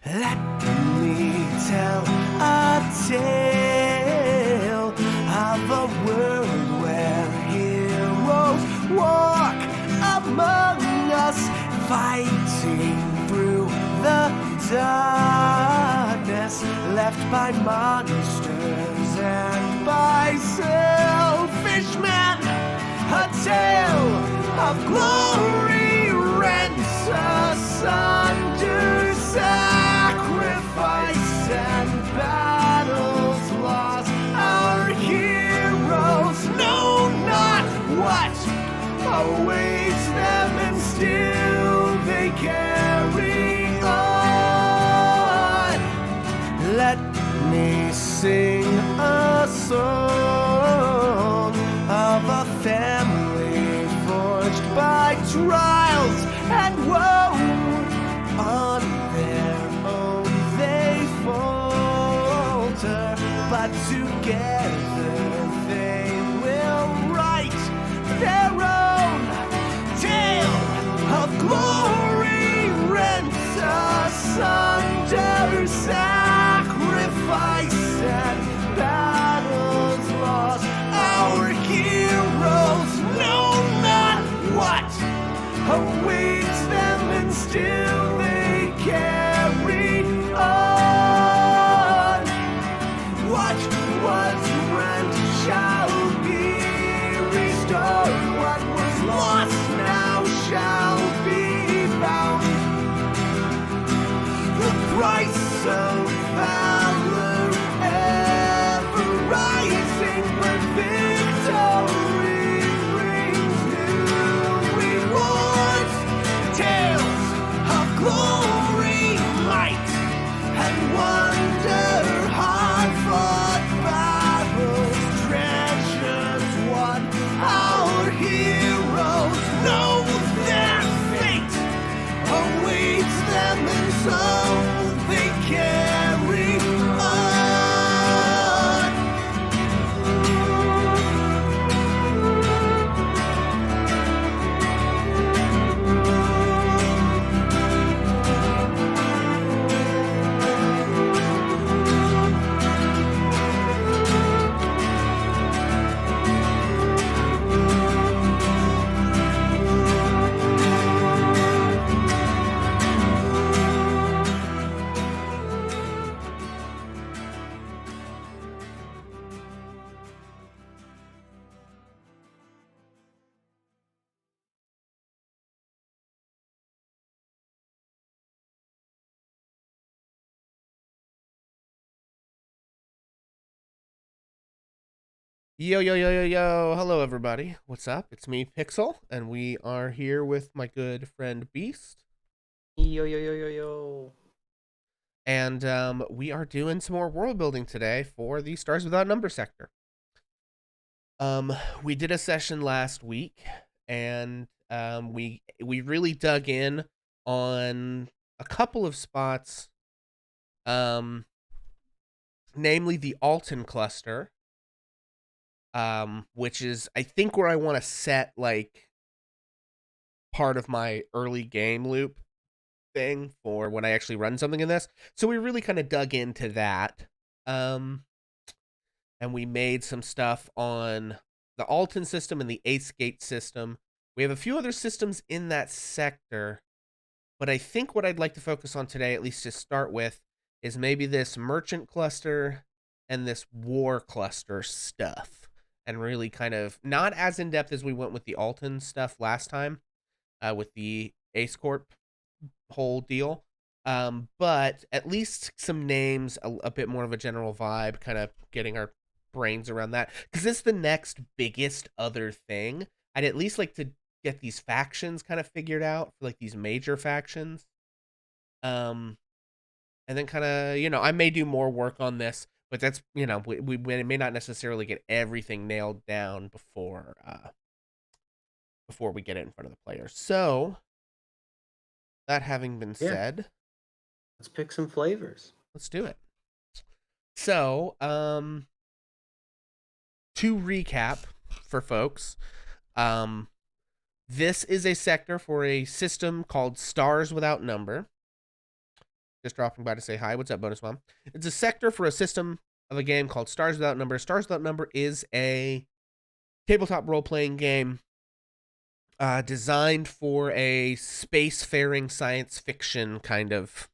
Let me tell a tale of a world where heroes walk among us, fighting through the darkness left by monsters and by selfish men. A tale of glory rents asunder, sacrifice and battles lost. Our heroes know not what awaits them, and still they carry on. Let me sing a song of a family forged by trials and woe. On their own they falter, but together they will write their own tale of glory rent asunder, sacrifice and battles lost. Our heroes know not what awaits them, and still they carry on. What was rent shall be restored. What was lost now shall be found. The price of valor ever rising, but victory brings new rewards. Tales of glory, might, and wonder, hard-fought battles, treasures won. Our heroes know their fate awaits them, and so they carry on. Yo, yo, yo, yo, yo. Hello, everybody. What's up? It's me, Pixel, and we are here with my good friend Beast. Yo yo yo yo yo. And we are doing some more world building today for the Stars Without Number sector. We did a session last week, and we really dug in on a couple of spots, namely the Alton cluster, which is I think where I want to set like part of my early game loop thing for when I actually run something in this. So we really kind of dug into that. And we made some stuff on the Alton system and the Ace Gate system. We have a few other systems in that sector, but I think what I'd like to focus on today, at least to start with, is maybe this merchant cluster and this war cluster stuff, and really kind of not as in depth as we went with the Alton stuff last time, with the Ace Corp whole deal, but at least some names, a bit more of a general vibe, kind of getting our brains around that, because it's the next biggest other thing. I'd at least like to get these factions kind of figured out for like these major factions, and then kind of, I may do more work on this, but that's, we may not necessarily get everything nailed down before we get it in front of the players. So that having been Yeah. said, Let's pick some flavors. let's do it. So, to recap for folks, this is a sector for a system called Stars Without Number. Just dropping by to say hi. What's up, Bonus Mom? It's a sector for a system of a game called Stars Without Number. Stars Without Number is a tabletop role playing game designed for a spacefaring science fiction kind of,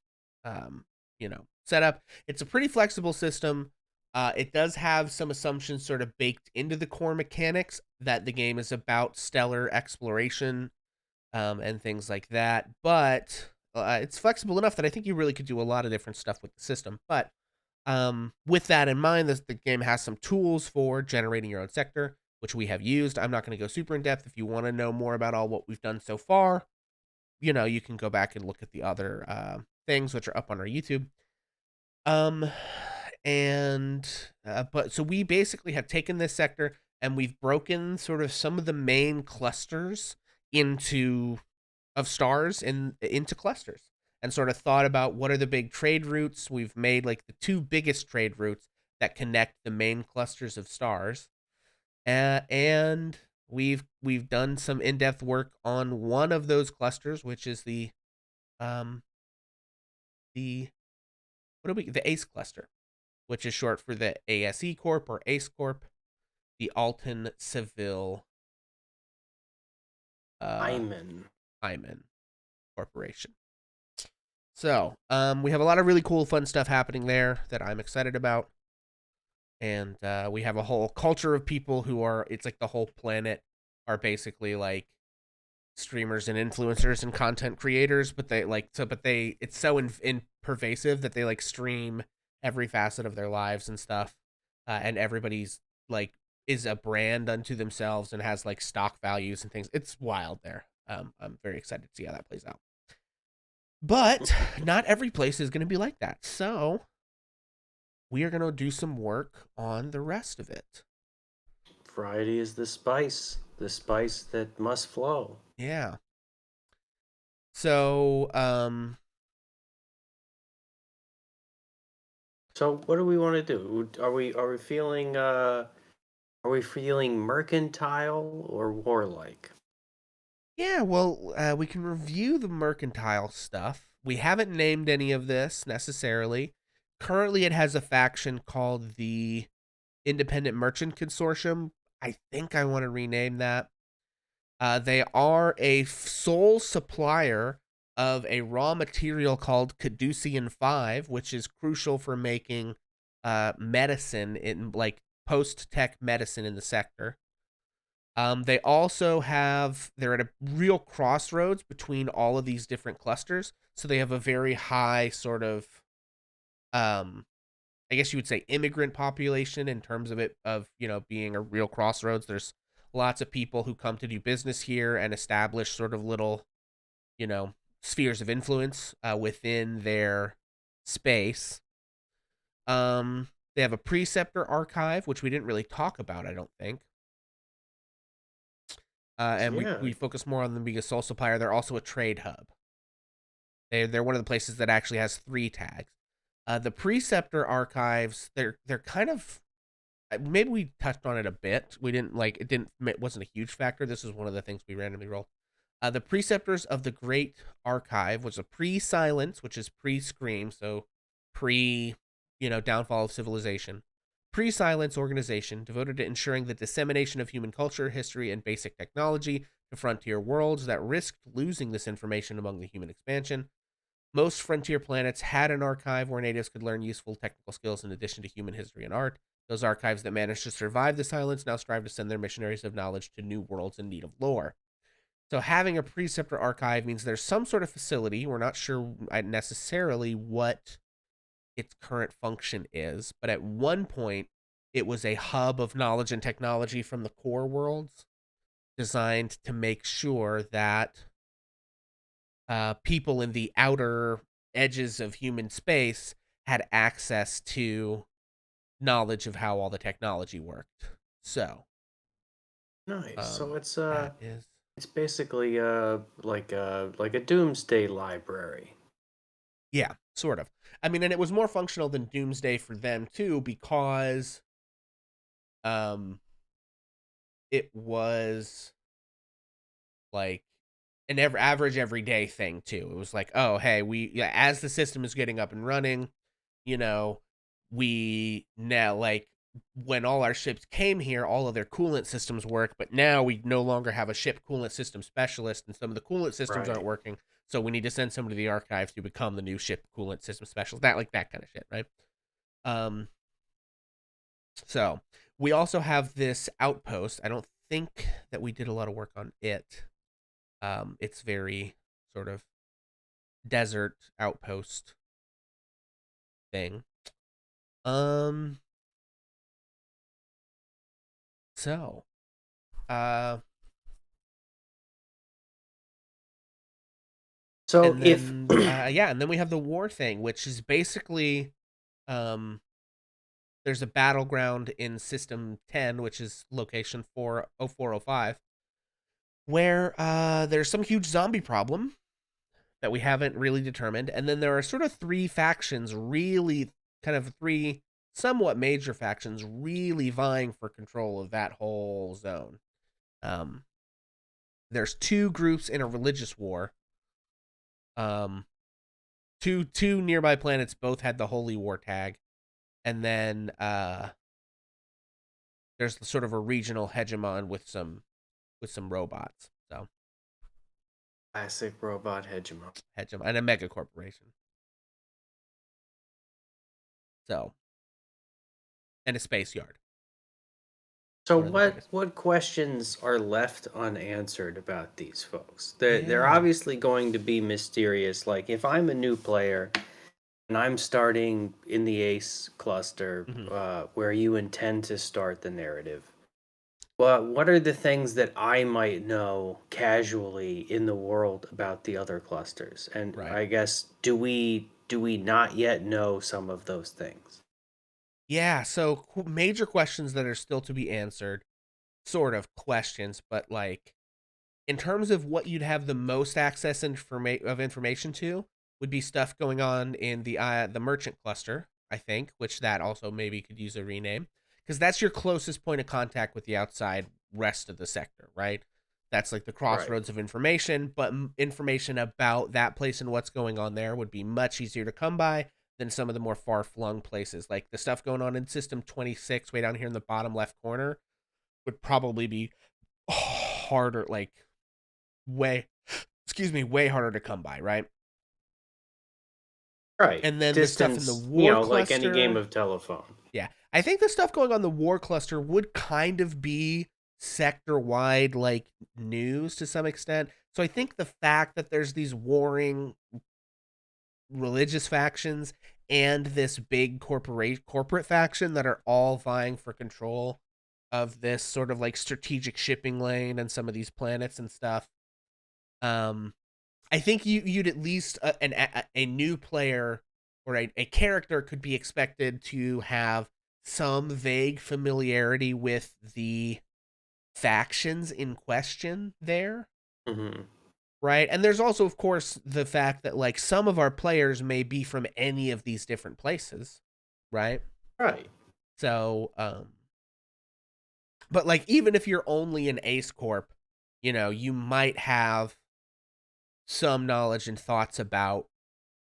setup. It's a pretty flexible system. It does have some assumptions sort of baked into the core mechanics that the game is about stellar exploration and things like that. But it's flexible enough that I think you really could do a lot of different stuff with the system. But with that in mind, the game has some tools for generating your own sector, which we have used. I'm not going to go super in depth. If you want to know more about all what we've done so far, you can go back and look at the other things which are up on our YouTube. But so we basically have taken this sector and we've broken sort of some of the main clusters into clusters and sort of thought about what are the big trade routes. We've made like the two biggest trade routes that connect the main clusters of stars. And we've done some in-depth work on one of those clusters, which is the ACE cluster, which is short for the ASE Corp or ACE Corp, the Alton Seville Hyman Corporation. So, we have a lot of really cool, fun stuff happening there that I'm excited about. And we have a whole culture of people who it's like the whole planet are basically like streamers and influencers and content creators, but it's so pervasive that they like stream every facet of their lives and stuff. And everybody's like is a brand unto themselves and has like stock values and things. It's wild there. I'm very excited to see how that plays out. But not every place is going to be like that. So we are going to do some work on the rest of it. Variety is the spice that must flow. Yeah. So, So what do we want to do? Are we feeling mercantile or warlike? yeah, well, we can review the mercantile stuff. We haven't named any of this necessarily. Currently, it has a faction called the Independent Merchant Consortium. I think I want to rename that. They are a sole supplier of a raw material called Caducean 5, which is crucial for making medicine in like post-tech medicine in the sector. They're at a real crossroads between all of these different clusters. So they have a very high sort of, I guess you would say immigrant population in terms of being a real crossroads. There's lots of people who come to do business here and establish sort of little, spheres of influence within their space. They have a preceptor archive, which we didn't really talk about, I don't think. And Yeah. we focus more on them being a sole supplier. They're also a trade hub. They're one of the places that actually has 3 tags. The preceptor archives, they're kind of, maybe we touched on it a bit. We didn't like it wasn't a huge factor. This is one of the things we randomly rolled. The preceptors of the Great Archive was a pre-silence, which is pre-scream, so pre, downfall of civilization. Pre-silence organization devoted to ensuring the dissemination of human culture, history, and basic technology to frontier worlds that risked losing this information among the human expansion. Most frontier planets had an archive where natives could learn useful technical skills in addition to human history and art. Those archives that managed to survive the silence now strive to send their missionaries of knowledge to new worlds in need of lore. So having a preceptor archive means there's some sort of facility. We're not sure necessarily what its current function is, but at one point it was a hub of knowledge and technology from the core worlds designed to make sure that people in the outer edges of human space had access to knowledge of how all the technology worked. So Nice. So that is it's basically like a doomsday library. yeah, sort of. I mean, and it was more functional than Doomsday for them too, because it was like an average everyday thing too. It was like, oh, hey, as the system is getting up and running, you know, we now, like, when all our ships came here, all of their coolant systems work, but now we no longer have a ship coolant system specialist, and some of the coolant systems aren't Right. working. So we need to send somebody to the archives to become the new ship coolant system specialist. That kind of shit, right? Um, so we also have this outpost. I don't think that we did a lot of work on it. It's very sort of desert outpost thing. Um, so, uh, So and if then, yeah, and then we have the war thing, which is basically, um, there's a battleground in System 10, which is location 40405, where there's some huge zombie problem that we haven't really determined. And then there are sort of three factions, really kind of three somewhat major factions, really vying for control of that whole zone. Um, there's two groups in a religious war. Um, two nearby planets both had the holy war tag, and then there's sort of a regional hegemon with some robots. So classic robot hegemon. hegemon and a mega corporation. So and a space yard. So One of the biggest. what questions are left unanswered about these folks? They're Yeah. obviously going to be mysterious. Like if I'm a new player and I'm starting in the Ace cluster, Mm-hmm. where you intend to start the narrative. Well, what are the things that I might know casually in the world about the other clusters? And Right. I guess do we not yet know some of those things? Yeah. So major questions that are still to be answered. Sort of questions, but like in terms of what you'd have the most access of information to would be stuff going on in the merchant cluster, I think, which that also maybe could use a rename, because that's your closest point of contact with the outside rest of the sector, right? That's like the Right. crossroads of information, but information about that place and what's going on there would be much easier to come by than some of the more far flung places. Like the stuff going on in System 26, way down here in the bottom left corner, would probably be harder, like way, way harder to come by, right? Right. And then the stuff in the Distance, war like any game cluster, of telephone. yeah, I think the stuff going on the war cluster would kind of be sector wide, like news to some extent. So I think the fact that there's these warring religious factions and this big corporate faction that are all vying for control of this sort of like strategic shipping lane and some of these planets and stuff. Um, I think you'd at least a new player or a character could be expected to have some vague familiarity with the factions in question there, Hmm. right? And there's also, of course, the fact that like some of our players may be from any of these different places, right? Right. So, but like even if you're only an Ace Corp, you might have some knowledge and thoughts about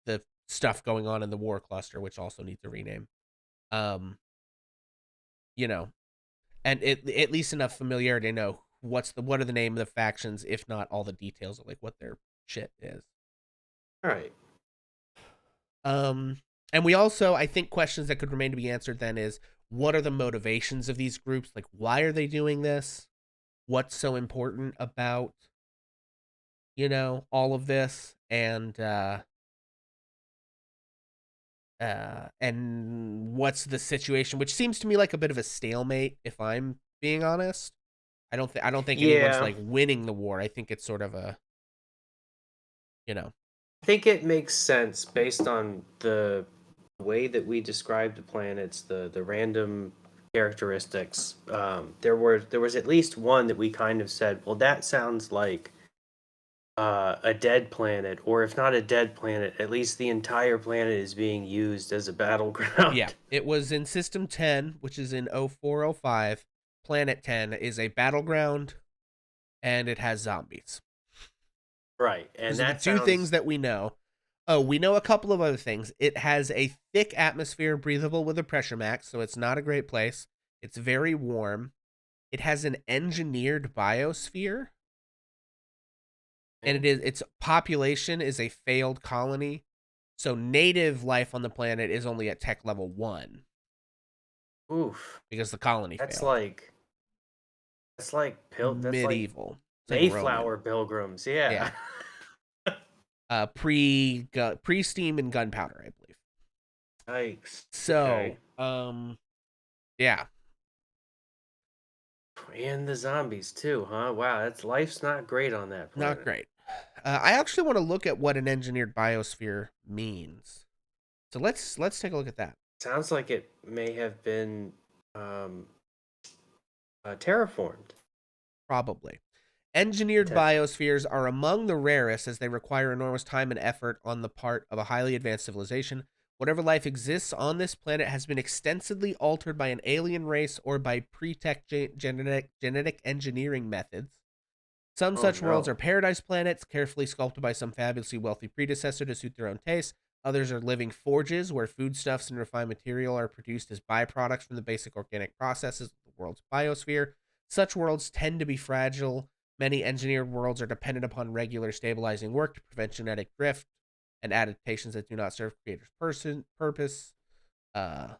the stuff going on in the war cluster, which also needs a rename. Um, you know, and at least enough familiarity to know what are the name of the factions, if not all the details of like what their shit is. Right. Um, and we also, I think, questions that could remain to be answered then is what are the motivations of these groups? Like, why are they doing this? What's so important about all of this? And what's the situation, which seems to me like a bit of a stalemate, if I'm being honest. I don't think anyone's Yeah. like winning the war. I think it's sort of a I think it makes sense based on the way that we described the planets, the random characteristics. There was at least one that we kind of said, well, that sounds like a dead planet, or if not a dead planet, at least the entire planet is being used as a yeah. battleground. It was in System 10, which is in 0405. Planet 10 is a battleground, and it has zombies. Right. And Those are the that two things sounds that we know. Oh, we know a couple of other things. It has a thick atmosphere, breathable with a pressure max, so it's not a great place. It's very warm. It has an engineered biosphere, and okay. its population is a failed colony. So native life on the planet is only at tech level 1 Oof. because the colony That's failed. like that's like Medieval. It's like Roman. Mayflower pilgrims. Yeah. Yeah. Pre steam and gunpowder, I believe. Yikes. Okay. So, yeah, And the zombies too, huh? Wow, that's life's not great on that not planet. great. I actually want to look at what an engineered biosphere means. So let's take a look at that. Sounds like it may have been um, terraformed. Probably. Engineered Potentially. biospheres are among the rarest as they require enormous time and effort on the part of a highly advanced civilization. Whatever life exists on this planet has been extensively altered by an alien race or by pre-tech genetic engineering methods. Some Oh such worlds no. are paradise planets, carefully sculpted by some fabulously wealthy predecessor to suit their own tastes. Others are living forges where foodstuffs and refined material are produced as byproducts from the basic organic processes of the world's biosphere. Such worlds tend to be fragile. Many engineered worlds are dependent upon regular stabilizing work to prevent genetic drift and adaptations that do not serve creators' purpose. Uh,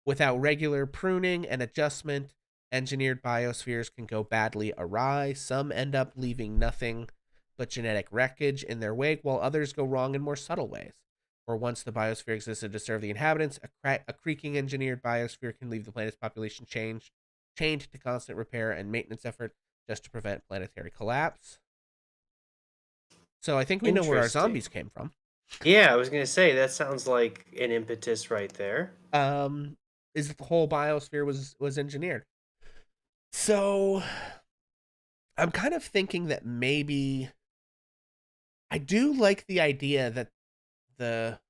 Without regular pruning and adjustment, engineered biospheres can go badly awry. Some end up leaving nothing but genetic wreckage in their wake, while others go wrong in more subtle ways. Or once the biosphere existed to serve the inhabitants, a creaking engineered biosphere can leave the planet's population chained to constant repair and maintenance effort just to prevent planetary collapse. So I think we know where our Interesting. zombies came from. Yeah, I was gonna say that sounds like an impetus right there. Um, is that the whole biosphere was engineered. So I'm kind of thinking that maybe I do like the idea the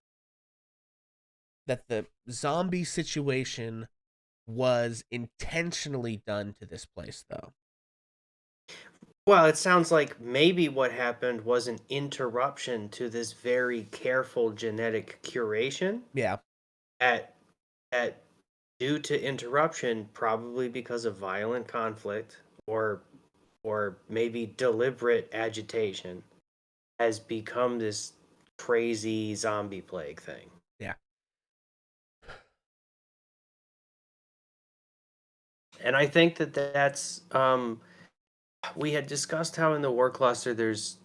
that the zombie situation was intentionally done to this place though. Well, it sounds like maybe what happened was an interruption to this very careful genetic curation Yeah. at at due to interruption, probably because of violent conflict or maybe deliberate agitation, has become this crazy zombie plague thing. Yeah. And I think that that's we had discussed how in the war cluster there's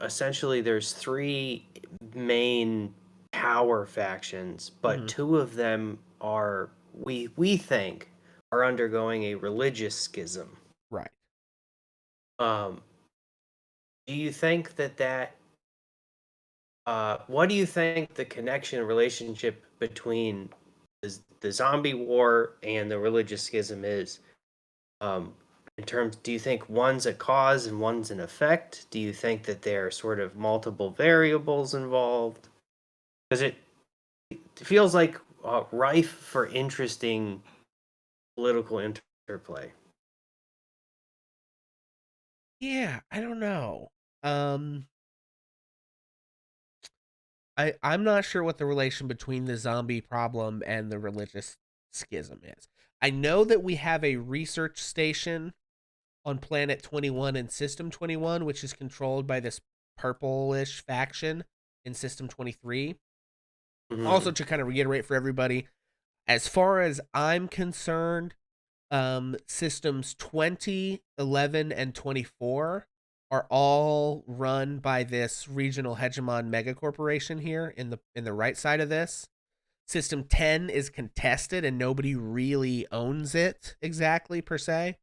essentially there's three main power factions, but Mhm. two of them are we think are undergoing a religious schism. Right. Um, do you think that what do you think the connection relationship between the zombie war and the religious schism is? Um, in terms, do you think one's a cause and one's an effect? Do you think that there are sort of multiple variables involved? Because it feels like rife for interesting political interplay. Yeah, I don't know. Um I'm not sure what the relation between the zombie problem and the religious schism is. I know that we have a research station on Planet 21 and System 21, which is controlled by this purplish faction in System 23. Also, Hmm. to kind of reiterate for everybody, as far as I'm concerned, systems 20, 11, and 24 are all run by this regional hegemon mega corporation here in the right side of this. System 10 is contested and nobody really owns it exactly per se.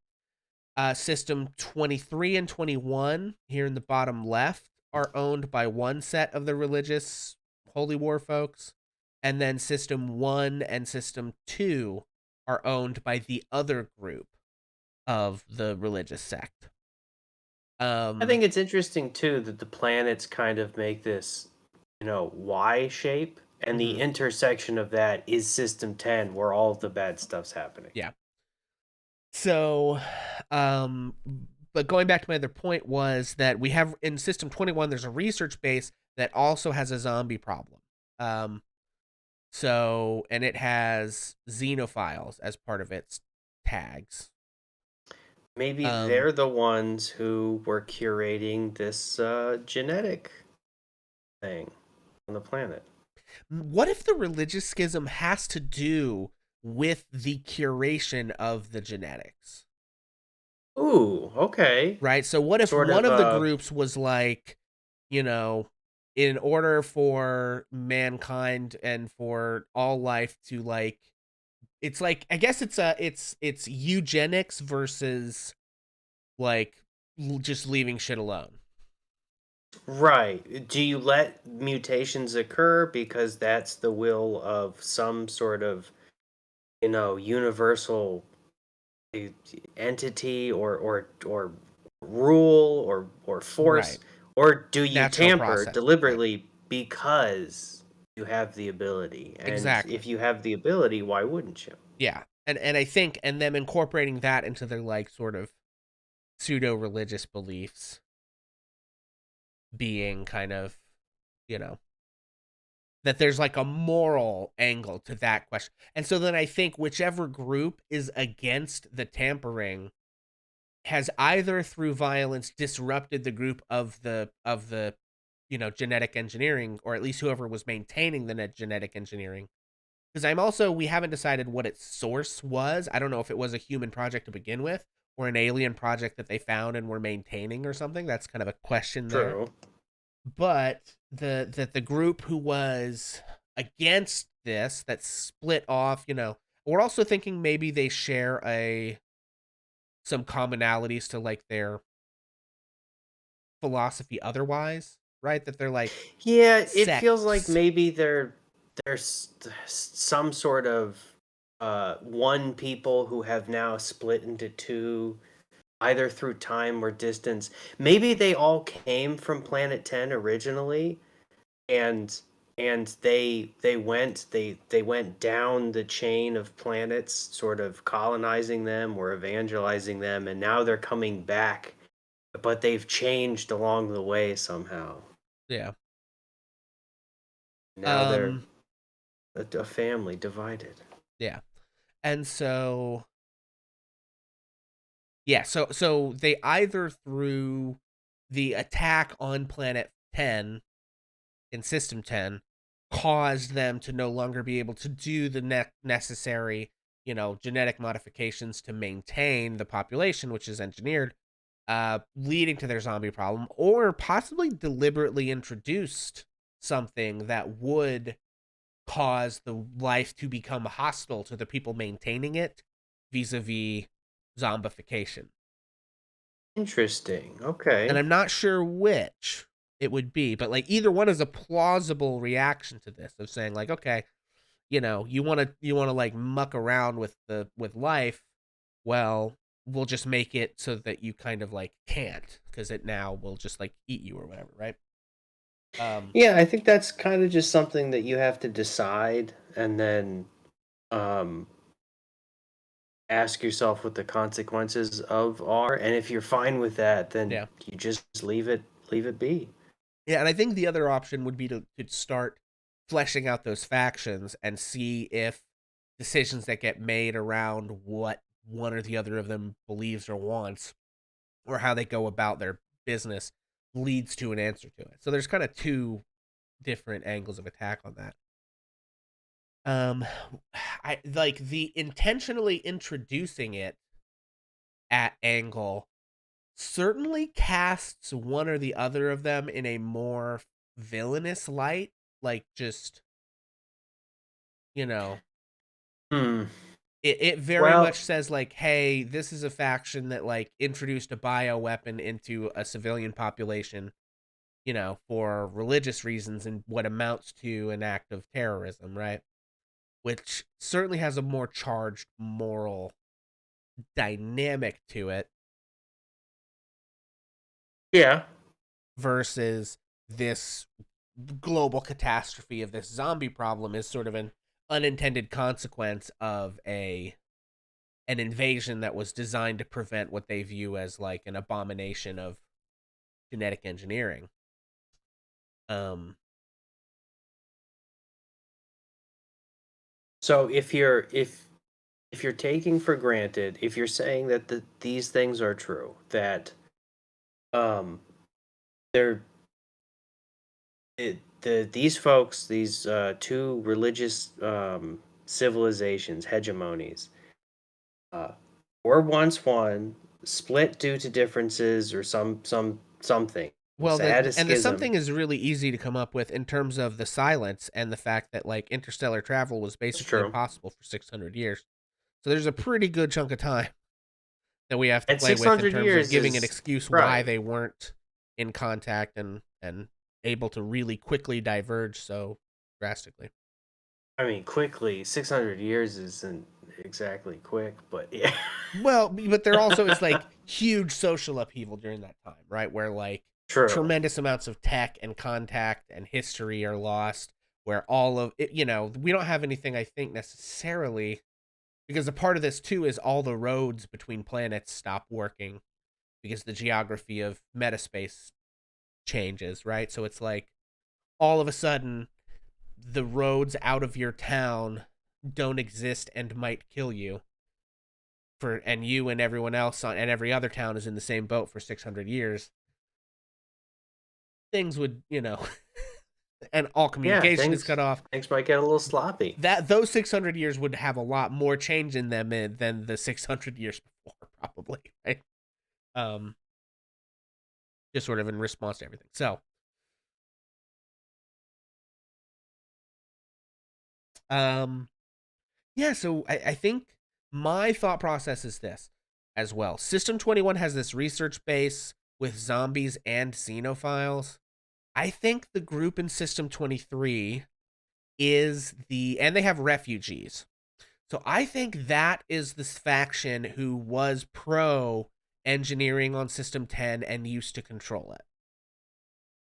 System 23 and 21 here in the bottom left are owned by one set of the religious holy war folks, and then system 1 and system 2 are owned by the other group of the religious sect. I um think it's interesting too that the planets kind of make this, Y shape, and the mhm, intersection of that is System 10, where all of the bad stuff's happening. yeah. So um but going back to my other point was that we have in System 21, there's a research base that also has a zombie problem. Um, and it has xenophiles as part of its tags. Maybe Um, they're the ones who were curating this genetic thing on the planet. what if the religious schism has to do with the curation of the genetics? Ooh, okay. Right? So what if Sort one of of the groups was like, you know, in order for mankind and for all life to like it's like I guess it's eugenics versus like just leaving shit alone. right. Do you let mutations occur because that's the will of some sort of, universal e- entity or rule or force, Right. or do you Natural tamper process. Right. deliberately because you have the ability? And Exactly. if you have the ability, why wouldn't you? Yeah. And I think and them incorporating that into their like sort of pseudo religious beliefs being kind of, you know, that there's like a moral angle to that question. And so then I think whichever group is against the tampering has either through violence disrupted the group of the genetic engineering, or at least whoever was maintaining the genetic engineering. Because I'm also we haven't decided what its source was. I don't know if it was a human project to begin with or an alien project that they found and were maintaining or something. That's kind of a question there. True. But the group who was against this that split off, we're also thinking maybe they share a some commonalities to like their philosophy otherwise, right? That they're like Yeah, it feels like sects. maybe there's some sort of one people who have now split into two, either through time or distance. Maybe they all came from Planet 10 originally, and they went down the chain of planets, sort of colonizing them or evangelizing them, and now they're coming back, but they've changed along the way somehow. Yeah. Now they're Um a family divided. yeah. And so yeah, so they either through the attack on planet 10 in system 10 caused them to no longer be able to do the necessary, genetic modifications to maintain the population which is engineered, leading to their zombie problem, or possibly deliberately introduced something that would cause the life to become hostile to the people maintaining it vis-a-vis zombification. Interesting. And Okay. I'm not sure which it would be, but like either one is a plausible reaction to this of saying like, okay, you want to like muck around with life, well, we'll just make it so that you kind of like can't because it now will just like eat you or whatever, right? Um Yeah, I think that's kind of just something that you have to decide, and then um ask yourself what the consequences of are, and if you're fine with that, then yeah. you just leave it be. Yeah, and I think the other option would be to start fleshing out those factions and see if decisions that get made around what one or the other of them believes or wants, or how they go about their business, leads to an answer to it. So there's kind of two different angles of attack on that. Um, I like the intentionally introducing it at angle certainly casts one or the other of them in a more villainous light. Like just, you know, Hmm. it very much Well, says like, hey, this is a faction that like introduced a bio weapon into a civilian population, for religious reasons and what amounts to an act of terrorism, right? Which certainly has a more charged moral dynamic to it yeah. versus this global catastrophe of this zombie problem is sort of an unintended consequence of a an invasion that was designed to prevent what they view as like an abomination of genetic engineering. Um, So if you're taking for granted, if you're saying that these things are true, that um they're these folks, these two religious civilizations, hegemonies, uh, were once one, split due to differences or something. well, So had a the schism. something is really easy to come up with in terms of the silence and the fact that like interstellar travel was That's basically true. impossible for 600 years. So there's a pretty good chunk of time that we have to And play six with in hundred terms of years giving an is excuse why right. they weren't in contact and able to really quickly diverge so drastically. I mean, quickly, 600 years isn't exactly quick, but yeah. Well, but there also is like huge social upheaval during that time, right? Where like True. tremendous amounts of tech and contact and history are lost, where all of it, we don't have anything, I think, necessarily, because a part of this too is all the roads between planets stop working because the geography of metaspace changes, right? So it's like all of a sudden the roads out of your town don't exist and might kill you and you and everyone else and every other town is in the same boat for 600 years. Things would, and all Yeah, communication is cut things off. things might get a little sloppy. That those 600 years would have a lot more change in them than the 600 years before, probably, right? um just sort of in response to everything. So um yeah, so I think my thought process is this as well. System 21 has this research base with zombies and xenophiles. I think the group in System 23 and they have refugees. So I think that is this faction who was pro engineering on System 10 and used to control it,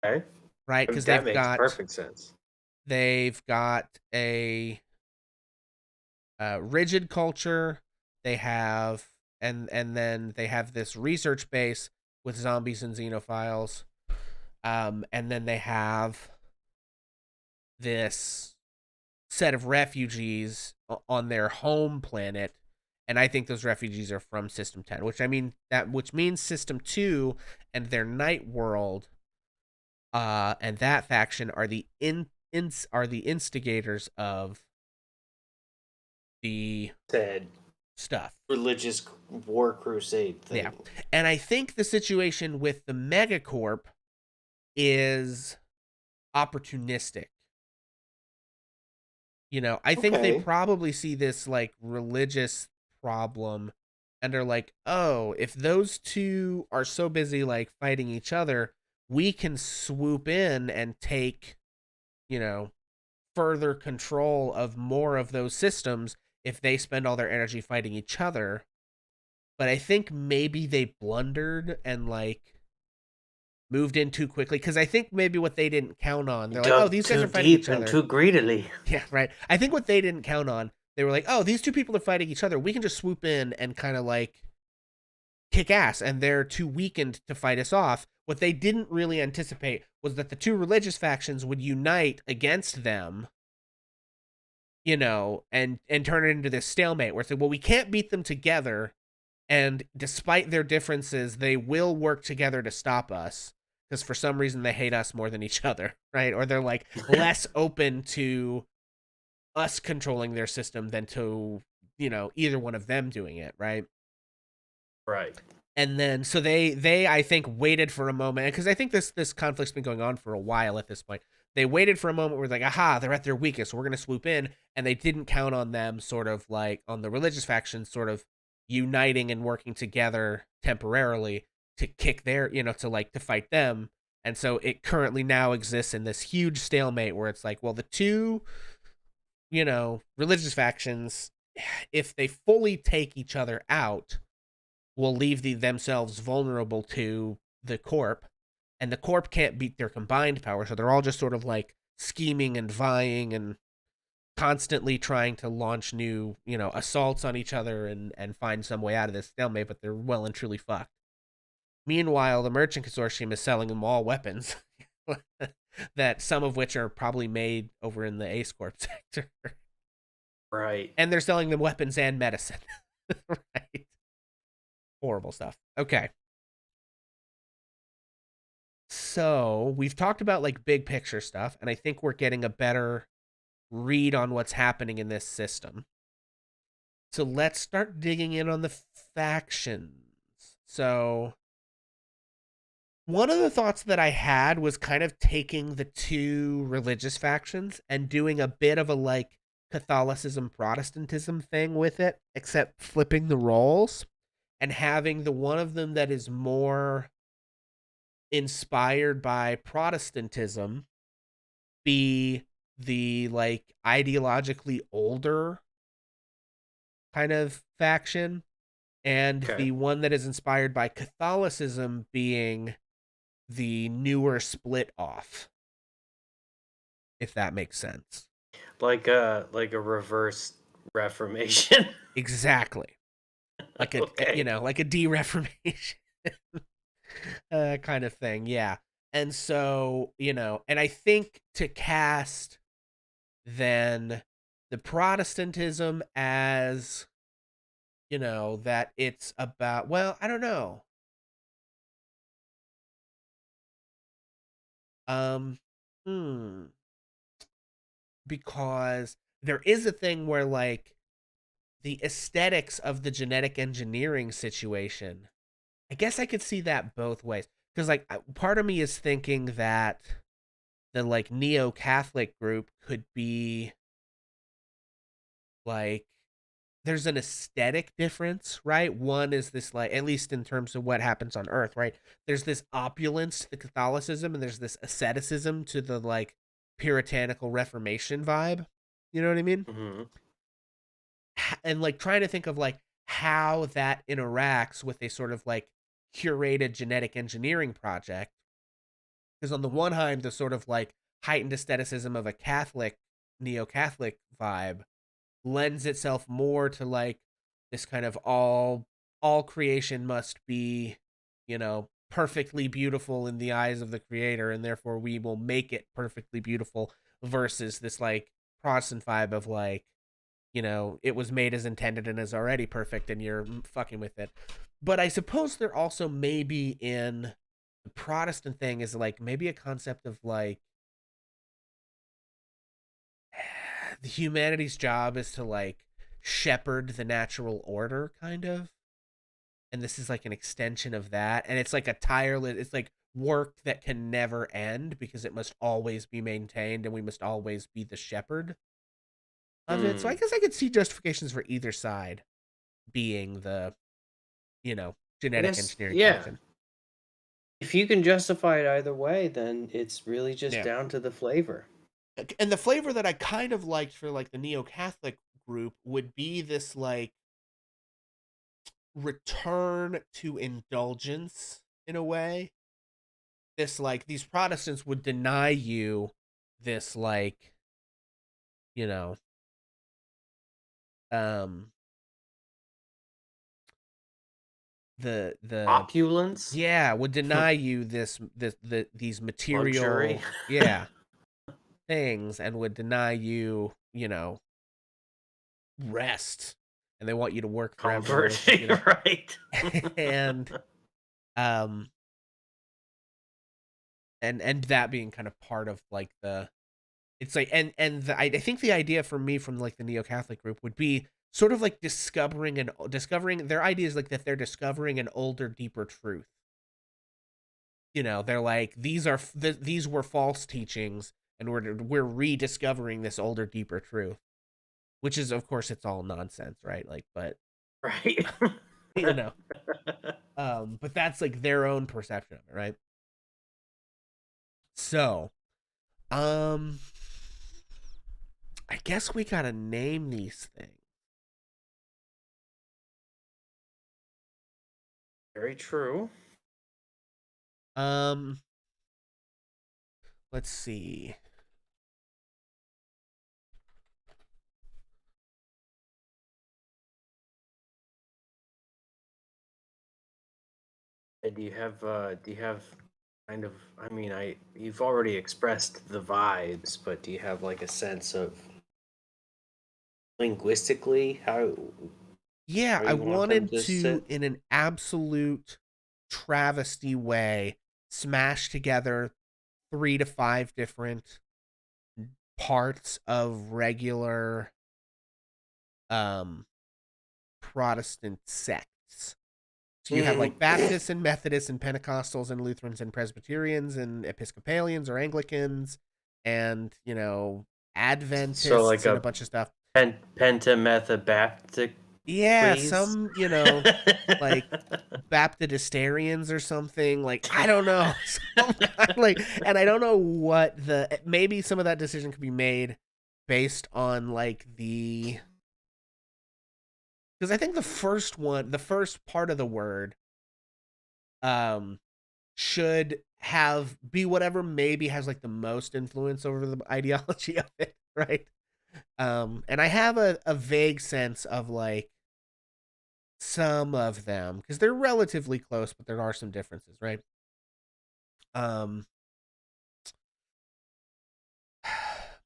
Okay, right? Because that makes perfect sense. they've got a rigid culture. They have and then they have this research base with zombies and xenophiles. And then they have this set of refugees on their home planet, and I think those refugees are from System 10, which means System 2 and their night world and that faction are the instigators of the Said stuff. religious war crusade Yeah. thing. And I think the situation with the Megacorp is opportunistic. I think they Okay. probably see this like religious problem and are like, oh, if those two are so busy like fighting each other, we can swoop in and take, you know, further control of more of those systems if they spend all their energy fighting each other. But I think maybe they blundered and like moved in too quickly because I think maybe what they didn't count on, they're like, oh, Dug these guys too are fighting deep each and other. too greedily. Yeah, right. I think what they didn't count on, they were like, oh, these two people are fighting each other. We can just swoop in and kind of like kick ass, and they're too weakened to fight us off. What they didn't really anticipate was that the two religious factions would unite against them, and turn it into this stalemate where it's like, well, we can't beat them together, and despite their differences, they will work together to stop us because for some reason they hate us more than each other, right? Or they're like less open to us controlling their system than to either one of them doing it, right? Right. And then so they I think waited for a moment because I think this conflict's been going on for a while at this point. They waited for a moment where like, aha, they're at their weakest, so we're gonna swoop in, and they didn't count on them sort of like on the religious factions sort of uniting and working together temporarily to kick their to fight them. And so it currently now exists in this huge stalemate where it's like, well, the two religious factions, if they fully take each other out, will leave themselves vulnerable to the corp, and the corp can't beat their combined power, so they're all just sort of like scheming and vying and constantly trying to launch new, assaults on each other and find some way out of this stalemate, but they're well and truly fucked. Meanwhile, the Merchant Consortium is selling them all weapons, that some of which are probably made over in the Ace Corp sector. Right. And they're selling them weapons and medicine. Right. Horrible stuff. Okay. So we've talked about like big picture stuff, and I think we're getting a better read on what's happening in this system. So let's start digging in on the factions. So one of the thoughts that I had was kind of taking the two religious factions and doing a bit of a like Catholicism Protestantism thing with it, except flipping the roles and having the one of them that is more inspired by Protestantism be the like ideologically older kind of faction, and Okay. the one that is inspired by Catholicism being the newer split off, if that makes sense. Like a reverse reformation. Exactly. Like Okay. like a de-reformation kind of thing. Yeah. And so, and I think to cast then the Protestantism as, that it's about, well, I don't know. Um, hmm. Because there is a thing where like the aesthetics of the genetic engineering situation, I guess I could see that both ways. Because like part of me is thinking that the like neo-Catholic group could be like, there's an aesthetic difference, right? One is this like, at least in terms of what happens on Earth, right? There's this opulence to the Catholicism, and there's this asceticism to the like puritanical Reformation vibe. You know what I mean? Mm-hmm. And like trying to think of like how that interacts with a sort of like curated genetic engineering project. Because on the one hand, the sort of like heightened aestheticism of a Catholic, neo-Catholic vibe lends itself more to like this kind of all creation must be, perfectly beautiful in the eyes of the creator, and therefore we will make it perfectly beautiful, versus this like Protestant vibe of like, it was made as intended and is already perfect and you're fucking with it. But I suppose there also maybe in the Protestant thing is like maybe a concept of like the humanity's job is to like shepherd the natural order, kind of. And this is like an extension of that. And it's like a tireless, it's like work that can never end because it must always be maintained and we must always be the shepherd of it. So I Mm. guess I could see justifications for either side being the, I genetic guess, engineering yeah. faction. If you can justify it either way, then it's really just Yeah. down to the flavor. And the flavor that I kind of liked for like the neo-Catholic group would be this like return to indulgence in a way. This like these Protestants would deny you this like, you know, um the Opulence, yeah, would deny you these luxury, material, yeah, things, and would deny you, rest, and they want you to work forever, comfort, you know. right? And um and that being kind of part of like the, it's like, I think the idea for me from like the neo-Catholic group would be sort of like discovering their idea is like that they're discovering an older, deeper truth. They're like, these were false teachings, and we're rediscovering this older, deeper truth, which is, of course, it's all nonsense, right? Like, but Right. you know, but that's like their own perception of it, right? So, um, I guess we gotta name these things. Very true. Um, let's see. Do you have kind of? I mean, you've already expressed the vibes, but do you have like a sense of linguistically Yeah, how I you want them wanted to to, sit? in an absolute travesty way, smash together 3 to 5 different parts of regular um Protestant sects. So you have Mm. like Baptists and Methodists and Pentecostals and Lutherans and Presbyterians and Episcopalians or Anglicans and, So like Adventists and a a bunch of stuff. pentamethobaptic, Yeah, please. some, like Baptidistarians or something. Like, I don't know. Some kind, like, and I don't know what maybe some of that decision could be made based on like because I think the first part of the word, um, should be whatever maybe has like the most influence over the ideology of it, right? And I have a vague sense of like some of them because they're relatively close, but there are some differences, right? Um,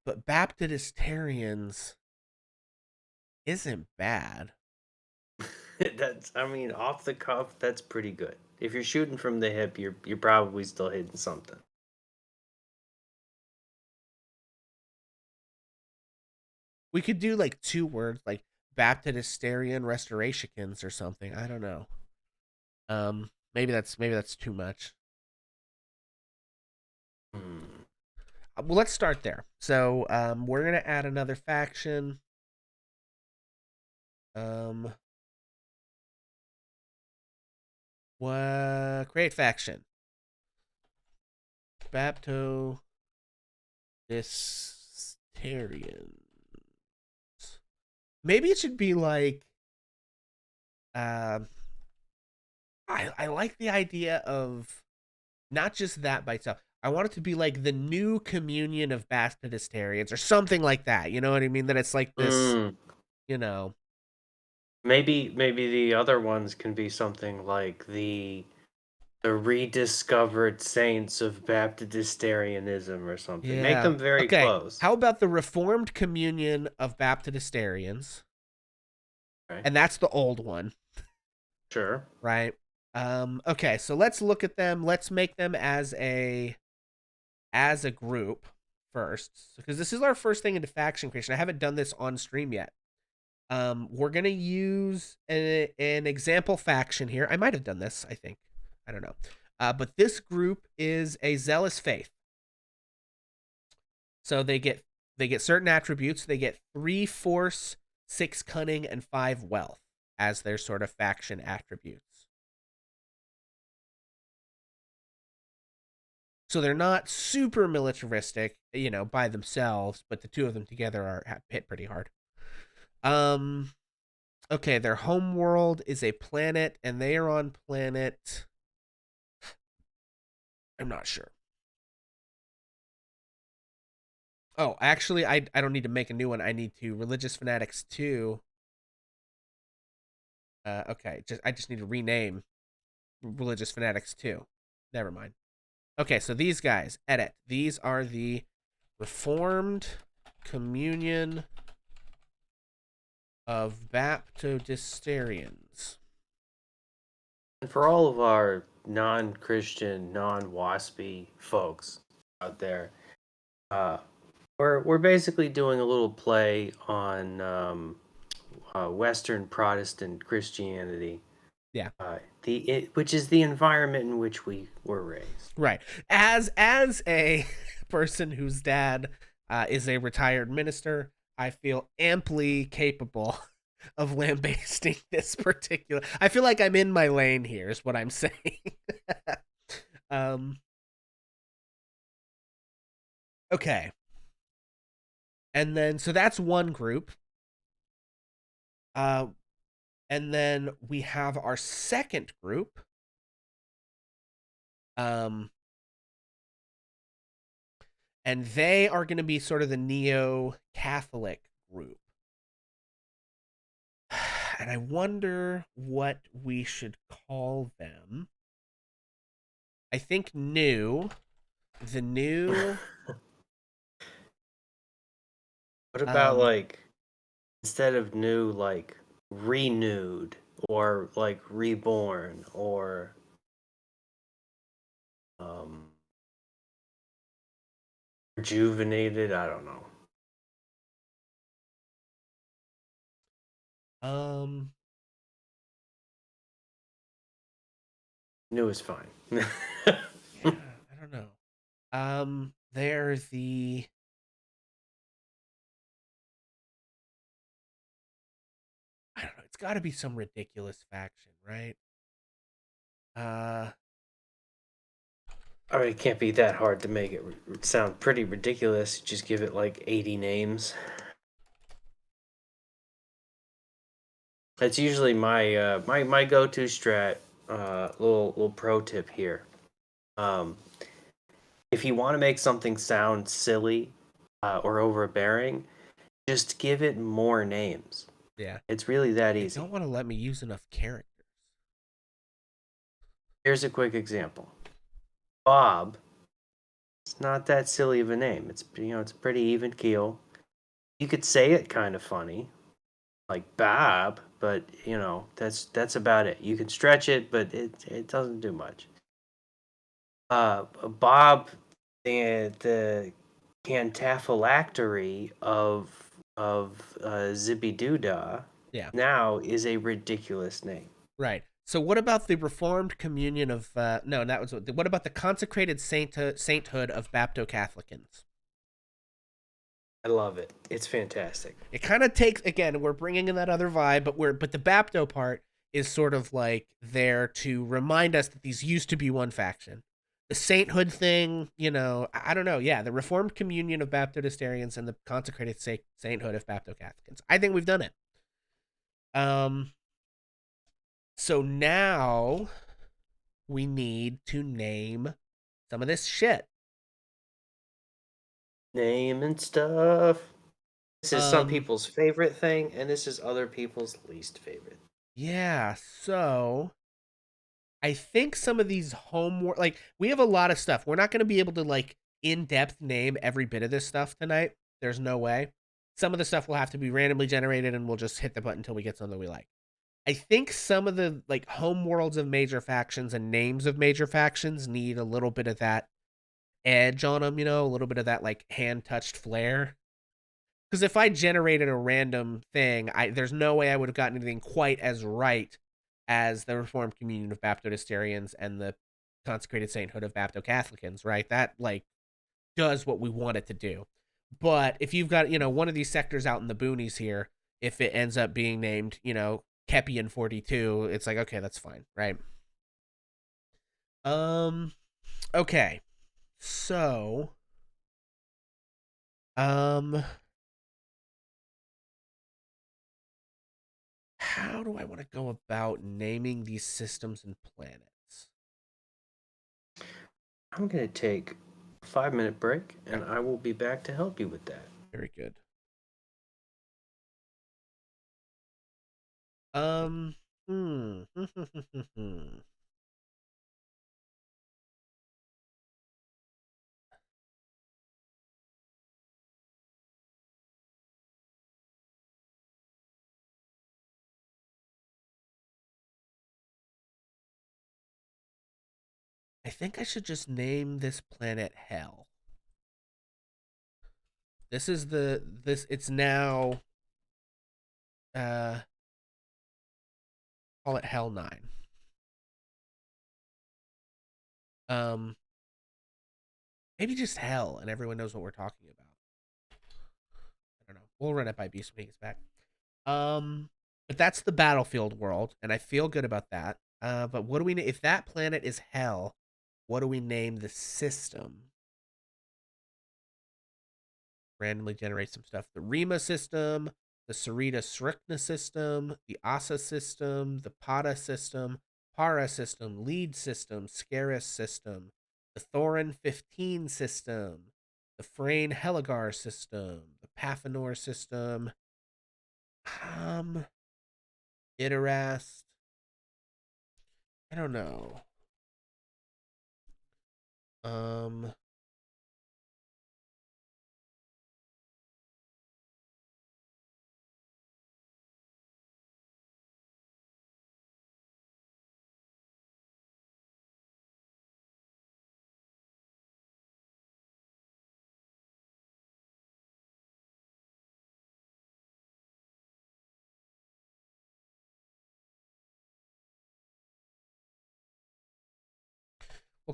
but Baptistarians isn't bad. That's, I mean, off the cuff, that's pretty good. If you're shooting from the hip, you're probably still hitting something. We could do like 2 words, like Baptistarian restorationkins or something. I don't know. Maybe that's too much. Hmm. Well, let's start there. So, we're gonna add another faction. Um, what create faction? Baptistarians. Maybe it should be like, um, I like the idea of not just that by itself. I want it to be like the new communion of Baptistarians or something like that. You know what I mean? That it's like this, Mm. you know. Maybe the other ones can be something like the rediscovered saints of Baptistarianism or something. Make Yeah. them very Okay. close. How about the Reformed Communion of Baptistarians? Okay. And that's the old one, Sure. right? Okay, so let's look at them. Let's make them as a group first, because this is our first thing into faction creation. I haven't done this on stream yet. We're gonna use an example faction here. I might have done this. I think I don't know, but this group is a zealous faith. So they get certain attributes. They get 3 force, 6 cunning, and 5 wealth as their sort of faction attributes. So they're not super militaristic, by themselves, but the two of them together are hit pretty hard. Um, okay, their home world is a planet, and they are on planet. I'm not sure. Oh, actually, I don't need to make a new one. I need to religious fanatics 2. Okay, I just need to rename religious fanatics 2. Never mind. Okay, so these guys, edit. These are the Reformed Communion of Baptistarians. And for all of our non-Christian, non-waspy folks out there, uh, we're basically doing a little play on Western Protestant Christianity. Yeah. Which is the environment in which we were raised. Right. As a person whose dad is a retired minister, I feel amply capable of lambasting this particular. I feel like I'm in my lane here, is what I'm saying. um. Okay. And then so that's one group. Uh, and then we have our second group. And they are going to be sort of the neo-Catholic group. And I wonder what we should call them. I think new. The new. What about Um. like instead of new, like renewed or like reborn or um rejuvenated? I don't know. Um. New is fine. Yeah. I don't know. They're the. I don't know. It's got to be some ridiculous faction, right? Uh. I mean, it can't be that hard to make it sound pretty ridiculous. Just give it like 80 names. That's usually my go-to strat. Little pro tip here. Um, if you want to make something sound silly or overbearing, just give it more names. Yeah. It's really that They easy. don't want to let me use enough characters. Here's a quick example. Bob. It's not that silly of a name. It's a pretty even keel. You could say it kind of funny, like Bob, but that's about it. You can stretch it, but it doesn't do much. Bob, the cantaphylactory of Zippy Doodah Yeah. now is a ridiculous name. Right. So what about the Reformed Communion of no, that was what about the consecrated sainthood of Bapto Catholicans? I love it. It's fantastic. It kind of takes again, we're bringing in that other vibe, but the Bapto part is sort of like there to remind us that these used to be one faction. The sainthood thing, I don't know. Yeah, the Reformed Communion of Baptodistarians and the consecrated sainthood of Bapto Catholicans. I think we've done it. Um, so now we need to name some of this shit. Name and stuff. This is some Um, people's favorite thing, and this is other people's least favorite. yeah, so I think some of these homework, like we have a lot of stuff. We're not going to be able to like in depth name every bit of this stuff tonight. There's no way. Some of the stuff will have to be randomly generated, and we'll just hit the button until we get something we like. I think some of the like home worlds of major factions and names of major factions need a little bit of that edge on them. A little bit of that like hand touched flair. Because if I generated a random thing, there's no way I would have gotten anything quite as right as the Reformed Communion of Baptodistarians and the Consecrated Sainthood of Bapto Catholicans, right? That like does what we want it to do. But if you've got, one of these sectors out in the boonies here, if it ends up being named, Kepian 42, it's like, okay, that's fine, right? Um, okay. So, um, how do I want to go about naming these systems and planets? I'm going to take a 5-minute break, and Okay, I will be back to help you with that. very good. Um, hmm. I think I should just name this planet Hell. This is it's now uh call it Hell 9. Um maybe just Hell and everyone knows what we're talking about. I don't know. We'll run it by Beast when he gets back. But that's the battlefield world and I feel good about that. But what do we if that planet is Hell, what do we name the system? Randomly generate some stuff. The Rima system, the Sarita Srikna system, the Asa system, the Pada system, Para system, Lead system, Scaris system, the Thorin 15 system, the Frayne Heligar system, the Pathanor system, Iterast. I don't know. Um,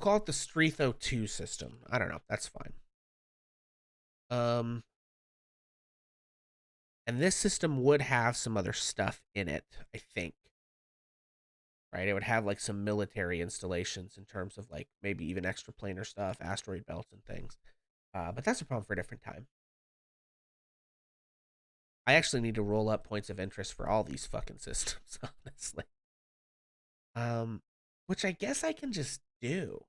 we'll call it the Streetho 2 system. I don't know. That's fine. Um, and this system would have some other stuff in it, I think. Right? It would have like some military installations in terms of like maybe even extraplanar stuff, asteroid belts, and things. But that's a problem for a different time. I actually need to roll up points of interest for all these fucking systems, honestly. Um, which I guess I can just do.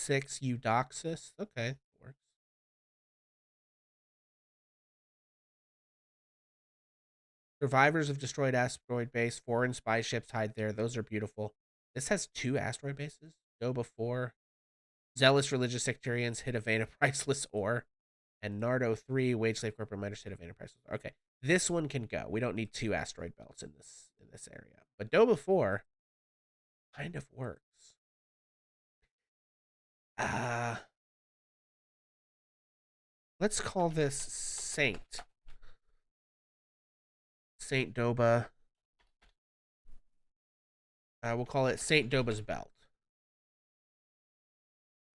6 Eudoxus. Okay, works. Survivors of destroyed asteroid base. Foreign spy ships hide there. Those are beautiful. This has 2 asteroid bases. Go before. Zealous religious sectarians hit a vein of priceless ore. And Nardo 3, wage slave corporate miners hit a vein of priceless ore. Okay. This one can go. We don't need 2 asteroid belts in this area. But Doba 4 kind of works. Uh let's call this Saint. Saint Doba. We'll call it Saint Doba's belt.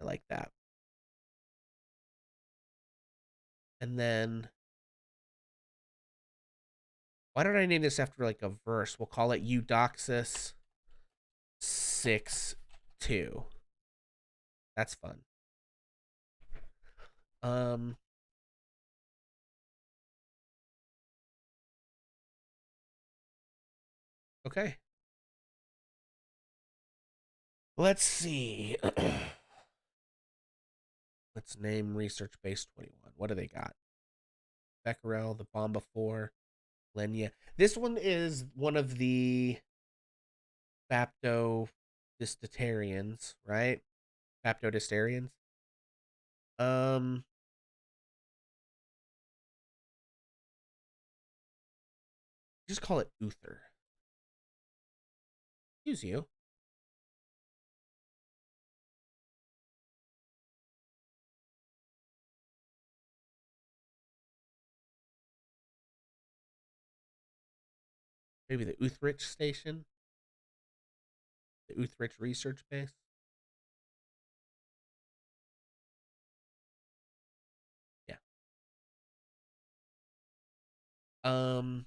I like that. And then, why don't I name this after like a verse? We'll call it Eudoxus 6-2. That's fun. Um, okay. Let's see. Let's name research base 21. What do they got? Becquerel, the Bomba 4, Lenya. This one is one of the Baptodistarians, right? Baptodistarians. Um, just call it Uther. Excuse you. Maybe the Uthrich station, the Uthrich research base. Yeah. Um,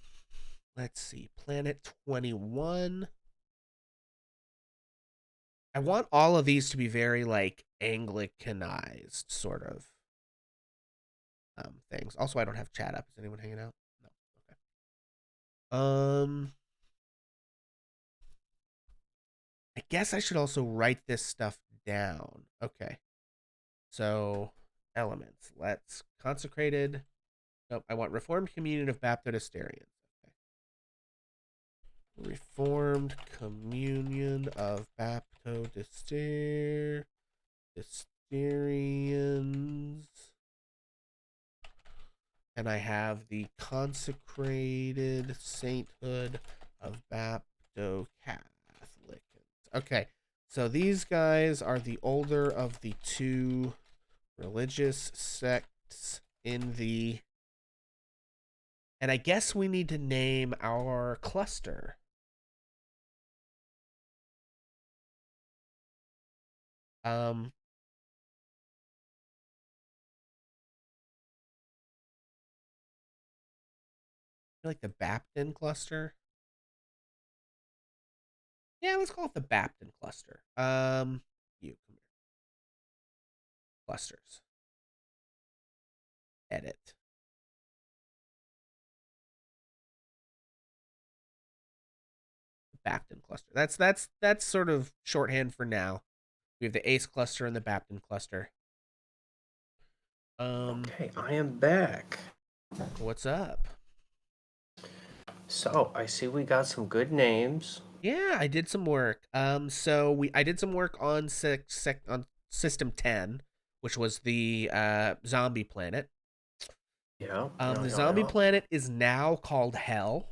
let's see. Planet 21. I want all of these to be very like Anglicanized sort of things. Also, I don't have chat up. Is anyone hanging out? No. Okay. I guess I should also write this stuff down. Okay. So, elements. Let's consecrated. Nope, I want Reformed Communion of Baptodistarians. Okay. Reformed Communion of Baptodistarians. And I have the consecrated sainthood of Bapto Catholic. Okay, so these guys are the older of the 2 religious sects in the. And I guess we need to name our cluster. Um, I feel like the Bapton cluster. Yeah, let's call it the Bapton cluster. You come here. Clusters. Edit. Bapton cluster. That's sort of shorthand for now. We have the Ace cluster and the Bapton cluster. Okay, I am back. What's up? So I see we got some good names. Yeah, I did some work. I did some work on on System 10, which was the zombie planet. Yeah, The zombie yeah. planet is now called Hell.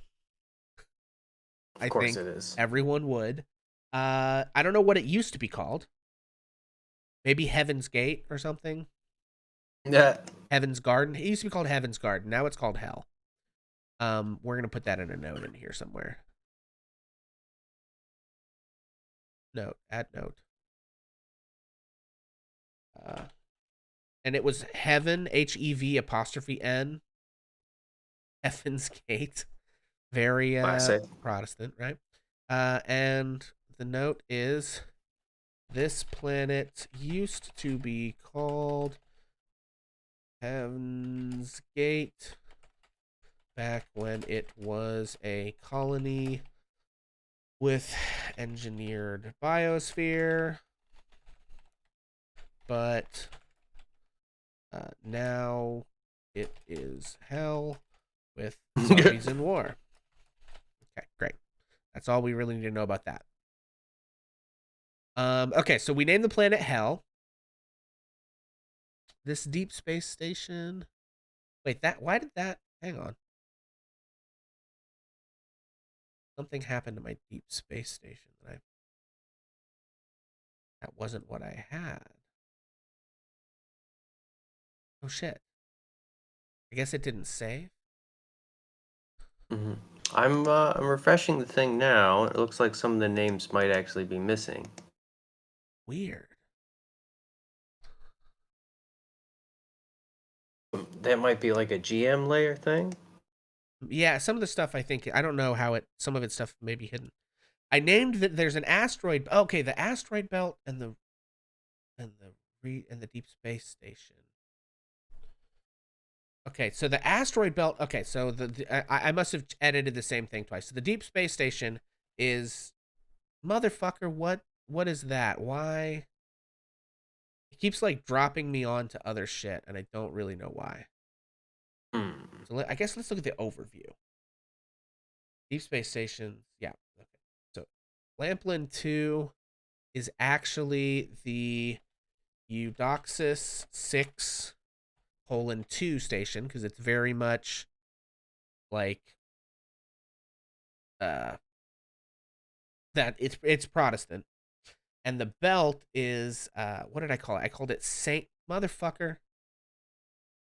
Of I course think it is. everyone would. I don't know what it used to be called. Maybe Heaven's Gate or something. Yeah. Heaven's Garden. It used to be called Heaven's Garden. Now it's called Hell. We're gonna put that in a note in here somewhere. Note. Add note. And it was Heaven, HEV''N, Heaven's Gate. Very Classic. Protestant, right? And the note is this planet used to be called Heaven's Gate back when it was a colony with engineered biosphere, but now it is hell with zombies and war. Okay, great. That's all we really need to know about that. Okay, so we named the planet Hell. This deep space station. Wait, why did that? Hang on. Something happened to my deep space station that wasn't what I had. Oh shit. I guess it didn't save. Mm-hmm. I'm refreshing the thing now. It looks like some of the names might actually be missing. Weird. That might be like a GM layer thing. Yeah, some of the stuff I think I don't know how some of its stuff may be hidden. I named that there's an asteroid. Okay, the asteroid belt and the deep space station. Okay, so the asteroid belt. Okay, so I must have edited the same thing twice. So the deep space station is motherfucker. What is that? Why? It keeps like dropping me onto other shit, and I don't really know why. So I guess let's look at the overview. Deep space station. Yeah. Okay. So Lamplin 2 is actually the Eudoxus 6:2 station because it's very much like that it's Protestant. And the belt is what did I call it? I called it Saint Motherfucker.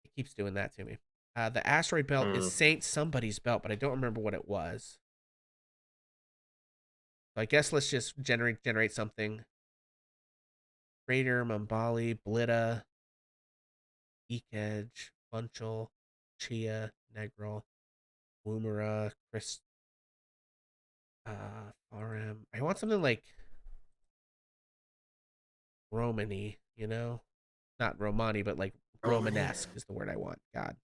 It keeps doing that to me. The asteroid belt is Saint somebody's belt, but I don't remember what it was. So I guess let's just generate something. Raider, Mambali, Blitta, Ekedge, Bunchel, Chia, Negril, Woomera, Chris, RM. I want something like Romany, you know? Not Romani, but like Romanesque is the word I want. God.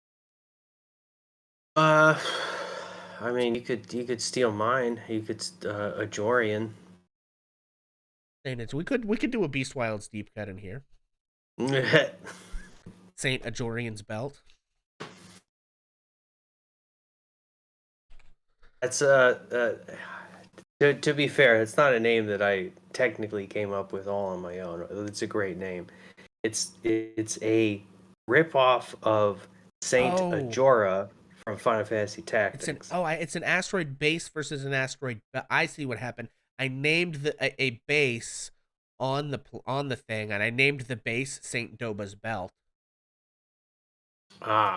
I mean, you could steal mine. You could a Jorian. We could do a Beast Wilds deep cut in here. Saint Ajorian's belt. That's to be fair, it's not a name that I technically came up with all on my own. It's a great name. It's a ripoff of Saint Ajora from Final Fantasy Tactics. It's an asteroid base versus an asteroid. I see what happened. I named a base on the thing, and I named the base Saint Doba's belt.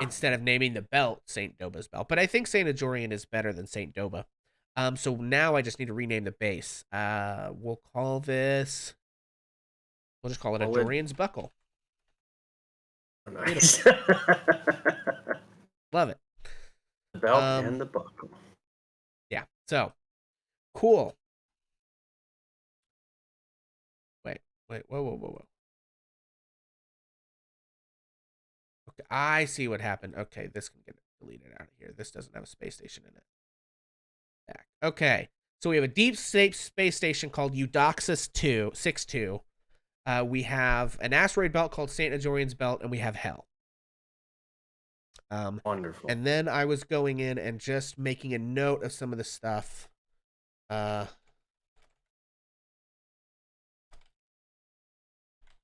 Instead of naming the belt Saint Doba's belt. But I think Saint Ajorian is better than Saint Doba. So now I just need to rename the base. We'll call this. We'll just call it Ajorian's buckle. Nice. Love it. The belt and the buckle. Yeah. So cool. Wait. Whoa. Okay, I see what happened. Okay, this can get deleted out of here. This doesn't have a space station in it. Back. Okay, so we have a deep space station called Eudoxus 6:2. We have an asteroid belt called Saint Ajorian's belt, and we have Hell. Wonderful. And then I was going in and just making a note of some of the stuff.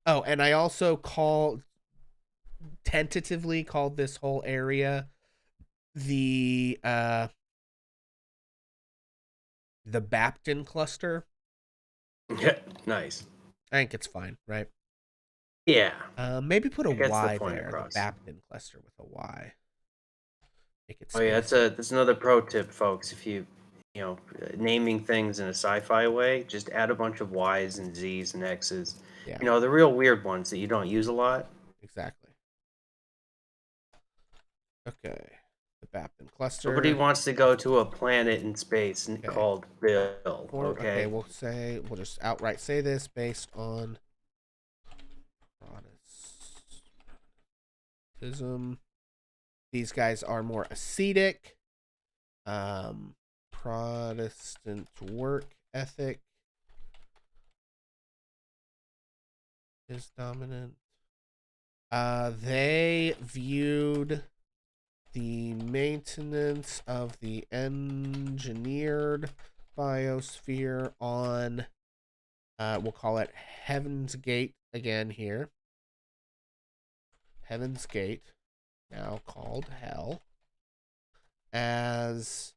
Oh, and I also tentatively called this whole area the Bapton cluster. Yeah, nice. I think it's fine, right? Yeah, Maybe put a it gets the Y point there. The across. Bapton cluster with a Y. Make it Oh yeah, spacey. that's another pro tip, folks. If naming things in a sci-fi way, just add a bunch of Y's and Z's and X's. Yeah, The real weird ones that you don't use a lot. exactly. Okay. The Bapton Nobody cluster. wants to go to a planet in space Okay. called Bill. Okay, Okay. we'll just outright say this based on Protestantism. These guys are more ascetic. Protestant work ethic is dominant. They viewed the maintenance of the engineered biosphere on, we'll call it Heaven's Gate again here. Heaven's Gate, now called Hell, as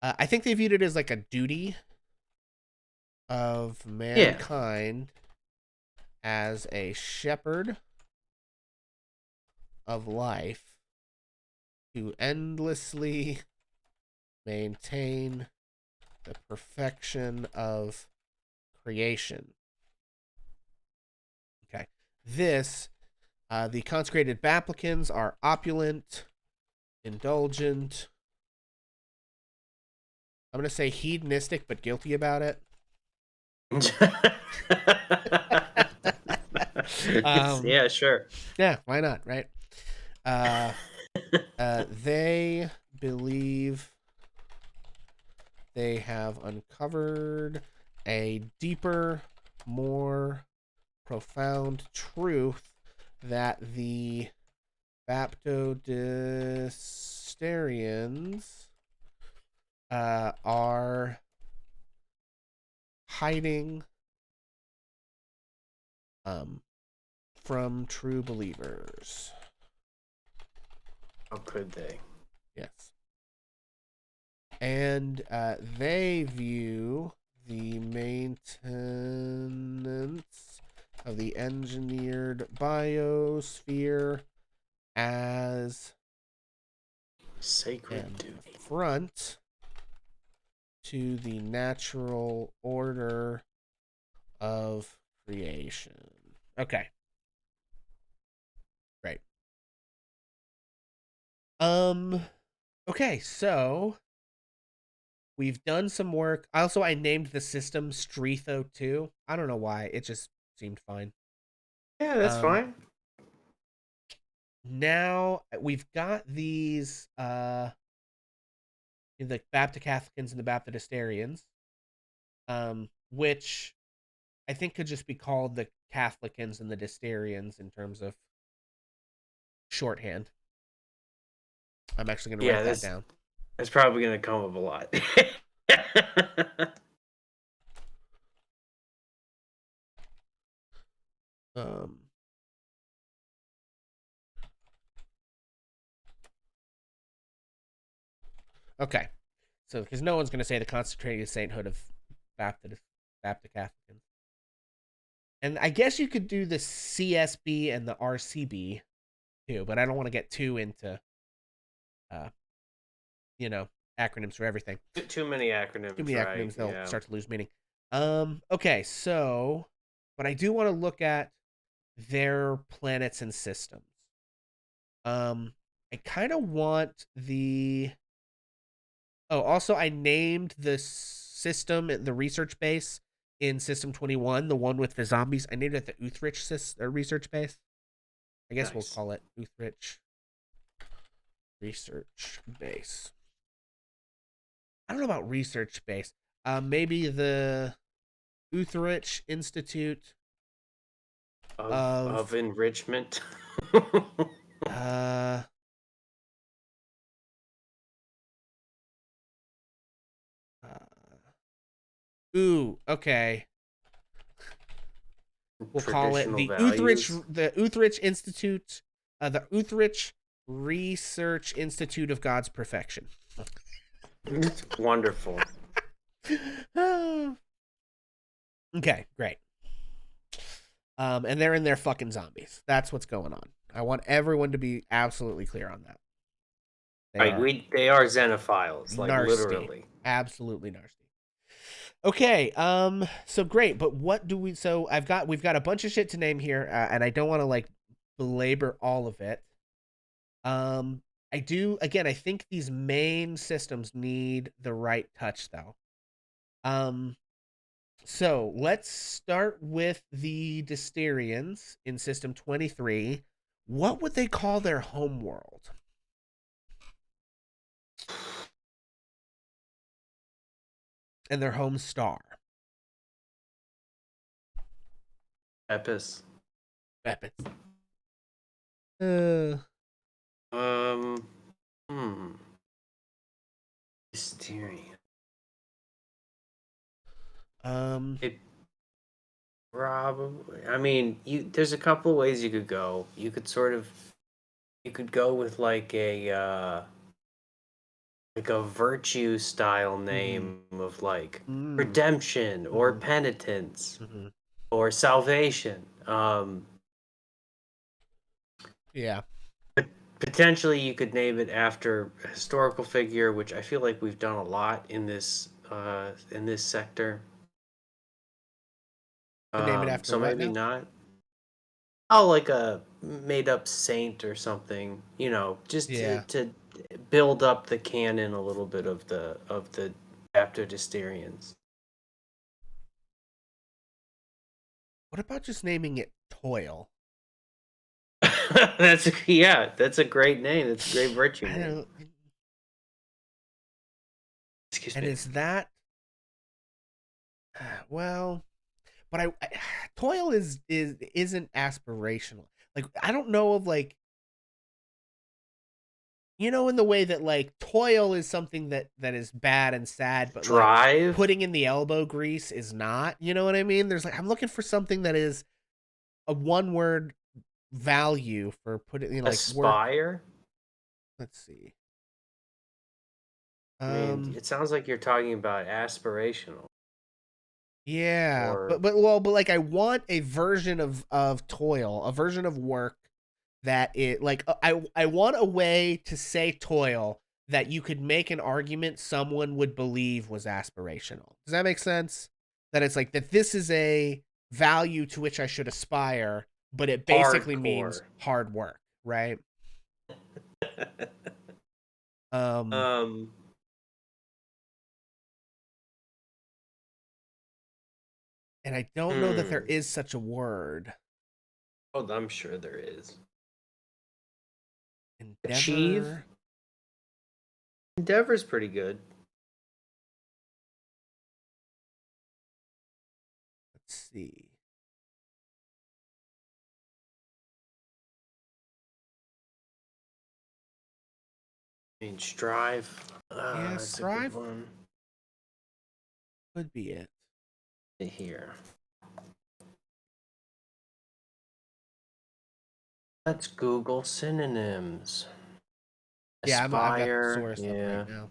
I think they viewed it as like a duty of Yeah. mankind as a shepherd of life to endlessly maintain the perfection of creation. Okay. The consecrated Baplicans are opulent, indulgent. I'm going to say hedonistic, but guilty about it. Yeah, sure. Yeah, why not, right? They believe they have uncovered a deeper, more profound truth that the Baptodisterians are hiding from true believers. How could they? Yes. And they view the maintenance of the engineered biosphere as Sacred an duty. affront to the natural order of creation. Okay. Right. Okay, so we've done some work. Also, I named the system Stretho 2. I don't know why. It just seemed fine. Yeah, that's fine. Now we've got these the Baptocatholicans and the Baptidisterians, which I think could just be called the Catholicans and the Disterians in terms of shorthand. I'm actually going to write that down. That's probably going to come up a lot. Okay. So, because no one's going to say the concentrated sainthood of Baptocatholicans. And I guess you could do the CSB and the RCB too, but I don't want to get too into, uh, acronyms for everything. Too many acronyms. Too many right? acronyms, they'll start to lose meaning. Okay, so, but I do want to look at their planets and systems. I kind of want the. Oh, also, I named the system, the research base in System 21, the one with the zombies. I named it the Uthrich research base. I guess we'll call it Uthrich research base. I don't know about research base. Maybe the Uthrich Institute of enrichment. Ooh, okay. We'll call it Traditional the values. Uthrich Institute, the Uthrich Research Institute of God's Perfection. Wonderful. Okay, great. And they're in their fucking zombies. That's what's going on. I want everyone to be absolutely clear on that. They are xenophiles, like Nasty. literally. Absolutely nasty. Okay, so great, but what do we so we've got a bunch of shit to name here, and I don't want to like belabor all of it. I do again, I think these main systems need the right touch though. So let's start with the Dysterians in System 23. What would they call their home world? And their home star? Epis. Weapons. Mysterious. It Probably. I mean, there's a couple of ways you could go. You could go with like a virtue style name of like redemption or penitence or salvation. Yeah. Potentially you could name it after a historical figure, which I feel like we've done a lot in this sector. Name it after So what maybe now? not. Oh, like a made up saint or something, just Yeah. to build up the canon a little bit of the Baptodysterians. What about just naming it Toil? That's a great name. That's a great virtue name. Excuse And me. is that well, but I Toil isn't aspirational. Like I don't know of like in the way that like toil is something that is bad and sad, but like Drive, putting in the elbow grease is not. You know what I mean? There's like I'm looking for something that is a one word value for putting like work. aspire. Let's see. I mean, it sounds like you're talking about aspirational. Yeah, Or but like I want a version of toil, a version of work that it like I want a way to say toil that you could make an argument someone would believe was aspirational. Does that make sense? That it's like that this is a value to which I should aspire, but it basically means hardcore. hard work, right? Um and I don't know that there is such a word. Oh, I'm sure there is. Achieve. Endeavor. Endeavor's pretty good. Let's see. I mean, strive. Yeah, That's a good strive one. could be it. Here. Let's Google synonyms. Yeah, I've got the Aspire. source up Yeah. right now.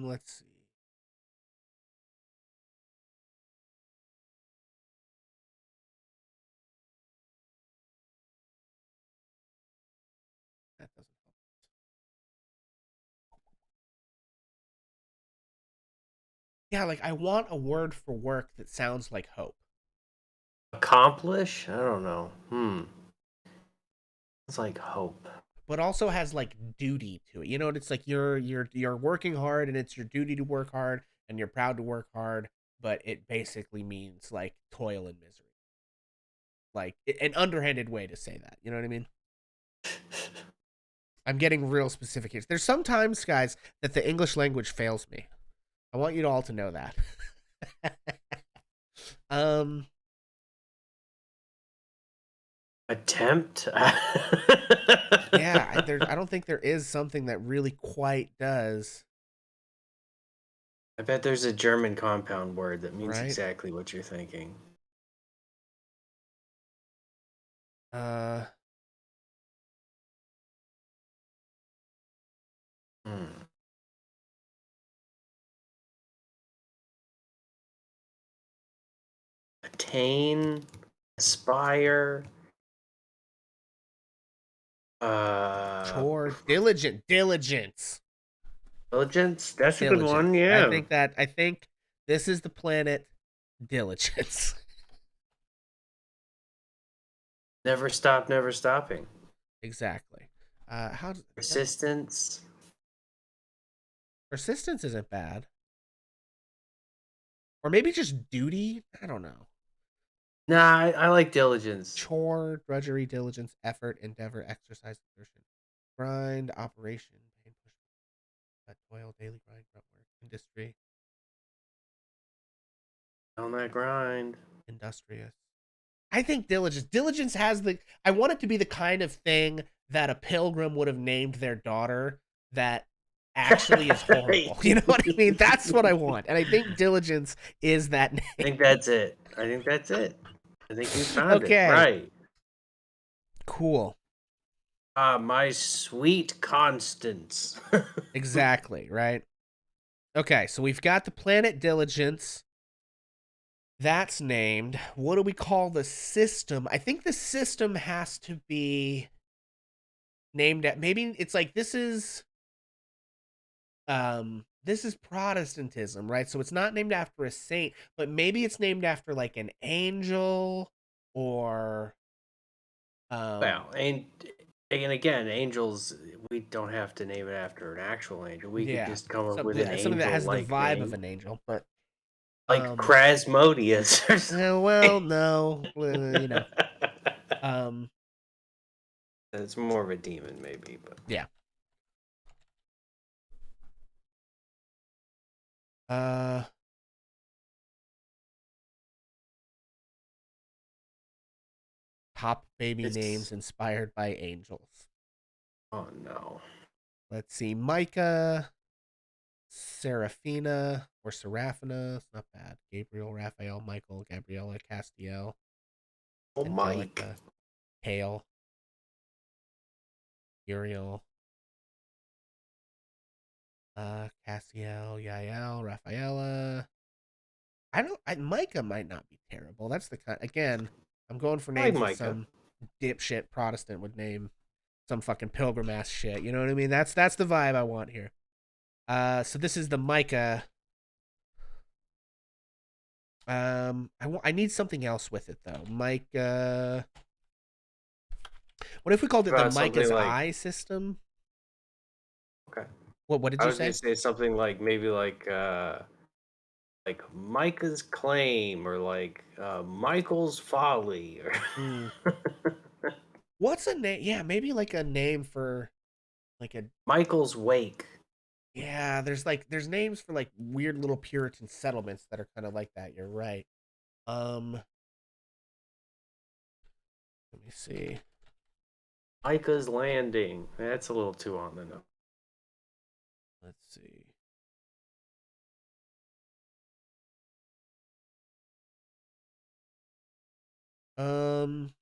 Let's see. That doesn't help. Yeah, like I want a word for work that sounds like hope. Accomplish? I don't know. It's like hope. But also has like duty to it. You know, it's like you're working hard and it's your duty to work hard and you're proud to work hard, but it basically means like toil and misery. Like an underhanded way to say that. You know what I mean? I'm getting real specific here. There's sometimes, guys, that the English language fails me. I want you all to know that. Attempt. Yeah, I don't think there is something that really quite does. I bet there's a German compound word that means Right? exactly what you're thinking. Uh, Hmm. Attain, aspire, chore, diligence. diligence. That's a good Diligence. one. Yeah. I think this is the planet diligence. Never stop, never stopping. Exactly. How Persistence. persistence isn't bad. Or maybe just duty? I don't know. Nah, I like diligence. Chore, drudgery, diligence, effort, endeavor, exercise, exertion, grind, operation, pain, push, toil, daily grind, grunt work, industry, On that grind. industrious. I think diligence. Diligence has the. I want it to be the kind of thing that a pilgrim would have named their daughter that actually is horrible. You know what I mean? That's what I want. And I think diligence is that name. I think that's it. I think that's it. I think you found it. Okay. Right. Cool. My sweet Constance. Exactly, right? Okay, so we've got the planet Diligence. That's named. What do we call the system? I think the system has to be named at maybe it's like this is Protestantism, right? So it's not named after a saint, but maybe it's named after like an angel or Well, and again, angels. We don't have to name it after an actual angel. We could yeah, just come up with something an something that has the angel-like vibe of name, an angel, but like um Krasmodius or well, something. no, you know. Um It's more of a demon, maybe, but yeah. Uh top baby names it's. inspired by angels. Oh no. Let's see. Micah, Seraphina, or Seraphina. It's not bad. Gabriel, Raphael, Michael, Gabriella, Castiel, Oh, Mike. Angelica, Hale, Uriel, Cassiel, Yael, Rafaela. Micah might not be terrible. That's the kind. Again, I'm going for I like names that Micah. some dipshit Protestant would name some fucking pilgrim ass shit. You know what I mean? That's the vibe I want here. So this is the Micah. I need something else with it though. Micah. What if we called it the About something Micah's like, Eye system? okay. What did I you was gonna say? say something like maybe like Micah's Claim or like Michael's Folly or Hmm. What's a name? Yeah, maybe like a name for like a Michael's Wake. yeah. There's names for like weird little Puritan settlements that are kind of like that. You're right. Um, let me see. Micah's Landing. That's a little too on the nose. Let's see. Um,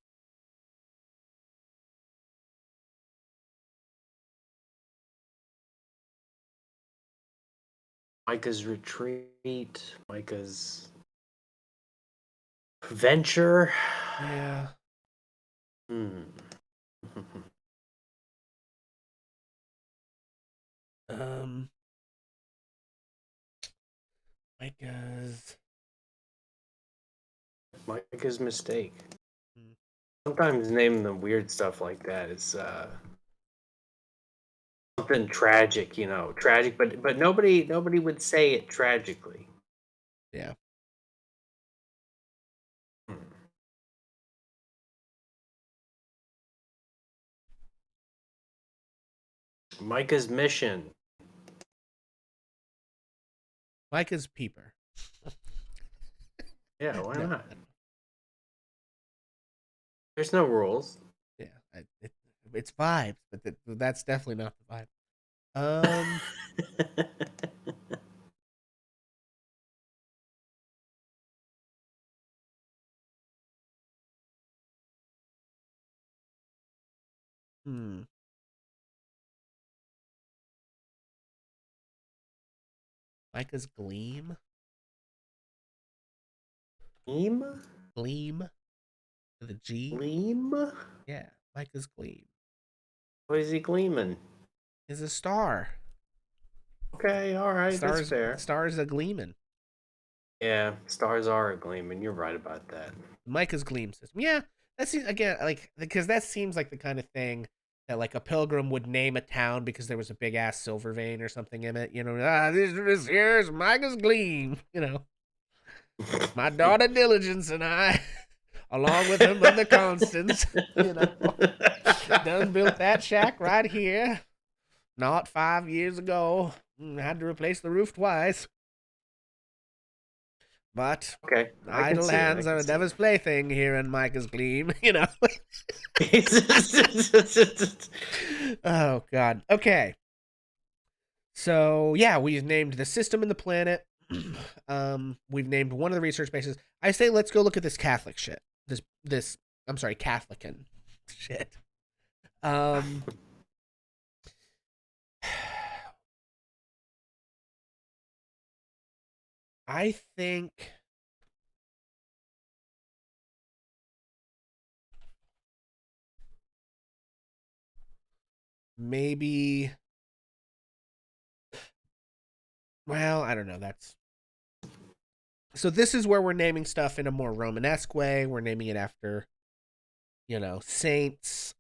Micah's Retreat. Micah's Venture. yeah. Hmm. Um, Micah's. Micah's Mistake. Hmm. Sometimes naming them weird stuff like that is something tragic, tragic, but nobody would say it tragically. Yeah. Hmm. Micah's Mission. Micah's Peeper. Yeah, why No, not? I don't know. There's no rules. Yeah, It's vibes, but that's definitely not the vibe. Hmm. Micah's Gleam? Gleam? Gleam? With a G? Gleam? Yeah, Micah's Gleam. What is he gleaming? Is a star. Okay, all right, that's fair. Stars a gleaming. Yeah, stars are gleaming. You're right about that. Micah's Gleam system. Yeah, that seems again like because that seems like the kind of thing that like a pilgrim would name a town because there was a big ass silver vein or something in it. You know, this here's Micah's Gleam. You know, my daughter Diligence and I, along with her mother Constance, you know, done built that shack right here. Not 5 years ago. Had to replace the roof twice. But Okay, I can idle see it. I hands can are a see devil's plaything here in Micah's Gleam, you know. it. Oh God. Okay. So yeah, we've named the system and the planet. We've named one of the research bases. I say let's go look at this Catholic shit. This I'm sorry, Catholican shit. Um I think maybe well, I don't know. That's so this is where we're naming stuff in a more Romanesque way. We're naming it after, saints.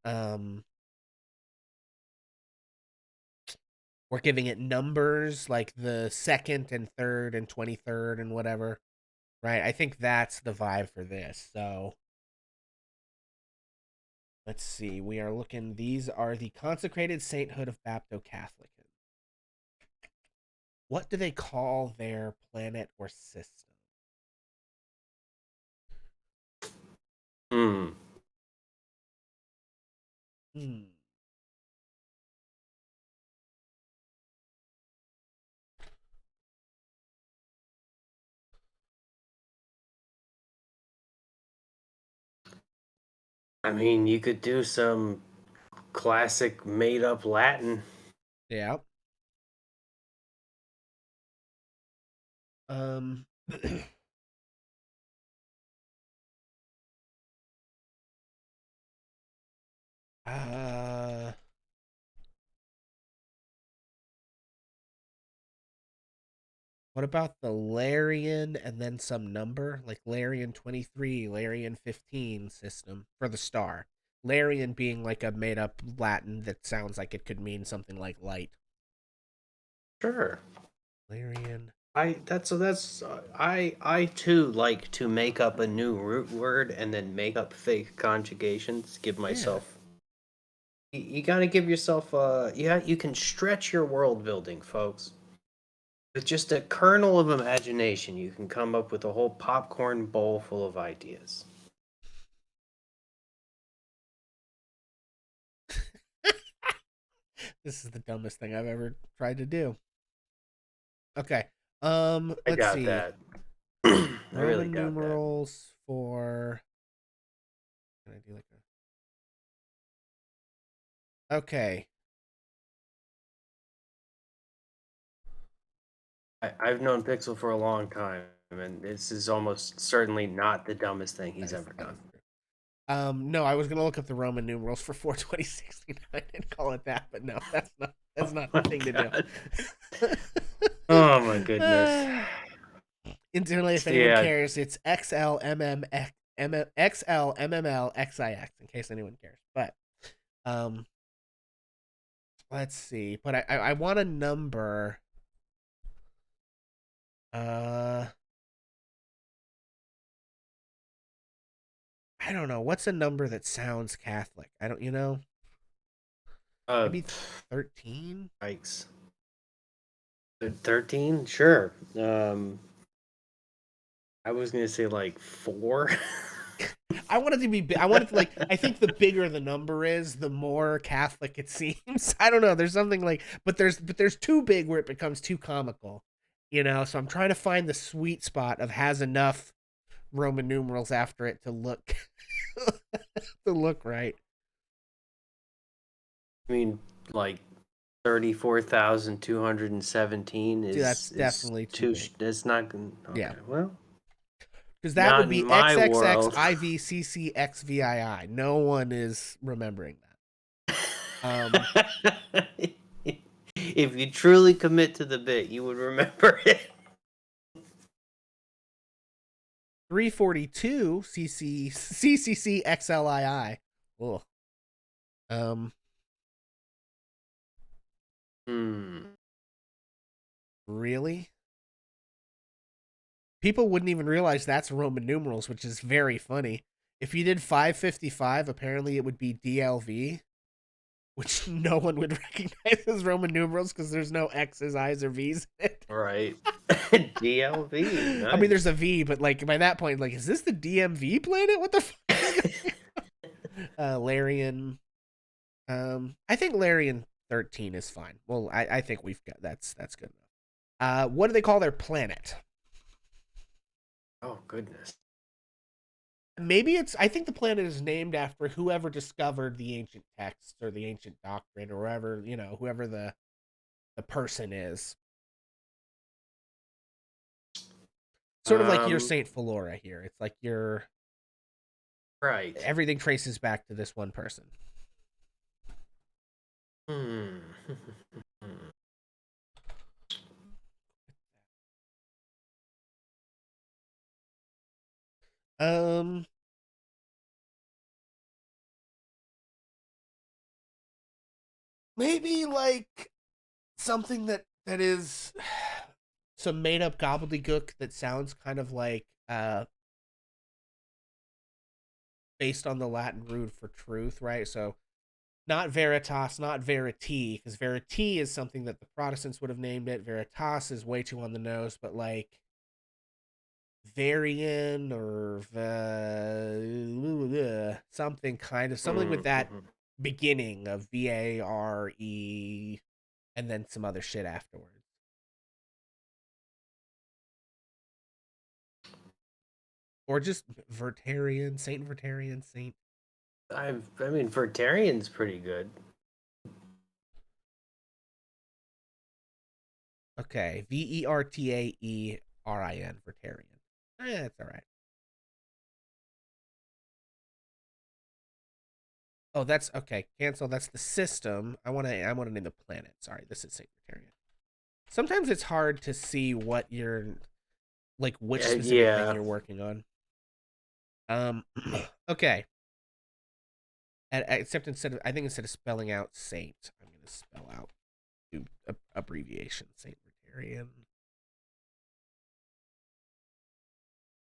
We're giving it numbers like the second and third and 23rd and whatever. Right? I think that's the vibe for this. So let's see. We are looking. These are the consecrated sainthood of Bapto Catholic. What do they call their planet or system? Hmm. Hmm. I mean, you could do some classic made up Latin. Yeah. Um. uh. What about the Larian and then some number like Larian 23, Larian 15 system for the star? Larian being like a made up Latin that sounds like it could mean something like light. Sure. Larian. I too like to make up a new root word and then make up fake conjugations. Give Yeah. myself. You got to give yourself. You can stretch your world building, folks. With just a kernel of imagination, you can come up with a whole popcorn bowl full of ideas. This is the dumbest thing I've ever tried to do. Okay. I Let's got see. that. I really Roman got that. numerals for can I do like a okay. I've known Pixel for a long time, and this is almost certainly not the dumbest thing he's ever That done. is true. No, I was gonna look up the Roman numerals for 42069 and call it that, but no, that's Oh not the my thing to do. god. Oh my goodness. Internally, if anyone Yeah, cares, it's XLMMLXIX, in case anyone cares. But um, let's see. But I want a number. Uh, I don't know. What's a number that sounds Catholic? I don't. uh, Maybe 13. yikes. 13? Sure. I was gonna say like 4. I want it to be. I want it to like. I think the bigger the number is, the more Catholic it seems. I don't know. There's something like, but there's too big where it becomes too comical, you know. So I'm trying to find the sweet spot of has enough Roman numerals after it to look to look right. I mean, like 34,217 Dude, that's is definitely too too. big. It's not gonna. Okay, Yeah, well, because that not would in be my world. XXXIVCCXVII. No one is remembering that. If you truly commit to the bit, you would remember it. 342 CCCXLII. Ugh. Hmm. Really? People wouldn't even realize that's Roman numerals, which is very funny. If you did 555, apparently it would be DLV, which no one would recognize as Roman numerals because there's no X's, I's, or V's in it. Right. DLV. Nice. I mean, there's a V, but like by that point, like, is this the DMV planet? What the fuck? Larian. I think Larian 13 is fine. Well, I think we've got that's good enough. What do they call their planet? Oh goodness. Maybe I think the planet is named after whoever discovered the ancient texts or the ancient doctrine or whoever, you know, whoever the person is. Sort of like your Saint Philora here. It's like your right. Everything traces back to this one person. Hmm. Maybe like something that is some made up gobbledygook that sounds kind of like based on the Latin root for truth, right? So not veritas, not verity, because verity is something that the Protestants would have named it. Veritas is way too on the nose, but like varian or something with that beginning of VARE and then some other shit afterwards. Or just Vertarian, Saint Vertarian, Saint. I mean, Vertarian's pretty good. Okay, VERTAERIN, Vertarian. That's all right. Oh, that's okay. Cancel. That's the system. I want to name the planet. Sorry, this is Saint Vertarian. Sometimes it's hard to see what you're like, which specific thing you're working on. Okay. Except instead of spelling out Saint, I'm going to spell out abbreviation Saint Vertarian.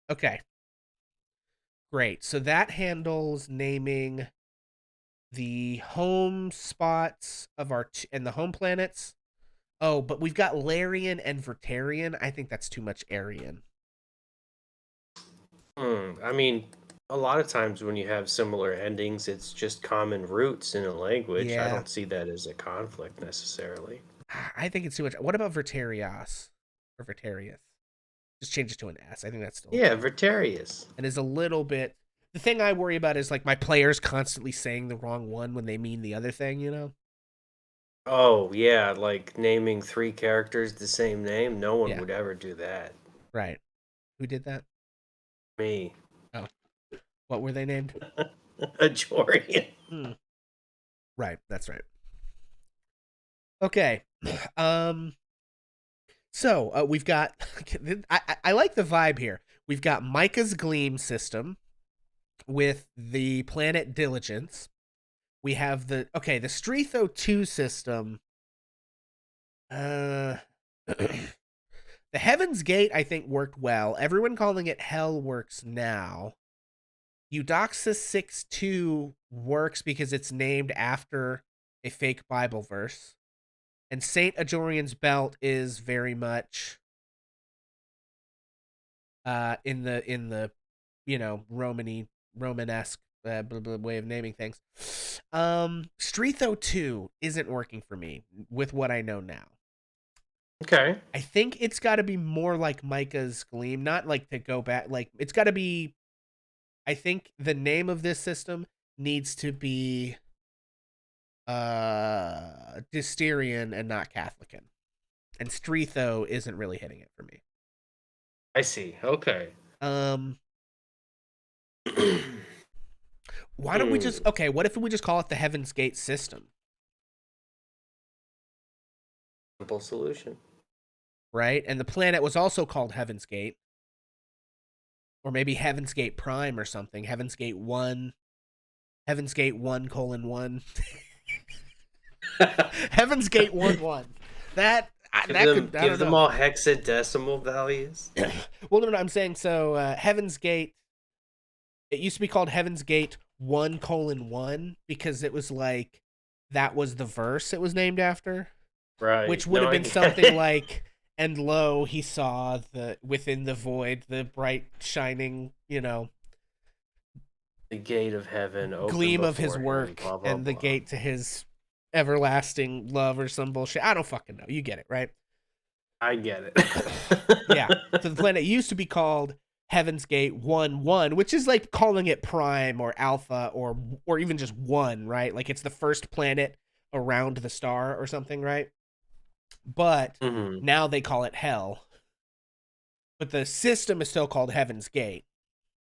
Okay. Great. So that handles naming the home spots of and the home planets. Oh, but we've got Larian and Vertarian. I think that's too much Aryan. I mean, a lot of times when you have similar endings, it's just common roots in a language. Yeah. I don't see that as a conflict necessarily. I think it's too much. What about Vertarius or Vertarius? Just change it to an S. I think that's still Vertarius. And is a little bit. The thing I worry about is like my players constantly saying the wrong one when they mean the other thing, you know? Oh, yeah, like naming 3 characters the same name. No one would ever do that. Right. Who did that? Me. Oh. What were they named? Ajorian. Right, that's right. Okay. So we've got I like the vibe here. We've got Micah's Gleam system with the planet Diligence. We have the Stretho 2 system. The Heaven's Gate, I think, worked well. Everyone calling it Hell works now. Eudoxus 6-2 works because it's named after a fake Bible verse. And Saint Ajorian's Belt is very much in the Romany Romanesque way of naming things. Streetho 2 isn't working for me with what I know now. Okay. I think it's got to be more like Micah's Gleam, not like to go back. Like it's got to be. I think the name of this system needs to be Dysterian and not Catholican. And Streetho isn't really hitting it for me. I see. Okay. Um, why don't we just okay? What if we just call it the Heaven's Gate system? Simple solution. Right, and the planet was also called Heaven's Gate, or maybe Heaven's Gate Prime or something. Heaven's Gate 1, Heaven's Gate 1:1. Heaven's Gate 1:1. That Give them all hexadecimal values. Well, no, I'm saying so. Heaven's Gate. It used to be called Heaven's Gate 1:1 because it was like that was the verse it was named after, right? Which would have been something like, "And lo, he saw within the void the bright shining, the gate of heaven, gleam of his work, blah, blah, and the blah. gate to his everlasting love," or some bullshit. I don't fucking know. You get it, right? I get it. Yeah. So the planet used to be called Heaven's Gate 1:1, which is like calling it Prime or Alpha or even just 1, right? Like it's the first planet around the star or something, right? But now they call it Hell. But the system is still called Heaven's Gate.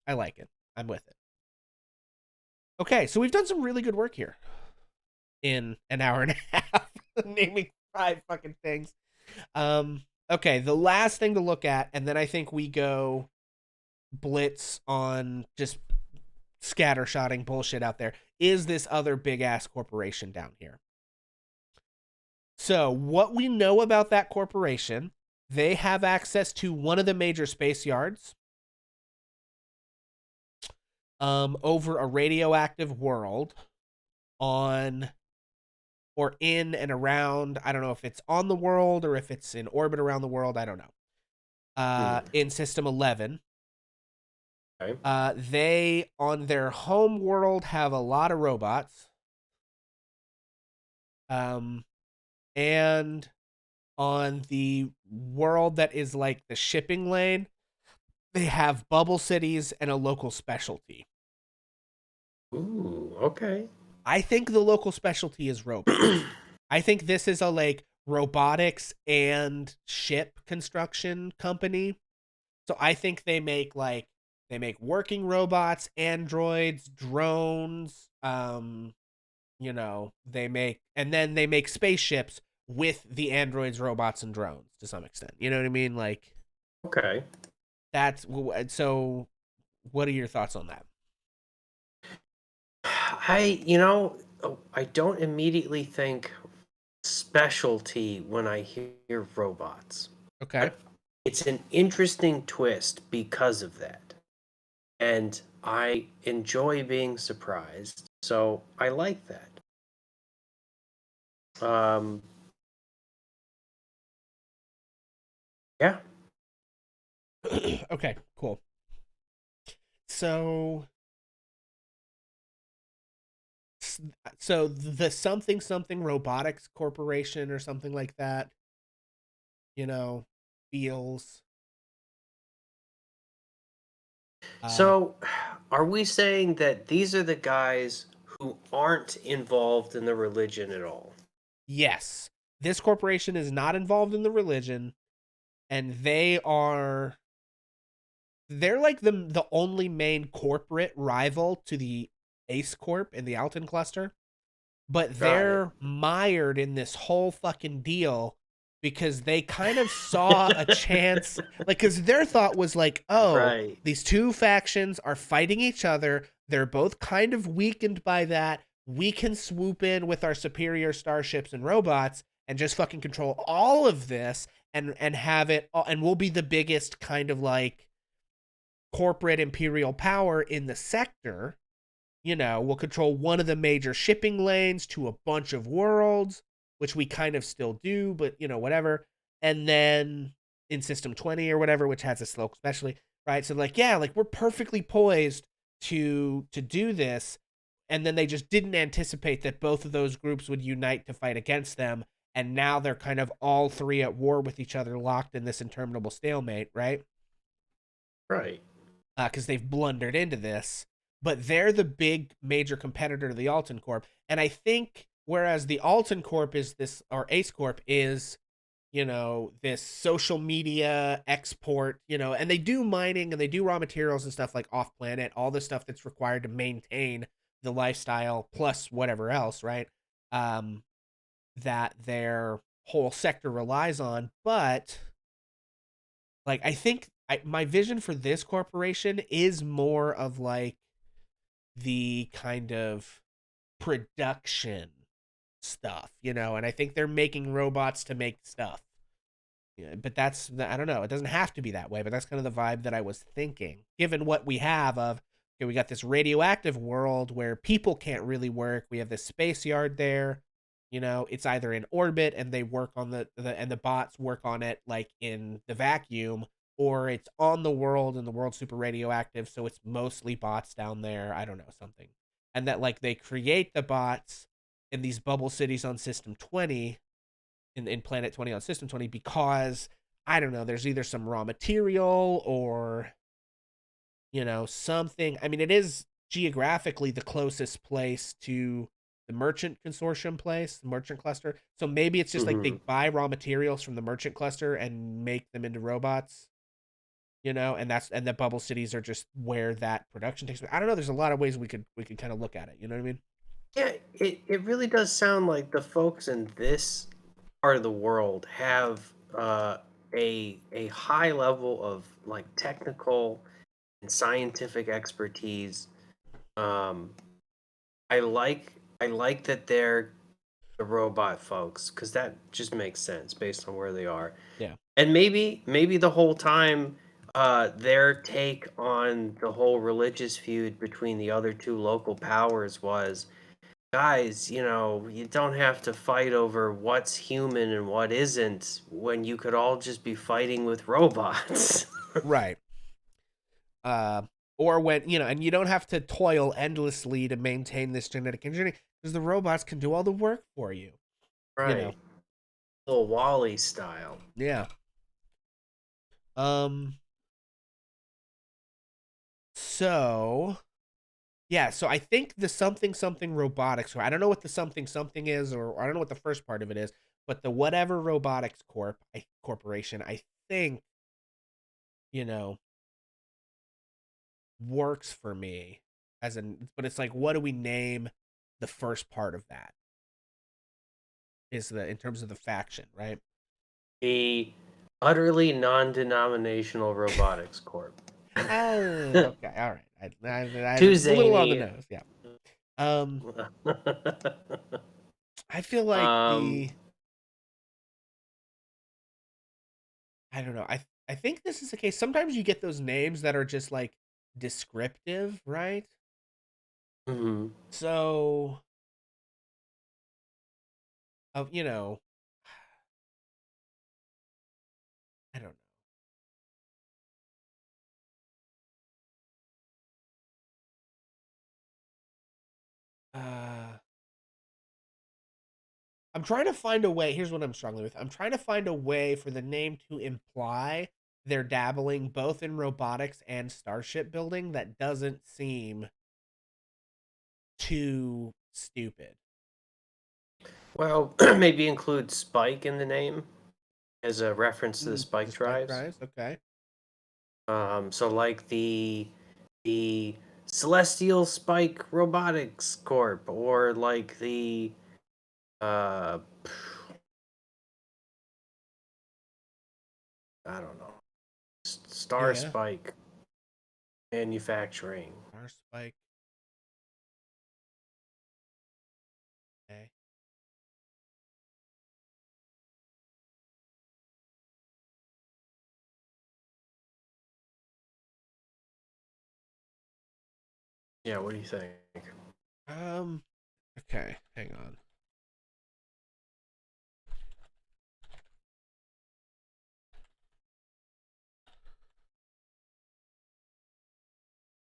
I like it. I'm with it. Okay, so we've done some really good work here in an hour and a half, naming 5 fucking things. Okay, the last thing to look at, and then I think we go blitz on just scattershotting bullshit out there, is this other big ass corporation down here. So what we know about that corporation, they have access to one of the major space yards over a radioactive world on or in and around, I don't know if it's on the world or if it's in orbit around the world, I don't know. In System 11. Okay. They, on their home world, have a lot of robots. And on the world that is like the shipping lane, they have bubble cities and a local specialty. Ooh, okay. I think the local specialty is robots. I think this is a like robotics and ship construction company. So I think they make working robots, androids, drones, they make spaceships with the androids, robots, and drones to some extent. You know what I mean? Like, okay. That's so. What are your thoughts on that? I don't immediately think specialty when I hear robots. Okay. But it's an interesting twist because of that. And I enjoy being surprised. So I like that. Yeah. Okay, cool. So the something robotics corporation or something like that, feels. So are we saying that these are the guys who aren't involved in the religion at all? Yes. This corporation is not involved in the religion, and they're like the only main corporate rival to the Ace Corp in the Alton cluster, but they're mired in this whole fucking deal because they kind of saw a chance, like, because their thought was like, these two factions are fighting each other. They're both kind of weakened by that. We can swoop in with our superior starships and robots and just fucking control all of this and have it, and we'll be the biggest kind of like corporate imperial power in the sector. We'll control one of the major shipping lanes to a bunch of worlds, which we kind of still do, but whatever. And then in System 20 or whatever, which has a slope especially, right? So like, yeah, like we're perfectly poised to do this, and then they just didn't anticipate that both of those groups would unite to fight against them, and now they're kind of all three at war with each other, locked in this interminable stalemate, right? Right. Because they've blundered into this, but they're the big major competitor to the Alton Corp. And I think whereas the Alton Corp is this, or Ace Corp is, this social media export, and they do mining and they do raw materials and stuff like off planet, all the stuff that's required to maintain the lifestyle plus whatever else, right? That their whole sector relies on. But like, I think my vision for this corporation is more of like the kind of production stuff, and I think they're making robots to make stuff. Yeah, but I don't know. It doesn't have to be that way, but that's kind of the vibe that I was thinking. Given what we have of, okay, we got this radioactive world where people can't really work. We have this space yard there. It's either in orbit and they work on and the bots work on it like in the vacuum, or it's on the world and the world's super radioactive, so it's mostly bots down there. I don't know, something. And that like they create the bots in these bubble cities on System 20 in Planet 20 on System 20 because I don't know, there's either some raw material or something. I mean, it is geographically the closest place to the merchant consortium place, the merchant cluster. So maybe it's just like they buy raw materials from the merchant cluster and make them into robots. And the bubble cities are just where that production takes place. I don't know. There's a lot of ways we could kind of look at it. You know what I mean? Yeah, it really does sound like the folks in this part of the world have a high level of like technical and scientific expertise. Um, I like that they're the robot folks because that just makes sense based on where they are. Yeah. And maybe the whole time their take on the whole religious feud between the other two local powers was, guys, you don't have to fight over what's human and what isn't when you could all just be fighting with robots. Right. Uh, or when, and you don't have to toil endlessly to maintain this genetic engineering because the robots can do all the work for you. Right. Little Wally style. Yeah. Um, so yeah, so I think the something something robotics, I don't know what the something something is, or I don't know what the first part of it is, but the whatever robotics corporation, I think, you know, works for me but it's like, what do we name the first part of that? Is the in terms of the faction, right? The utterly non-denominational robotics corp. Okay, all right. Too It's a little on the zany. nose, yeah. Um, I feel like um, I don't know. I think this is the case. Sometimes you get those names that are just like descriptive, right? mhm. So, of I don't know. I'm trying to find a way. Here's what I'm struggling with. I'm trying to find a way for the name to imply they're dabbling both in robotics and starship building that doesn't seem too stupid. Well, maybe include Spike in the name as a reference to the Spike The spike drives. drives, okay. So like the Celestial Spike Robotics Corp, or like the uh, I don't know, Star Yeah, Spike Manufacturing. our spike. Okay. Yeah, what do you think? Okay, hang on.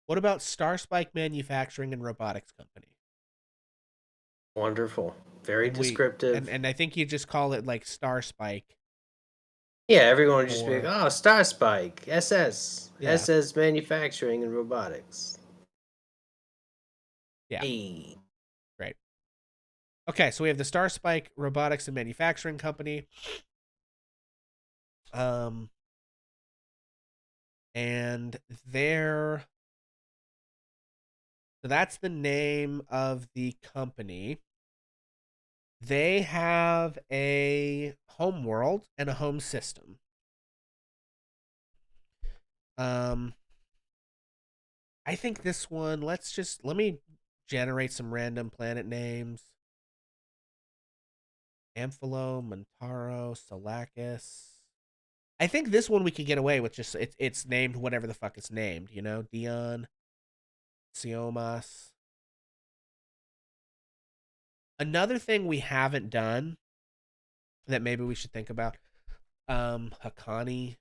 What about Starspike Manufacturing and Robotics Company? Wonderful. Very And we descriptive. and I think you just call it like Starspike Yeah, everyone would just be like, or oh, Star Spike, SS, yeah, SS Manufacturing and Robotics. yeah, Hey. great. Okay, so we have the Starspike Robotics and Manufacturing Company. Um and they're so that's the name of the company. They have a home world and a home system. Um, I think this one. Let me generate some random planet names: Amphilo, Montaro, Salakis. I think this one we could get away with just it's named whatever the fuck it's named. You know, Dion, Siomas. Another thing we haven't done that maybe we should think about, Hakani,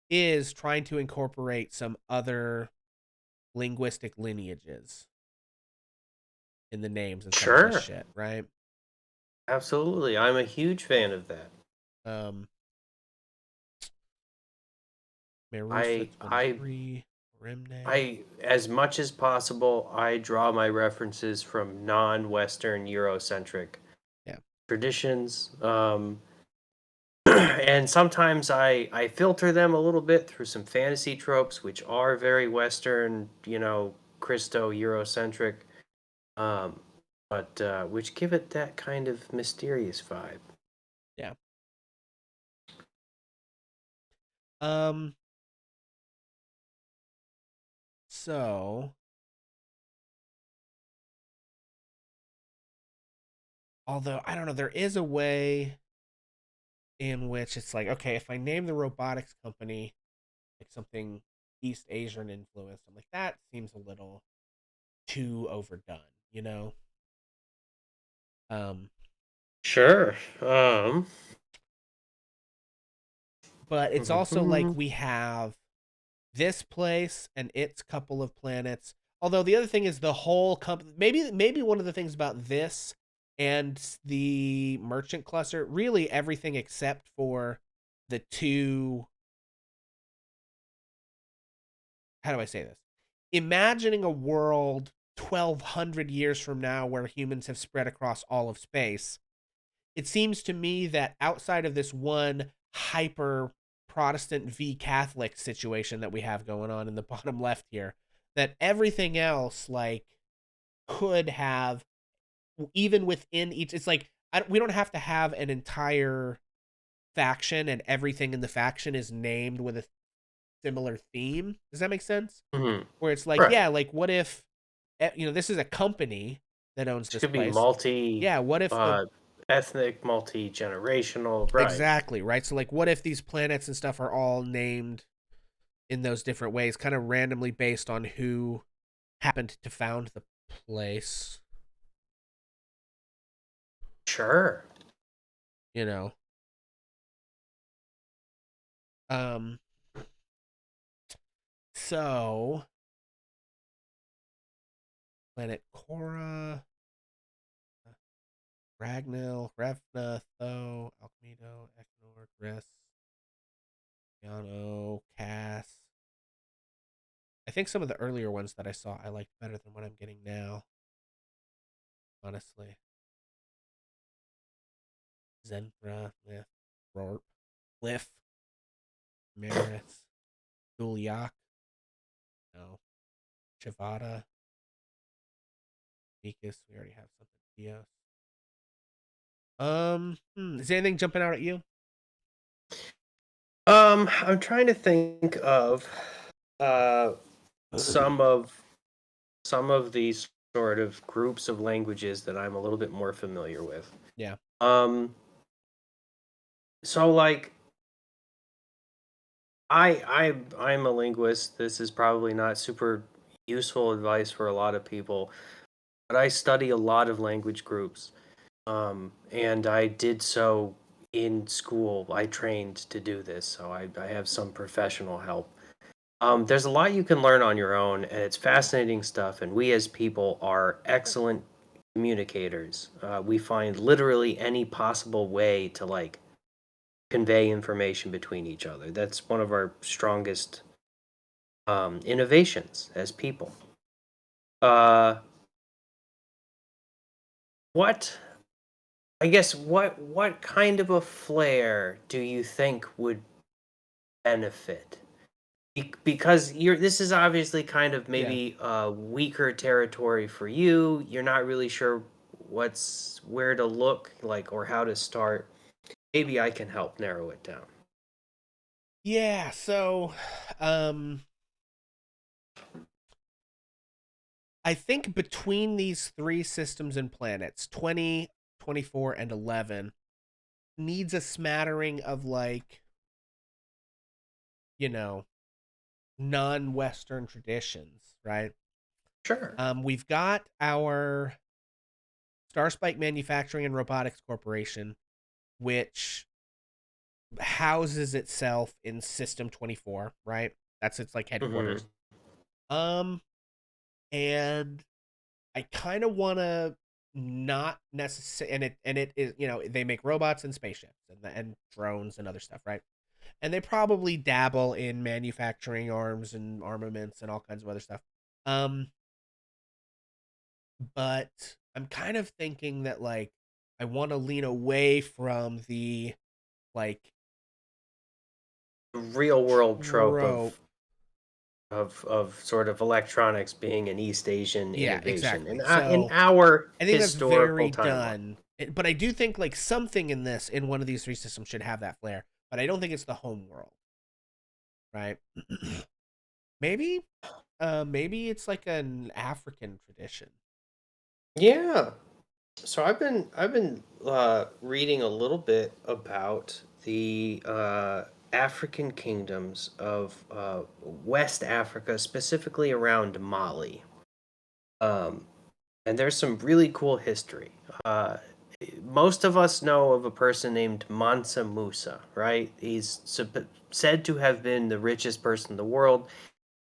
is trying to incorporate some other linguistic lineages in the names and some of this Sure. shit, right? Absolutely. I'm a huge fan of that. Um, Merusa I I 23, Rimne. I as much as possible I draw my references from non-Western Eurocentric Yeah. traditions. And sometimes I filter them a little bit through some fantasy tropes, which are very Western, Christo Eurocentric, um, but which give it that kind of mysterious vibe. Yeah. Um, so although I don't know, there is a way in which it's like, okay, if I name the robotics company like something East Asian influenced, I'm like, that seems a little too overdone, you know? Um, Sure. but it's also like we have this place and its couple of planets. Although the other thing is the whole company. Maybe one of the things about this and the merchant cluster, really everything except for the two. How do I say this? Imagining a world 1,200 years from now where humans have spread across all of space, it seems to me that outside of this one hyper Protestant v Catholic situation that we have going on in the bottom left here, that everything else like could have, even within each, it's like we don't have to have an entire faction and everything in the faction is named with a similar theme. Does that make sense? hmm Where it's like, Right. yeah, like what if this is a company that owns This this could be place. Yeah, what if the uh, ethnic, multi-generational. Right. exactly, right? So like what if these planets and stuff are all named in those different ways, kind of randomly based on who happened to found the place, Sure. you know. Um so planet Cora, Ragnil, Revna, Tho, Alchemido, Eknor, Gris, Yano, Cass. I think some of the earlier ones that I saw I liked better than what I'm getting now, honestly. Zenthra, Lith, Rorp, Cliff, Maris, Dulyak, no, Chavada, Mikas. We already have something. Dios. Is there anything jumping out at you? I'm trying to think of uh, some of some of these sort of groups of languages that I'm a little bit more familiar with. Yeah. Um, so like I'm a linguist. This is probably not super useful advice for a lot of people, but I study a lot of language groups. And I did so in school. I trained to do this, so I have some professional help. There's a lot you can learn on your own, and it's fascinating stuff. And we as people are excellent communicators. We find literally any possible way to like convey information between each other. That's one of our strongest innovations as people. Uh, what I guess what kind of a flair do you think would benefit? Because you're this is obviously kind of Yeah. maybe weaker territory for you. You're not really sure where to look like or how to start. Maybe I can help narrow it down. Yeah, so um I think between these three systems and planets, 20, 24, and 11 needs a smattering of like, you know, non-Western traditions, right? Sure. We've got our Starspike Manufacturing and Robotics Corporation, which houses itself in System 24, right? That's its like Hmm. headquarters. Um, and I kind of want to not necessarily, and it is, they make robots and spaceships and drones and other stuff, right? And they probably dabble in manufacturing arms and armaments and all kinds of other stuff. Um, but I'm kind of thinking that like I want to lean away from the like Real world trope trope. of sort of electronics being an East Asian Yeah, innovation exactly. in So our I think that's historical very timeline. done. But I do think like something in this in one of these three systems should have that flair. But I don't think it's the home world, right? maybe, maybe it's like an African tradition. Yeah. So I've been reading a little bit about the African kingdoms of West Africa, specifically around Mali. Um, and there's some really cool history. Uh, Most of us know of a person named Mansa Musa, right? He's said to have been the richest person in the world.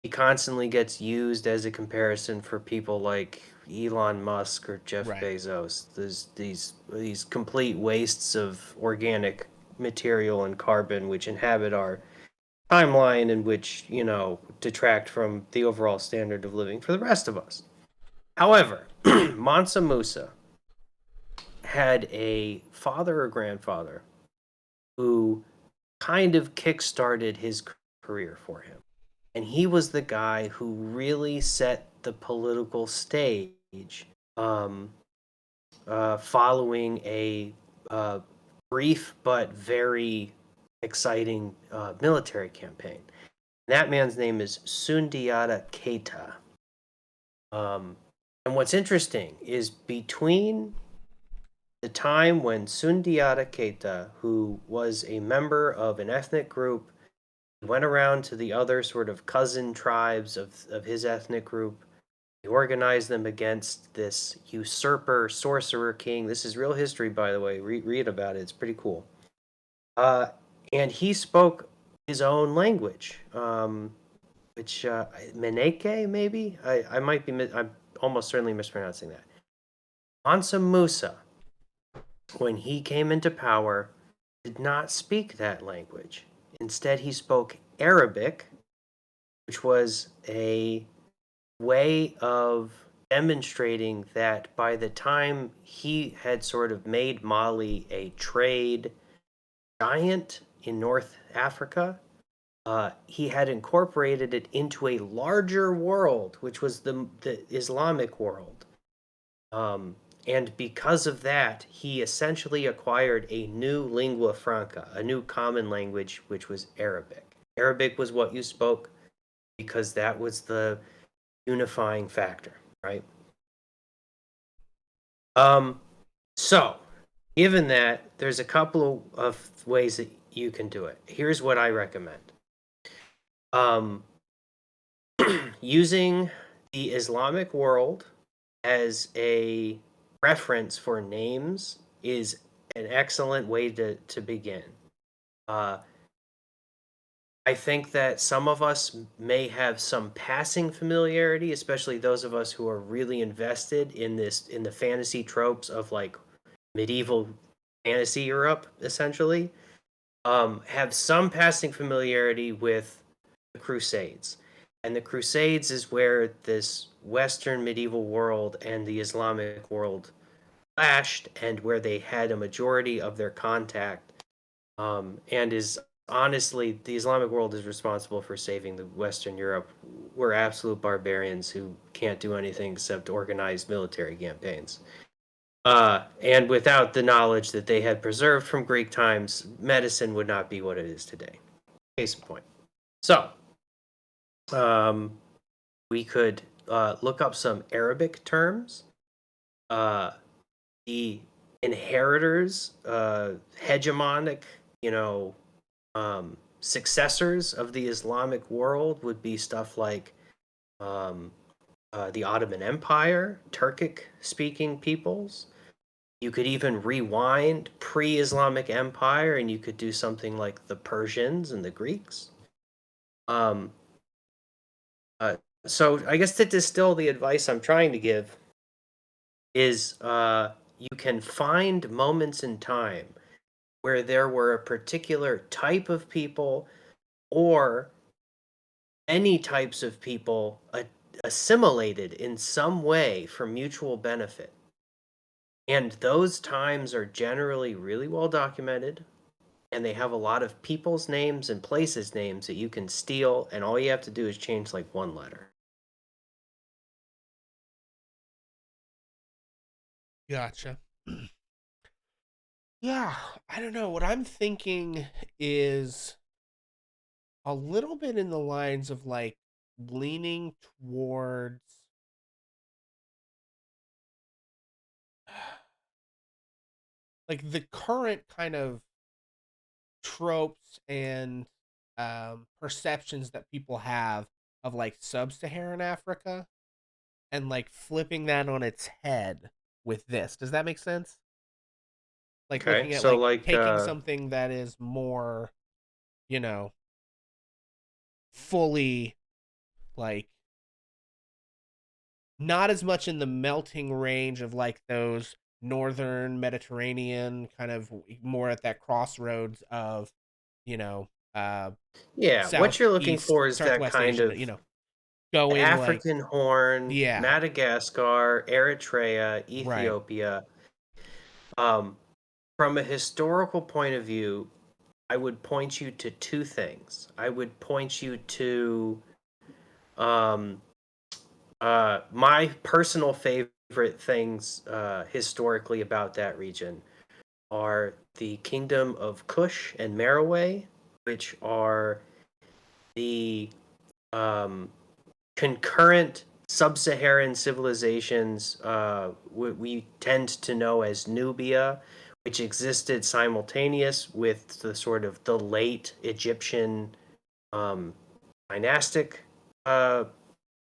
He constantly gets used as a comparison for people like Elon Musk or Jeff Right. Bezos. There's these complete wastes of organic material and carbon which inhabit our timeline and which, detract from the overall standard of living for the rest of us. However, Mansa Musa had a father or grandfather who kind of kickstarted his career for him. And he was the guy who really set the political stage, um, following a uh, brief but very exciting military campaign. That man's name is Sundiata Keita. Um, and what's interesting is between the time when Sundiata Keita, who was a member of an ethnic group, went around to the other sort of cousin tribes of his ethnic group. He organized them against this usurper sorcerer king. This is real history, by the way. Read about it. It's pretty cool. Uh, and he spoke his own language, which Meneke maybe. I might be. I'm almost certainly mispronouncing that. Mansa Musa, when he came into power, did not speak that language. Instead, he spoke Arabic, which was a way of demonstrating that by the time he had sort of made Mali a trade giant in North Africa, he had incorporated it into a larger world, which was the Islamic world. Um, and because of that, he essentially acquired a new lingua franca, a new common language, which was Arabic. Arabic was what you spoke because that was the unifying factor, right? Um, so, given that, there's a couple of ways that you can do it. Here's what I recommend. Um, Using the Islamic world as a reference for names is an excellent way to begin. Uh, I think that some of us may have some passing familiarity, especially those of us who are really invested in the fantasy tropes of like medieval fantasy Europe, essentially, have some passing familiarity with the Crusades. And the Crusades is where this Western medieval world and the Islamic world clashed, and where they had a majority of their contact, and is honestly, the Islamic world is responsible for saving the Western Europe. We're absolute barbarians who can't do anything except organize military campaigns. And without the knowledge that they had preserved from Greek times, medicine would not be what it is today. Case in point. So, um, we could look up some Arabic terms. Uh, the inheritors, hegemonic, you know, successors of the Islamic world would be stuff like um, the Ottoman Empire, Turkic speaking peoples. You could even rewind pre Islamic Empire and you could do something like the Persians and the Greeks. Um, uh, so, I guess to distill the advice I'm trying to give is you can find moments in time where there were a particular type of people or any types of people assimilated in some way for mutual benefit. And those times are generally really well documented, and they have a lot of people's names and places' names that you can steal, and all you have to do is change like one letter. Gotcha. Yeah, I don't know. What I'm thinking is a little bit in the lines of like leaning towards like the current kind of tropes and perceptions that people have of like sub-Saharan Africa and like flipping that on its head with this. Does that make sense? Like Okay, looking at so like like taking something that is more, you know, fully like not as much in the melting range of like those northern Mediterranean kind of more at that crossroads of, you know, uh yeah, what you're looking southeast for is that southwest kind Asian, of going like African Horn, yeah, Madagascar, Eritrea, right. Ethiopia. Um, from a historical point of view, I would point you to two things. I would point you to um, my personal favorite things historically about that region are the Kingdom of Kush and Meroe, which are the um, concurrent sub-Saharan civilizations we tend to know as Nubia, which existed simultaneous with the sort of the late Egyptian um, dynastic uh,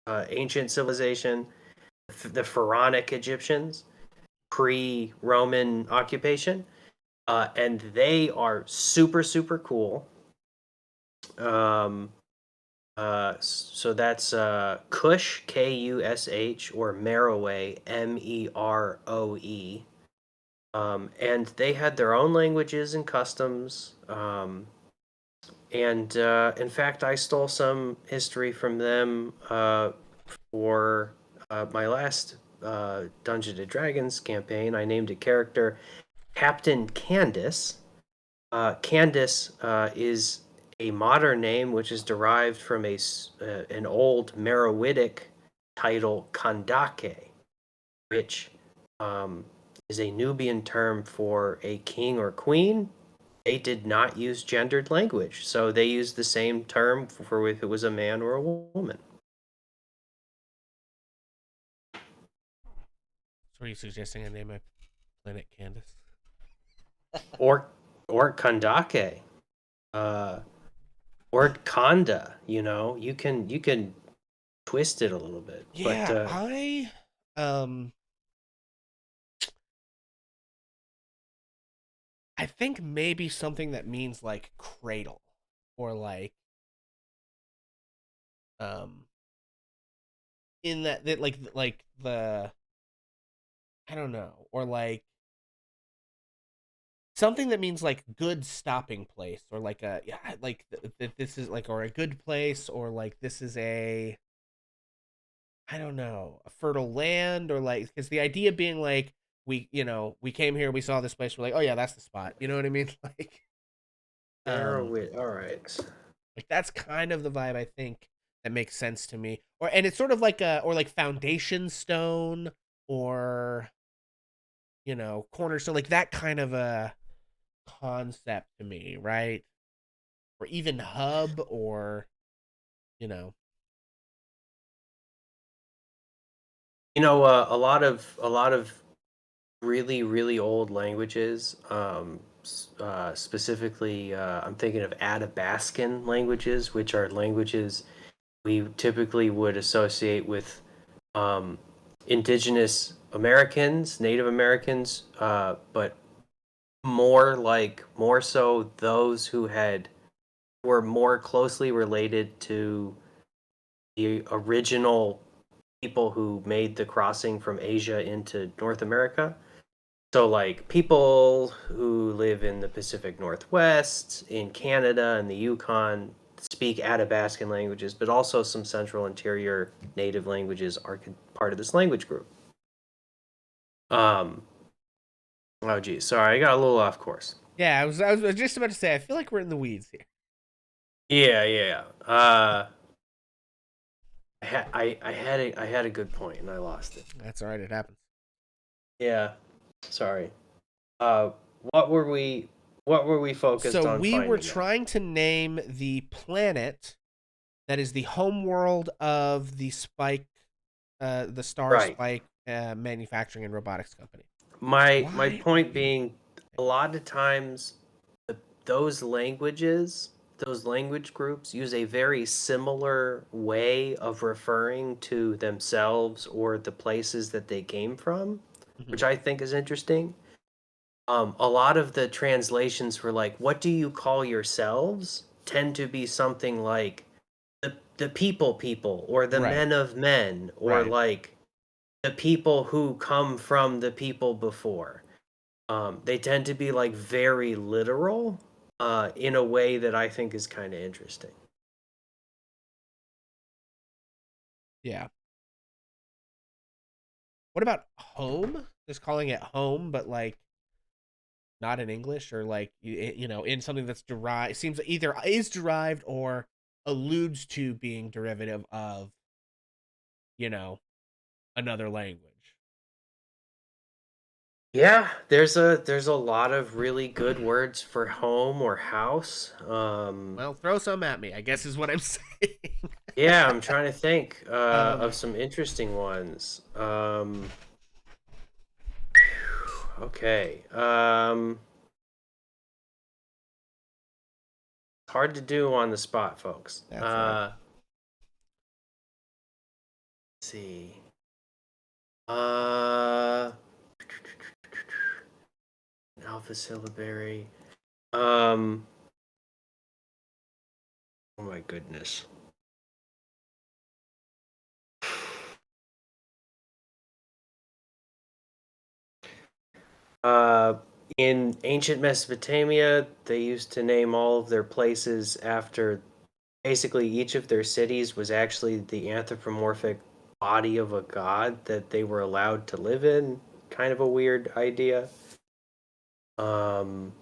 ancient civilization, the Pharaonic Egyptians, pre-Roman occupation, and they are super super cool. Um, so that's Kush, Kush, or Meroe, Meroe. And they had their own languages and customs. And in fact, I stole some history from them for my last Dungeons and Dragons campaign. I named a character Captain Candace. Candace is a modern name which is derived from an old Meroitic title, Kandake, which um, is a Nubian term for a king or queen. They did not use gendered language, so they used the same term for if it was a man or a woman. So are you suggesting I name my planet Candace? Or Kandake, uh, or Kanda. You can twist it a little bit, but Yeah, um I think maybe something that means like cradle or like um in that like the I don't know, or like something that means like good stopping place, or like a yeah, like that this is like, or a good place, or like this is a I don't know, a fertile land, or like because the idea being like we came here, we saw this place, we're like, oh yeah, that's the spot. You know what I mean? Um, All right. like that's kind of the vibe I think that makes sense to me. Or and it's sort of like a or like foundation stone, or cornerstone, like that kind of a concept to me, right? Or even hub, or you know, A lot of really really old languages. Specifically, I'm thinking of Athabascan languages, which are languages we typically would associate with um, indigenous Americans, Native Americans, but more so those who had were more closely related to the original people who made the crossing from Asia into North America. So, like people who live in the Pacific Northwest, in Canada, and the Yukon speak Athabascan languages, but also some central interior native languages are part of this language group. Um, oh, geez, sorry, I got a little off course. yeah. I was just about to say, I feel like we're in the weeds here. Yeah, yeah. I had a good point and I lost it. That's all right. It happens. Yeah, sorry. Uh, what were we focused So on we were finding now? trying to name the planet that is the home world of the Star Right. Spike manufacturing and robotics company. My Why are point you? being, a lot of times those languages, those language groups use a very similar way of referring to themselves or the places that they came from, Mhm. which I think is interesting. A lot of the translations for like, what do you call yourselves, tend to be something like the people or the Right, men of men or right. like the people who come from the people before. They tend to be like very literal in a way that I think is kind of interesting. Yeah. What about home? Just calling it home, but like not in English, or like in something that's derived. It seems either is derived or alludes to being derivative of you know another language. Yeah, there's a lot of really good words for home or house. Well, throw some at me, I guess is what I'm saying. Yeah, I'm trying to think of um, some interesting ones. Okay. Hard to do on the spot, folks. that's all right. Let's see. Uh, alpha syllabary. Um, oh my goodness. Uh, in ancient Mesopotamia, they used to name all of their places after basically each of their cities was actually the anthropomorphic body of a god that they were allowed to live in. Kind of a weird idea. Um,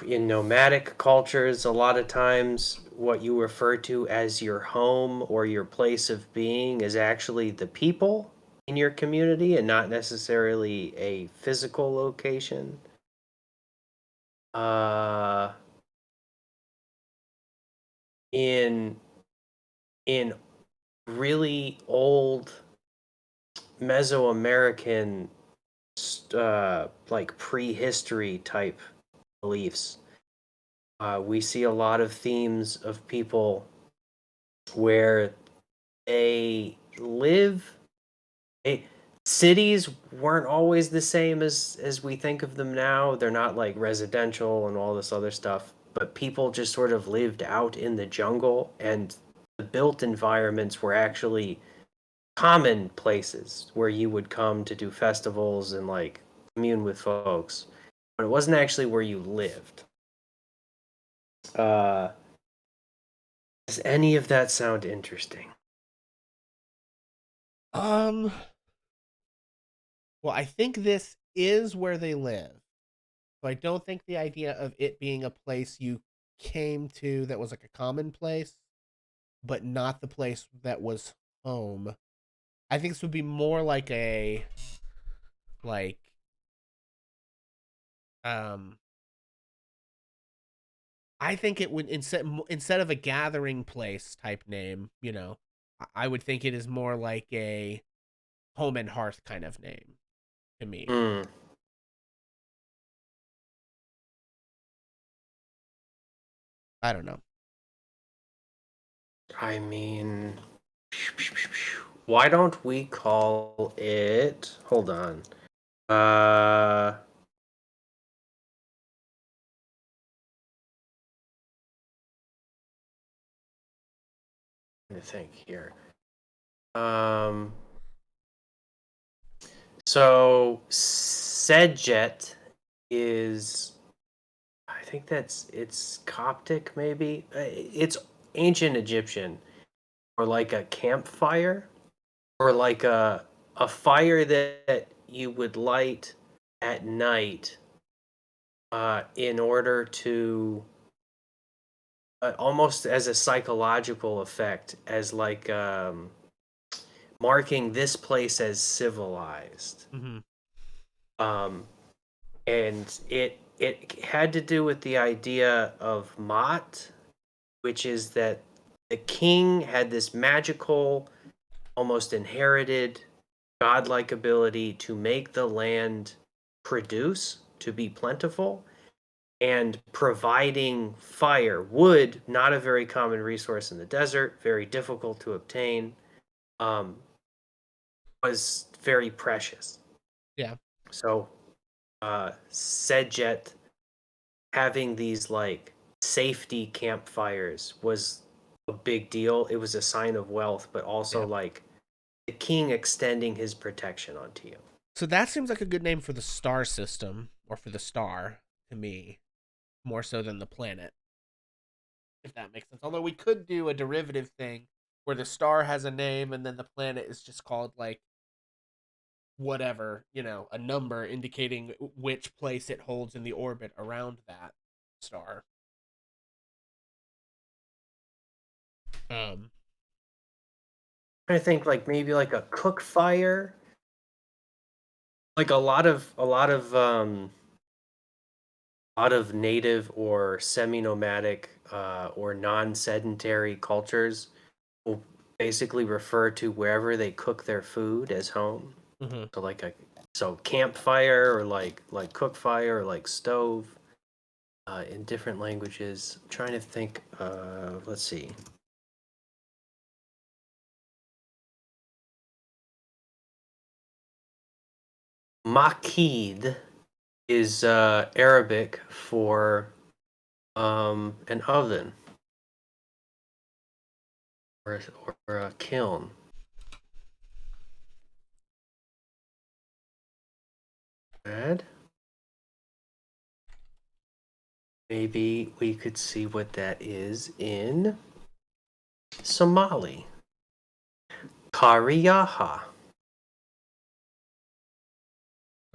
in nomadic cultures, a lot of times what you refer to as your home or your place of being is actually the people in your community and not necessarily a physical location. Uh, in in really old Mesoamerican like prehistory type beliefs, we see a lot of themes of people where they live. They, cities weren't always the same as we think of them now. They're not like residential and all this other stuff, but people just sort of lived out in the jungle, and the built environments were actually common places where you would come to do festivals and like commune with folks, but it wasn't actually where you lived. Does any of that sound interesting? Um, well, I think this is where they live. So I don't think the idea of it being a place you came to that was like a common place, but not the place that was home. I think this would be more like a like um I think it would instead of a gathering place type name, I would think it is more like a home and hearth kind of name to me. Hmm. I don't know. I mean, why don't we call it? Hold on. Let me think here. Um, so Sedjet is, I think it's Coptic, maybe. It's ancient Egyptian, or like a campfire, or like a fire that you would light at night, in order to, almost as a psychological effect, as like marking this place as civilized. Mm-hmm. Um, and it had to do with the idea of Mot, which is that the king had this magical, almost inherited, godlike ability to make the land produce, to be plentiful, and providing fire, wood, not a very common resource in the desert, very difficult to obtain, um, was very precious. Yeah. So, Sedjet having these like safety campfires was a big deal. It was a sign of wealth, but also Yeah. like the king extending his protection onto you. So that seems like a good name for the star system or for the star to me, more so than the planet, if that makes sense. Although we could do a derivative thing where the star has a name and then the planet is just called like whatever, a number indicating which place it holds in the orbit around that star. Um, I think like maybe like a cook fire, like a lot of native or semi-nomadic, or non-sedentary cultures will basically refer to wherever they cook their food as home. mhm. So like a so campfire, or like cook fire, or like stove, in different languages. I'm trying to think. Let's see. Makid is Arabic for an oven, or a kiln. Bad. Maybe we could see what that is in Somali. Kariyaha.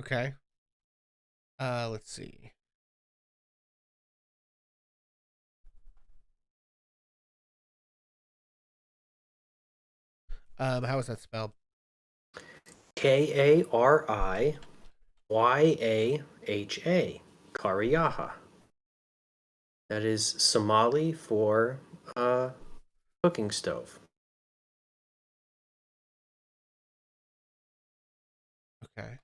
Okay. Let's see. How is that spelled? Kariyaha. Kariyaha. That is Somali for cooking stove. Okay.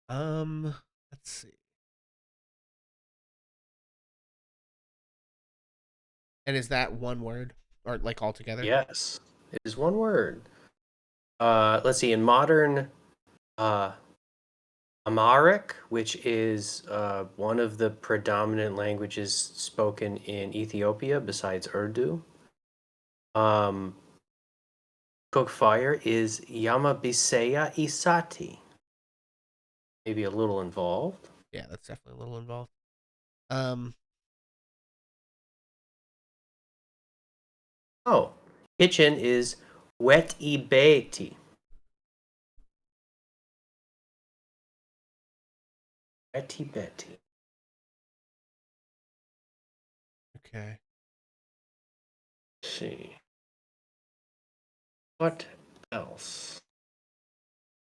Let's see. And is that one word or like all together? Yes, it is one word. Let's see. In modern uh, Amharic, which is one of the predominant languages spoken in Ethiopia besides Urdu, Cook fire is Yamabiseya Isati. Maybe a little involved. Yeah, that's definitely a little involved. Um, Oh, kitchen is Wet Ibeti. Wet Ibeti. okay. Let's see. What else?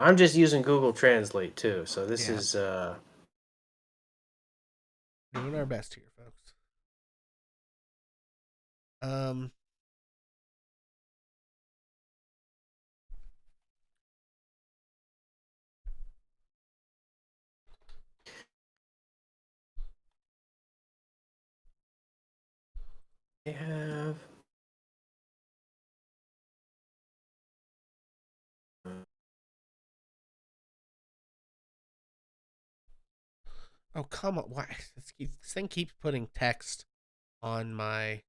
I'm just using Google Translate too, so this Yeah, is doing our best here, folks. Um, I have oh come on, why this thing keeps putting text on my.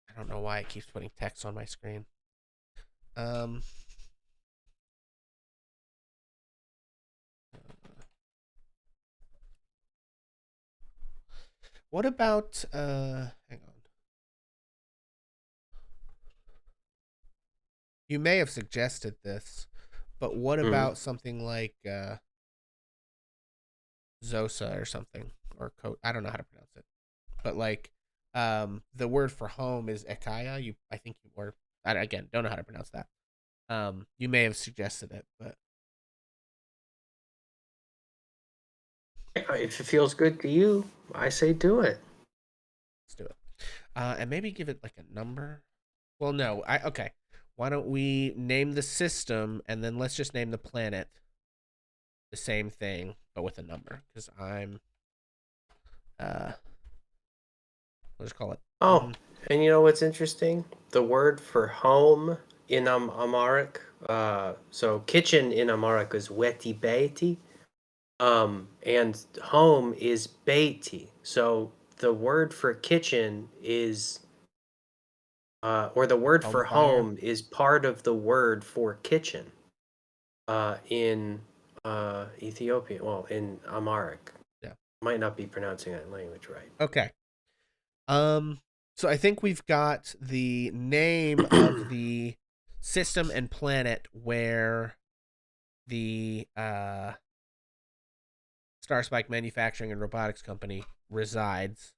I don't know why it keeps putting text on my screen. Um, what about hang on. You may have suggested this, but what mm, about something like Zosa or something or I don't know how to pronounce it, but like the word for home is Ekaya. I think you were. I, again, don't know how to pronounce that. You may have suggested it, but if it feels good to you, I say do it. let's do it. And maybe give it like a number. Well, no. Okay. Why don't we name the system and then let's just name the planet the same thing but with a number? Because I'm let's call it Oh, and you know what's interesting? The word for home in Amharic, so kitchen in Amharic is weti beiti, and home is beiti. So the word for kitchen is, or the word home for fire. home is part of the word for kitchen, in Ethiopian, well, in Amharic. Yeah. Might not be pronouncing that language Okay. Um so I think we've got the name of right. the system and planet where the Star Spike Manufacturing and Robotics Company resides.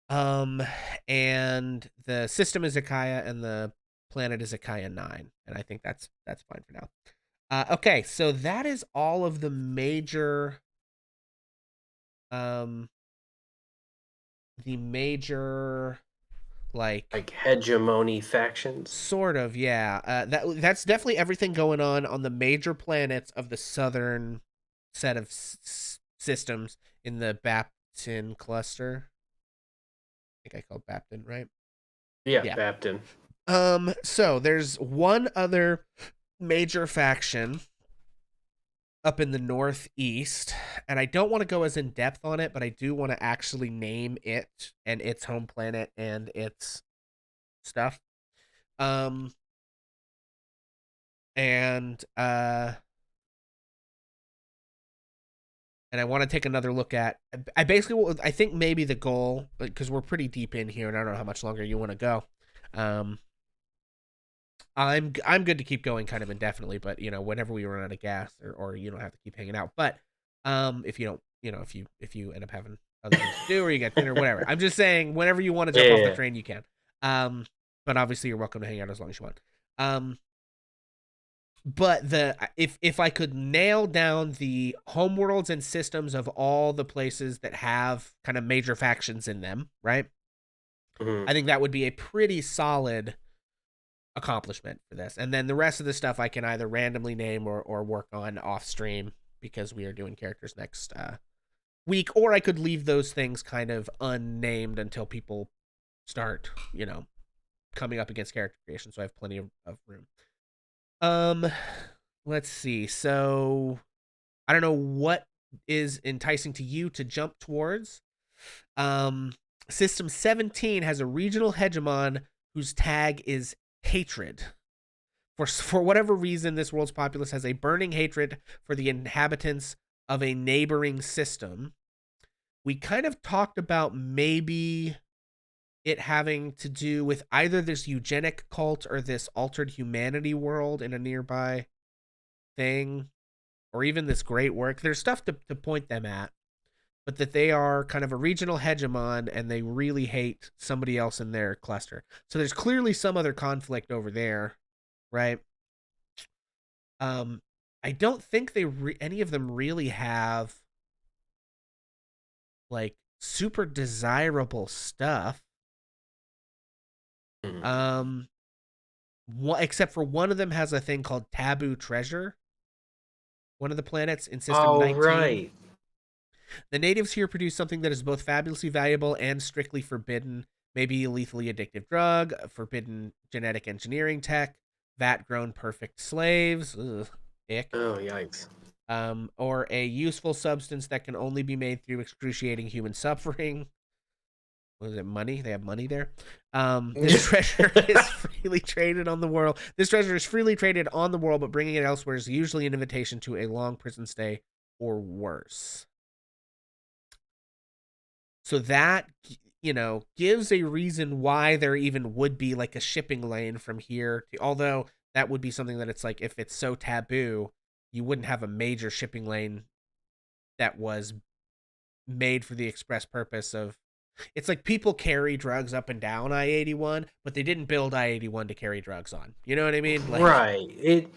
Um, and the system is Akaya, and the planet is Akaya 9, and I think that's fine for now. Okay, so that is all of the major, um, the major like Like hegemony factions. sort of yeah. That's definitely everything going on the major planets of the southern set of systems in the Baptin cluster. I think I called Baptin, right? Yeah, Yeah. Baptin. So there's one other major faction up in the northeast, and I don't want to go as in depth on it, but I do want to actually name it and its home planet and its stuff. Um, and and I want to take another look at. I basically, I think maybe the goal, because we're pretty deep in here, and I don't know how much longer you want to go. Um, I'm good to keep going kind of indefinitely, but whenever we run out of gas or you don't have to keep hanging out. But if you don't, if you end up having other things to do or you get dinner, whatever. I'm just saying whenever you want to jump off the Yeah. train, you can. Um, but obviously you're welcome to hang out as long as you want. Um, but if I could nail down the homeworlds and systems of all the places that have kind of major factions in them, right? Mhm. I think that would be a pretty solid accomplishment for this. And then the rest of the stuff I can either randomly name or work on off stream because we are doing characters next week, or I could leave those things kind of unnamed until people start, coming up against character creation. So I have plenty of room. Um, let's see. So I don't know what is enticing to you to jump towards. Um, System 17 has a regional hegemon whose tag is hatred. For whatever reason, this world's populace has a burning hatred for the inhabitants of a neighboring system. We kind of talked about maybe it having to do with either this eugenic cult or this altered humanity world in a nearby thing, or even this great work. There's stuff to point them at, but that they are kind of a regional hegemon and they really hate somebody else in their cluster. So there's clearly some other conflict over there, right? I don't think any of them really have like super desirable stuff. Except for one of them has a thing called taboo treasure. One of the planets in System 19. Right. The natives here produce something that is both fabulously valuable and strictly forbidden. Maybe a lethally addictive drug, forbidden genetic engineering tech, vat-grown perfect slaves. Ugh, ick. Oh, yikes. Or a useful substance that can only be made through excruciating human suffering. Was it money? They have money there. This treasure is freely traded on the world. This treasure is freely traded on the world, but bringing it elsewhere is usually an invitation to a long prison stay or worse. So that, gives a reason why there even would be like a shipping lane from here to, although that would be something that it's like, if it's so taboo, you wouldn't have a major shipping lane that was made for the express purpose of, it's like people carry drugs up and down I-81, but they didn't build I-81 to carry drugs on. You know what I mean? Like, right.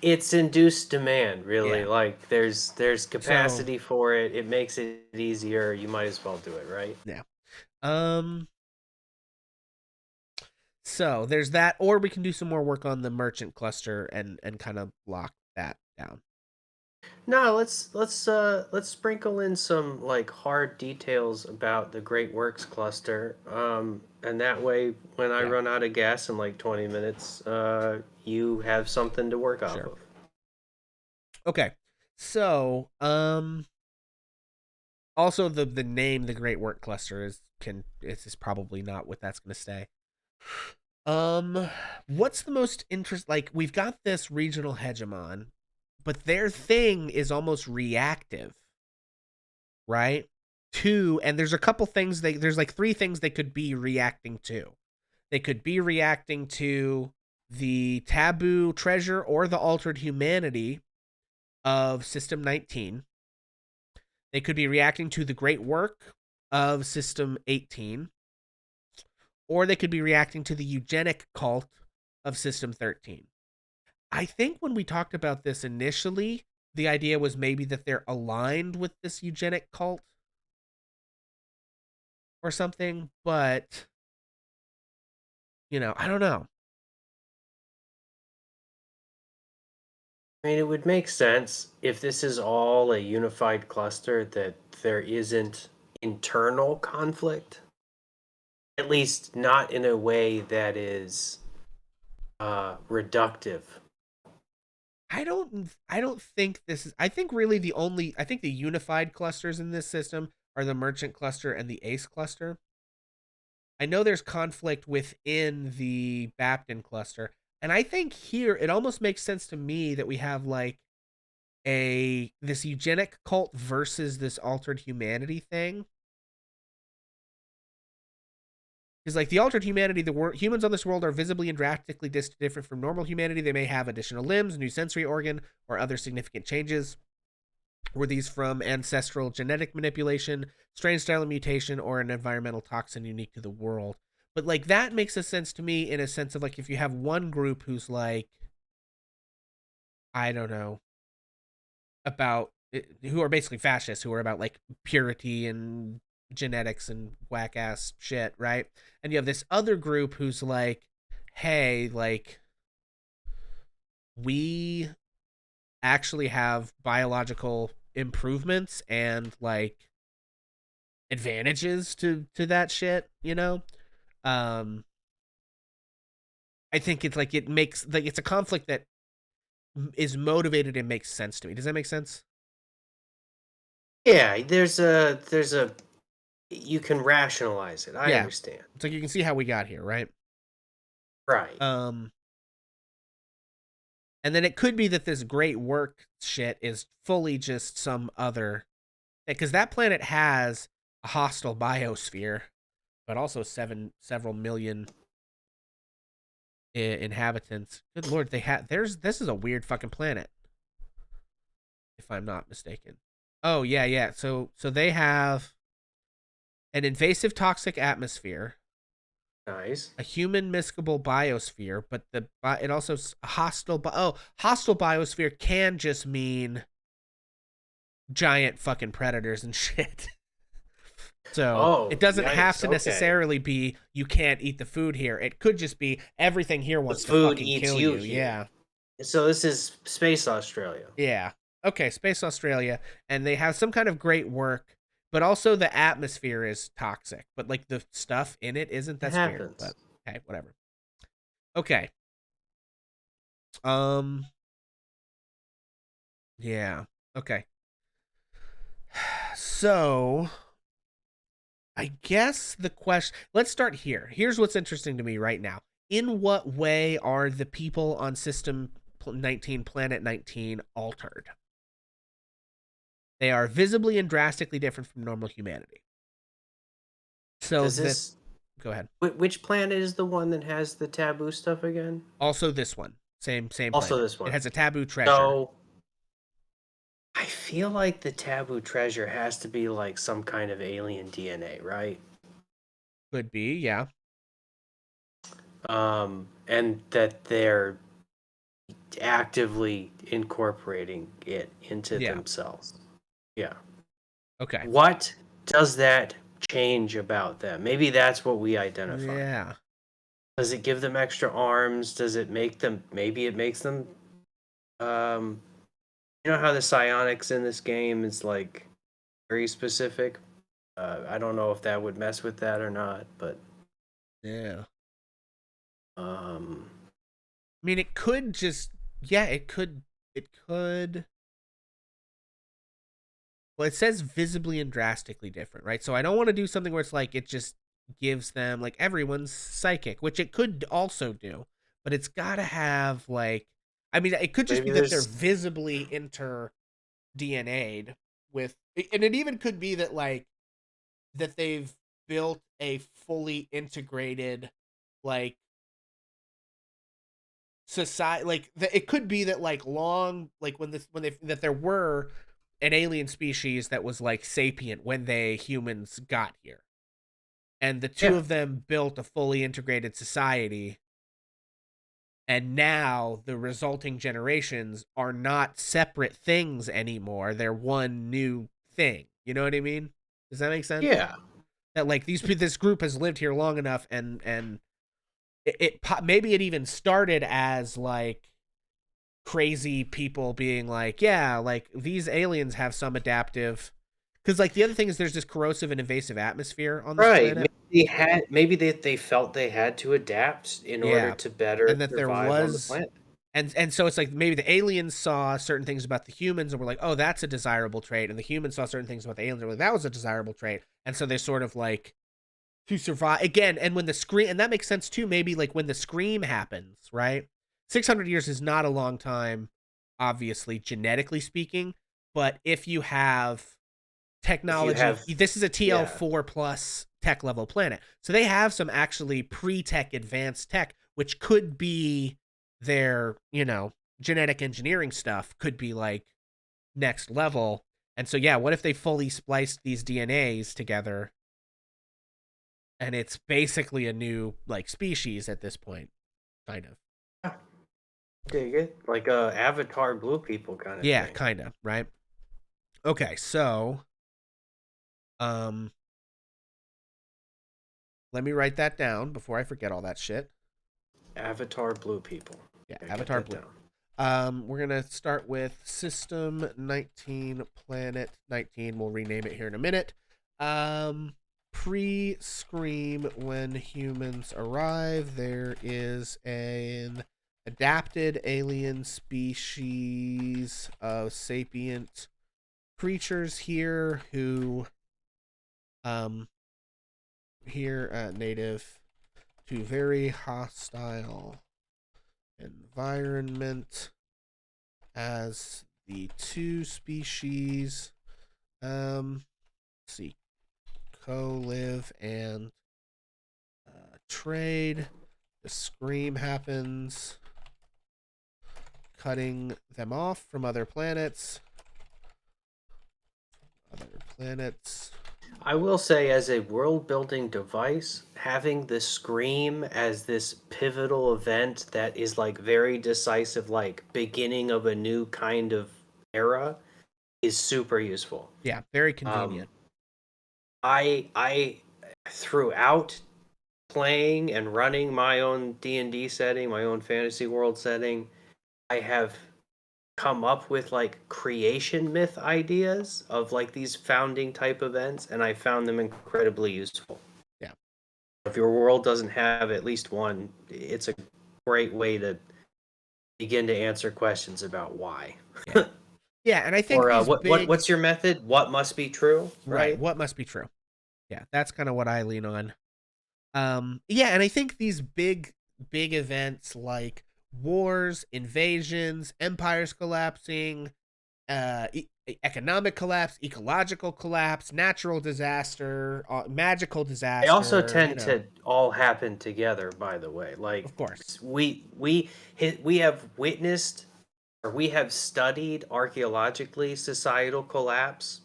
It's induced demand, really. Yeah. Like there's capacity for it. It makes it easier. You might as well do it, right? Yeah. So there's that, or we can do some more work on the merchant cluster and kind of lock that down. No, let's sprinkle in some like hard details about the Great Works cluster. And that way when I run out of gas in like 20 minutes, you have something to work off of. Okay. So, also the name the Great Work Cluster is probably not what that's going to stay. What's the most like we've got this regional hegemon, but their thing is almost reactive, right? And there's a couple things there's like 3 things they could be reacting to. They could be reacting to the taboo treasure or the altered humanity of System 19. They could be reacting to the great work of System 18. Or they could be reacting to the eugenic cult of System 13. I think when we talked about this initially, the idea was maybe that they're aligned with this eugenic cult or something, but, I don't know. I mean, it would make sense if this is all a unified cluster that there isn't internal conflict. At least not in a way that is reductive. I don't think this is. I think really I think the unified clusters in this system are the merchant cluster and the ace cluster. I know there's conflict within the Baptin cluster, and I think here it almost makes sense to me that we have like this eugenic cult versus this altered humanity thing. Because like the altered humanity, humans on this world are visibly and drastically different from normal humanity. They may have additional limbs, new sensory organ, or other significant changes. Were these from ancestral genetic manipulation, strain style mutation, or an environmental toxin unique to the world? But like that makes a sense to me in a sense of like if you have one group who's like, I don't know, who are basically fascists, who are about like purity and genetics and whack ass shit, right? And you have this other group who's like, hey, like we actually have biological improvements and like advantages to that shit, I think it's like it makes like it's a conflict that is motivated and makes sense to me. Does that make sense? Yeah, there's a You can rationalize it. I Yeah. understand. It's like you can see how we got here, right? Right. And then it could be that this great work shit is fully just some other, because that planet has a hostile biosphere, but also several million inhabitants. Good lord, this is a weird fucking planet, if I'm not mistaken. Oh yeah. So they have an invasive toxic atmosphere, Nice. a human miscible biosphere, but it also hostile. Hostile biosphere can just mean giant fucking predators and shit. So it Oh, doesn't have yikes. to Okay. necessarily be you can't eat the food here. It could just be everything here The wants to food fucking eats kill you you. here. Yeah. So this is Space Australia. Yeah. Okay, Space Australia, and they have some kind of great work, but also the atmosphere is toxic. But like the stuff in it isn't. It That's weird. But happens. okay, whatever. Okay. Um. Yeah. Okay. So I guess the question. Let's start here. Here's what's interesting to me right now. In what way are the people on System 19, Planet 19, altered? They are visibly and drastically different from normal humanity. So Does the this go ahead. which planet is the one that has the taboo stuff again? Also this one, same Also planet. this It one. has a taboo treasure. So I feel like the taboo treasure has to be like some kind of alien DNA, right? Could be, yeah, And that they're actively incorporating it into yeah. themselves. Yeah. Okay, What does that change about them? Maybe that's what we identify. yeah, Does it give them extra arms? Does it make them, maybe it makes them, um, you know how the psionics in this game is like very specific? I don't know if that would mess with that or not, but yeah. um, I mean, it could just, yeah, it could. Well, it says visibly and drastically different, right? So I don't want to do something where it's like it just gives them like everyone's psychic, which it could also do, but it's got to have like, I mean, it could just maybe be that they're there's visibly inter DNA'd with, and it even could be that like that they've built a fully integrated like society, like it could be that like long like when they that there were an alien species that was like sapient when they humans got here, and the two yeah, of them built a fully integrated society, and now the resulting generations are not separate things anymore. They're one new thing. You know what I mean? Does that make sense? yeah. That like this group has lived here long enough, and it maybe it even started as like crazy people being like, yeah, like these aliens have some adaptive, because like the other thing is there's this corrosive and invasive atmosphere on this Right. planet. Maybe they felt they had to adapt in order Yeah, to better and that there survive on the was, planet. and so it's like maybe the aliens saw certain things about the humans and were like, oh, that's a desirable trait, and the humans saw certain things about the aliens and were like, that was a desirable trait, and so they sort of like to survive again. And when the scream, and that makes sense too, maybe like when the scream happens, right? 600 years is not a long time, obviously, genetically speaking, but if you have If you technology, have this is a yeah. TL4 plus tech level planet, so they have some actually pre-tech advanced tech, which could be their, genetic engineering stuff could be like next level. And so yeah, what if they fully spliced these DNAs together and it's basically a new like species at this point, kind of. Dig it. Like Avatar Blue People kind of Yeah, thing. kind of, right? Okay, so um let me write that down before I forget all that shit. Avatar Blue People. Yeah, I get Avatar that Blue. down. We're gonna start with System 19, Planet 19. We'll rename it here in a minute. Pre-scream, when humans arrive, there is an adapted alien species of sapient creatures here who here, native to very hostile environment as the two species see co-live and trade. The scream happens, cutting them off from other planets. I will say, as a world building device, having the scream as this pivotal event that is like very decisive, like beginning of a new kind of era, is super useful. Yeah, very convenient. I throughout playing and running my own D&D setting, my own fantasy world setting, I have come up with like creation myth ideas of like these founding type events, and I found them incredibly useful. Yeah. If your world doesn't have at least one, it's a great way to begin to answer questions about why. Yeah, yeah, and I think Or these big what's your method? What must be true? right, what must be true. Yeah, that's kind of what I lean on. Yeah, and I think these big events like wars, invasions, empires collapsing, economic collapse, ecological collapse, natural disaster, magical They also disaster, tend to all happen together, by the way. Like of course. we have witnessed, or we have studied archaeologically societal collapse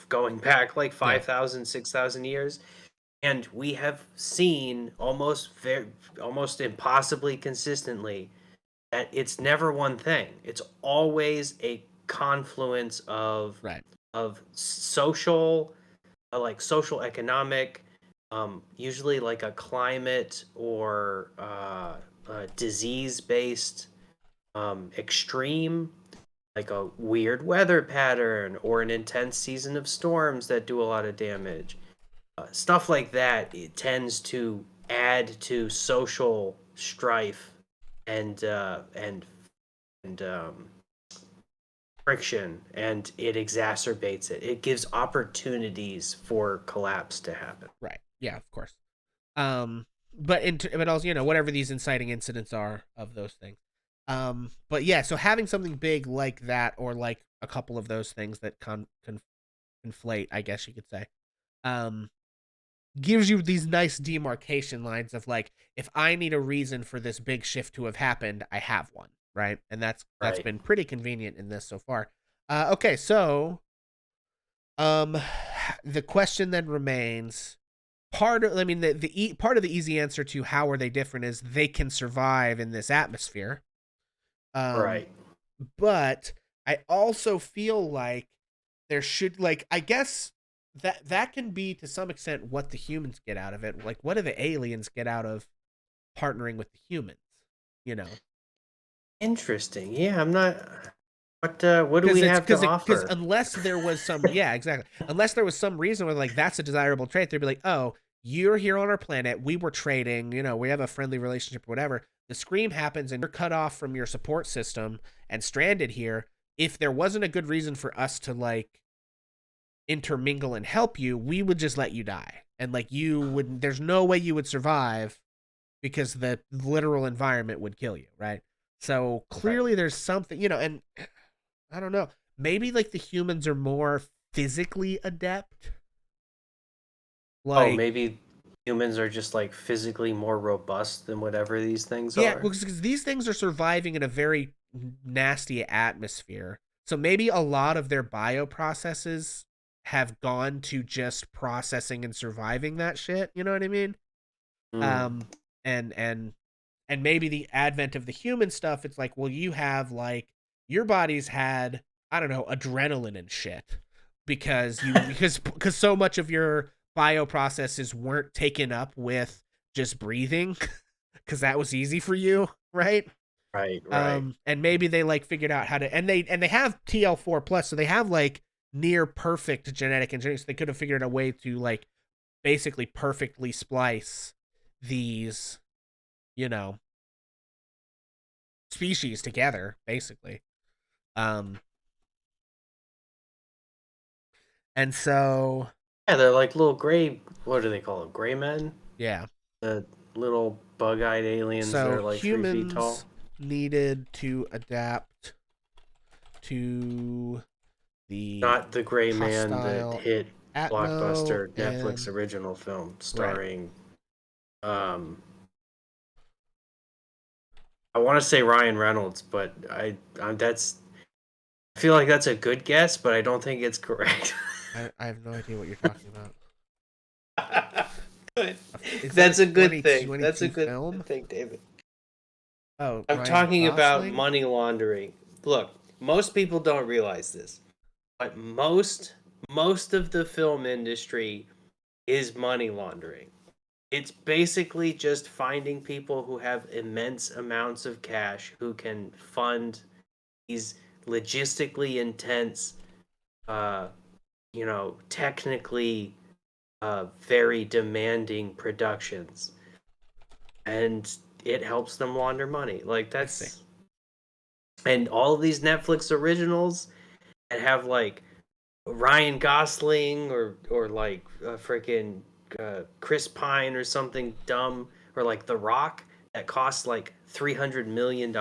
going back like 5,000, 6,000 years, and we have seen almost impossibly consistently that it's never one thing. It's always a confluence of Right. social, like social economic, usually like a climate or disease based extreme, like a weird weather pattern or an intense season of storms that do a lot of damage. Stuff like that, it tends to add to social strife and friction, and it exacerbates it. It gives opportunities for collapse to happen. Right. Yeah, of course. But also, whatever these inciting incidents are of those things. But yeah, so having something big like that, or like a couple of those things that conflate, I guess you could say, um, gives you these nice demarcation lines of like, if I need a reason for this big shift to have happened, I have one, right? And that's Right. been pretty convenient in this so far. Okay, so the question then remains, part of part of the easy answer to how are they different is they can survive in this atmosphere. Right. But I also feel like there should, like, I guess that can be to some extent what the humans get out of it. Like, what do the aliens get out of partnering with the humans? You know, Interesting. Yeah, I'm not. What do we have to because offer? unless there was some, yeah, exactly, unless there was some reason where like that's a desirable trait, they'd be like, oh, you're here on our planet, we were trading, we have a friendly relationship or whatever. The scream happens and you're cut off from your support system and stranded here. If there wasn't a good reason for us to like intermingle and help you, we would just let you die. And like there's no way you would survive because the literal environment would kill you, right? So clearly there's something, and I don't know. Maybe like the humans are more physically adept. Oh, Like, maybe humans are just like physically more robust than whatever these things yeah, are. because these things are surviving in a very nasty atmosphere. So maybe a lot of their bioprocesses have gone to just processing and surviving that shit. You know what I mean? Mm. Um, and maybe the advent of the human stuff, it's like, well, you have like your body's had, I don't know, adrenaline and shit because so much of your bioprocesses weren't taken up with just breathing because that was easy for you, right? Right, right. And maybe they like figured out how to, and they have TL4 plus, so they have like near perfect genetic engineering. So they could have figured out a way to like basically perfectly splice these, you know, species together, basically. Um, and so Yeah, they're like little gray. What do they call them? Gray men. Yeah. The little bug-eyed aliens that So are like 3 feet tall. humans needed to adapt to the Not the gray man that hostile hit Atmo blockbuster Netflix and original film right. starring um I want to say Ryan Reynolds, but I feel like that's a good guess, but I don't think it's correct. I have no idea what you're talking about. Good. Is that a That's a good thing. That's a 2022 good film? thing, David. Oh, I'm Ryan talking about Gosling? money laundering. Look, most people don't realize this, but most of the film industry is money laundering. It's basically just finding people who have immense amounts of cash who can fund these logistically intense, uh, technically very demanding productions, and it helps them launder money. Like I see. that's and all of these Netflix originals that have like Ryan Gosling or like freaking Chris Pine or something dumb or like The Rock that costs like $300 million.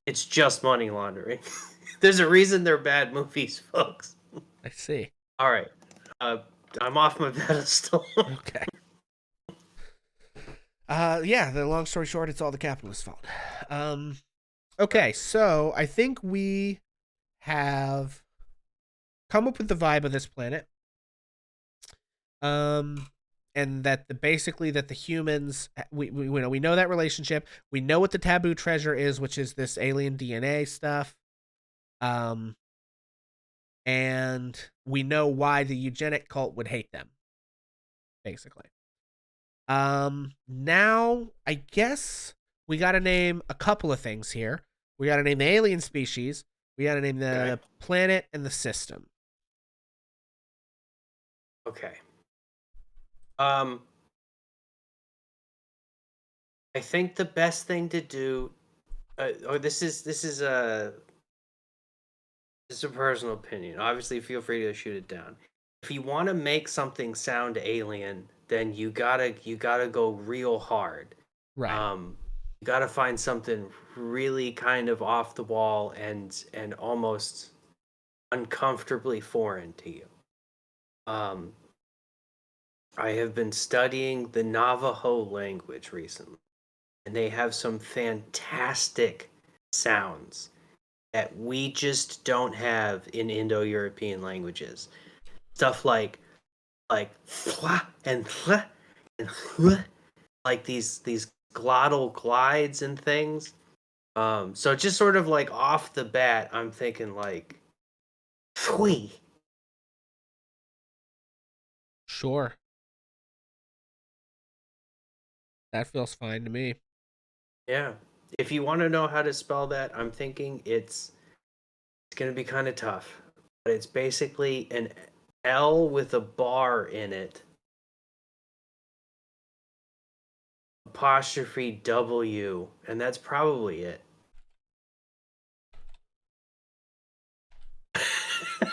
It's just money laundering. There's a reason they're bad movies, folks. I see. All right, uh, I'm off my pedestal. Okay. Yeah, the long story short, it's all the capitalists' fault. Okay, so I think we have come up with the vibe of this planet. Um, and that basically that the humans we know that relationship. We know what the taboo treasure is, which is this alien DNA stuff. Um, and we know why the eugenic cult would hate them, basically. Now I guess we got to name a couple of things here. We got to name the alien species. We got to name Okay. the planet and the system. Okay. Um, I think the best thing to do. This is a personal opinion. Obviously, feel free to shoot it down. If you want to make something sound alien, then you gotta go real hard. Right. You gotta find something really kind of off the wall and almost uncomfortably foreign to you. Um, I have been studying the Navajo language recently, and they have some fantastic sounds that we just don't have in Indo-European languages. Stuff like thwa and thwa and thwa, like these glottal glides and things. So just sort of like off the bat, I'm thinking like thwee. Sure. That feels fine to me. Yeah. If you want to know how to spell that, I'm thinking it's gonna be kind of tough, but it's basically an L with a bar in it, apostrophe W, and that's probably it.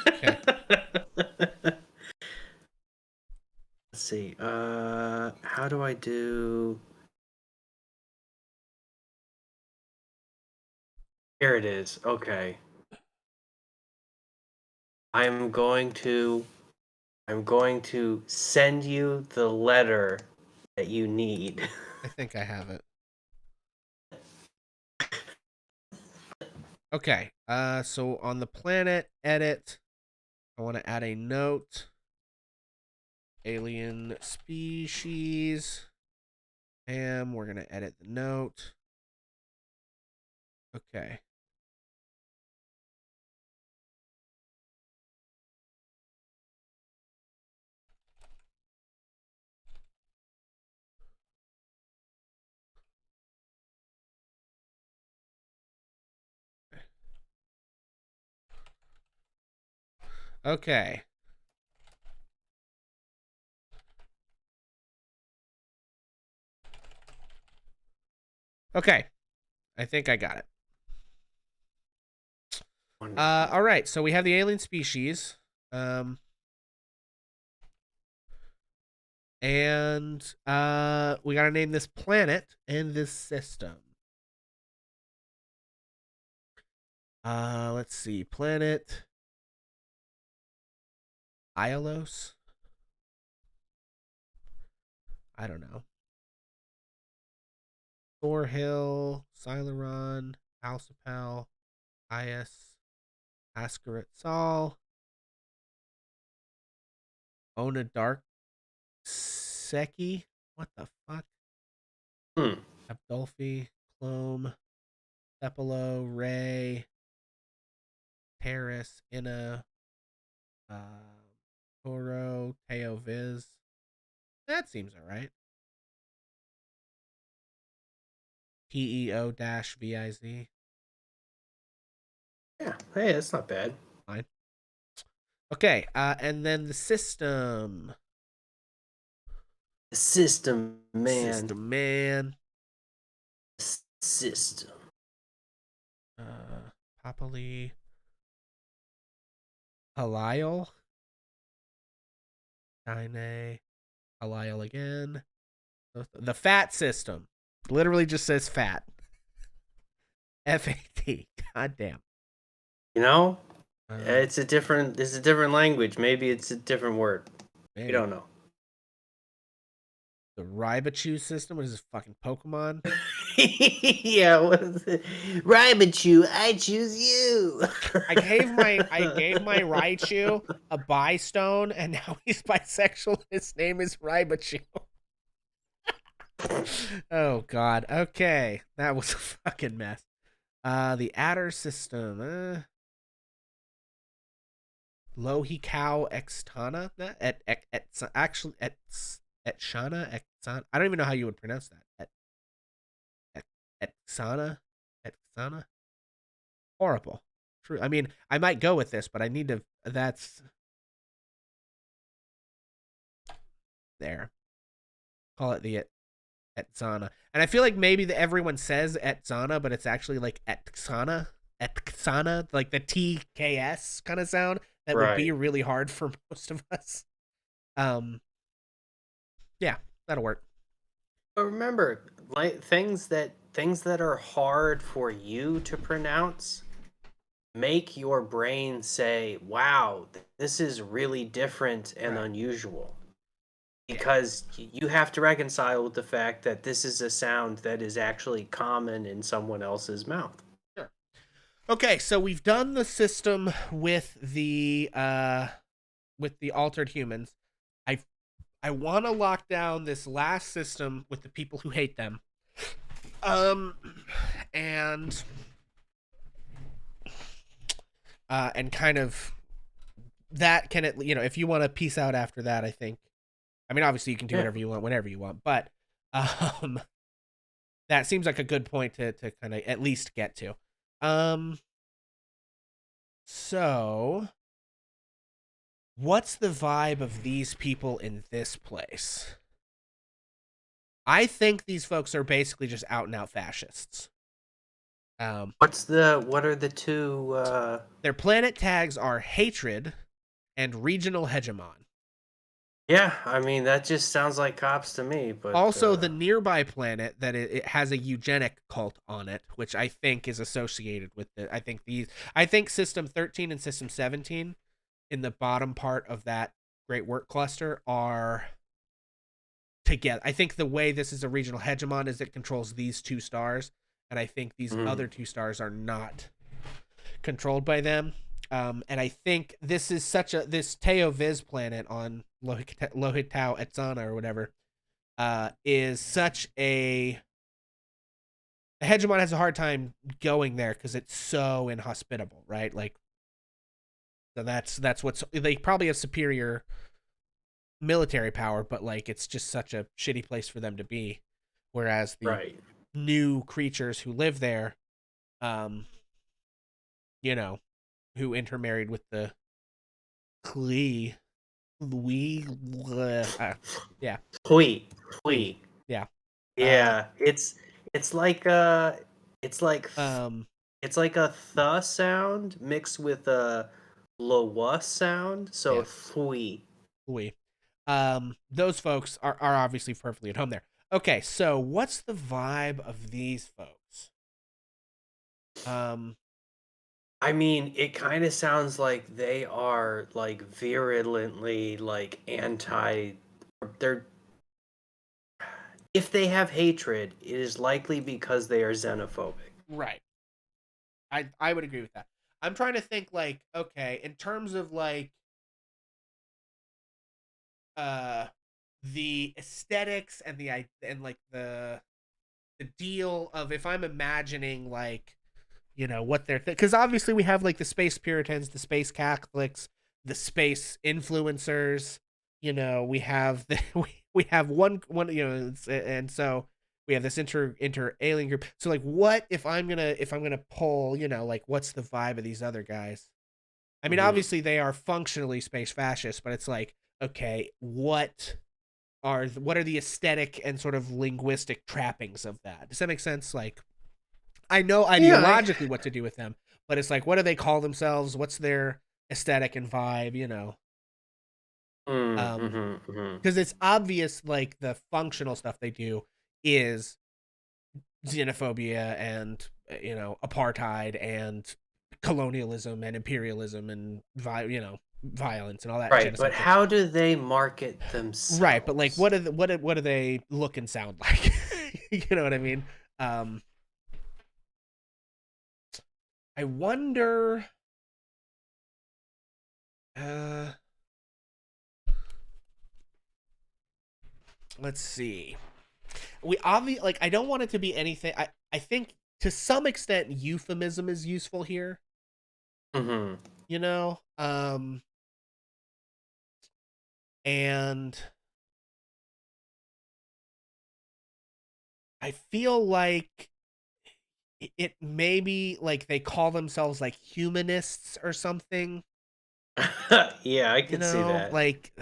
Okay. Let's see. How do I do? Here it is. Okay. I'm going to I'm going to send you the letter that you need. I think I have it. Okay. So on the planet edit, I want to add a note. Alien species. And we're gonna edit the note. Okay. Okay. Okay. I think I got it. Wonderful. All right. So we have the alien species. Um, And we gotta name this planet and this system. Let's see. Planet Iolos? I don't know. Thorhill, Sileron, Alcipel, Ias, Ascarit Sol, Ona Dark Seki. What the fuck? Abdolfi, Clome, Cepalo, Ray, Terrace, Inna, Toro, Teo Viz. That seems alright. TEO-VIZ. Yeah. Hey, that's not bad. Fine. Okay, and then the system. The system, man. System, man. System. Papali. Halil. Dine. Halil again. The fat system. Literally just says fat. FAT. God damn. You know? It's a different language. Maybe it's a different word. Maybe. We don't know. The Raibachu system, what is this, fucking Pokemon? Yeah, what is it? Raibachu, I choose you. I gave my Raichu a bi-stone, and now he's bisexual. His name is Raibachu. Oh god. Okay. That was a fucking mess. The Adder system. Lohikau Extana? Etshana? Exana? I don't even know how you would pronounce that. Exana? Exana? Horrible. True. I mean, I might go with this, but I need to. That's. There. Call it the Etzana. And I feel like maybe everyone says Etzana, but it's actually like Etzana. Etzana. Like the TKS kind of sound. That would be really hard for most of us. Yeah, that'll work. But remember, like things that are hard for you to pronounce make your brain say, "Wow, this is really different and unusual." Because you have to reconcile with the fact that this is a sound that is actually common in someone else's mouth. Sure. Okay, so we've done the system with the altered humans. I want to lock down this last system with the people who hate them. And kind of that can, if you want to peace out after that, I think. I mean, obviously you can do whatever you want, whenever you want, but that seems like a good point to kind of at least get to. So what's the vibe of these people in this place? I think these folks are basically just out and out fascists. What are the two? Their planet tags are hatred and regional hegemon. Yeah, I mean that just sounds like cops to me. But also, the nearby planet that it has a eugenic cult on it, which I think is associated with it. I think System 13 and System 17 in the bottom part of that Great Work Cluster are together. I think the way this is a regional hegemon is it controls these two stars, and I think these other two stars are not controlled by them. And I think this is this Teo Viz planet on Lohitau Etzana or whatever is such the hegemon has a hard time going there because it's so inhospitable, right? Like, so that's what's, they probably have superior military power, but like it's just such a shitty place for them to be. Whereas the new creatures who live there, who intermarried with the Klee. Yeah. Hui. Yeah. Yeah. It's like a th sound mixed with a low sound. So hui. Those folks are obviously perfectly at home there. Okay, so what's the vibe of these folks? Um, I mean, it kind of sounds like they are like virulently like anti. They're if they have hatred, it is likely because they are xenophobic. right. I would agree with that. I'm trying to think like, okay, in terms of like uh the aesthetics and and like the deal of if I'm imagining like what they're because obviously we have like the space Puritans, the space Catholics, the space influencers. We have we have one and so we have this inter alien group. So like, what if I'm gonna pull like what's the vibe of these other guys? I mean, Hmm. obviously they are functionally space fascists, but it's like, okay, what are the aesthetic and sort of linguistic trappings of that? Does that make sense? Like, I know Yeah, ideologically what to do with them, but it's like, what do they call themselves? What's their aesthetic and vibe? Um, mm-hmm. because it's obvious, like the functional stuff they do is xenophobia and apartheid and colonialism and imperialism and violence and all that Right, but genocide shit. how do they market Right, but like, themselves? what do they look and sound like? You know what I mean? Um, I wonder. Uh, let's see. We obviously like. I don't want it to be anything. I think to some extent euphemism is useful here. Hmm. You know. And I feel like it maybe like they call themselves like humanists or something. Yeah, I could see that. Like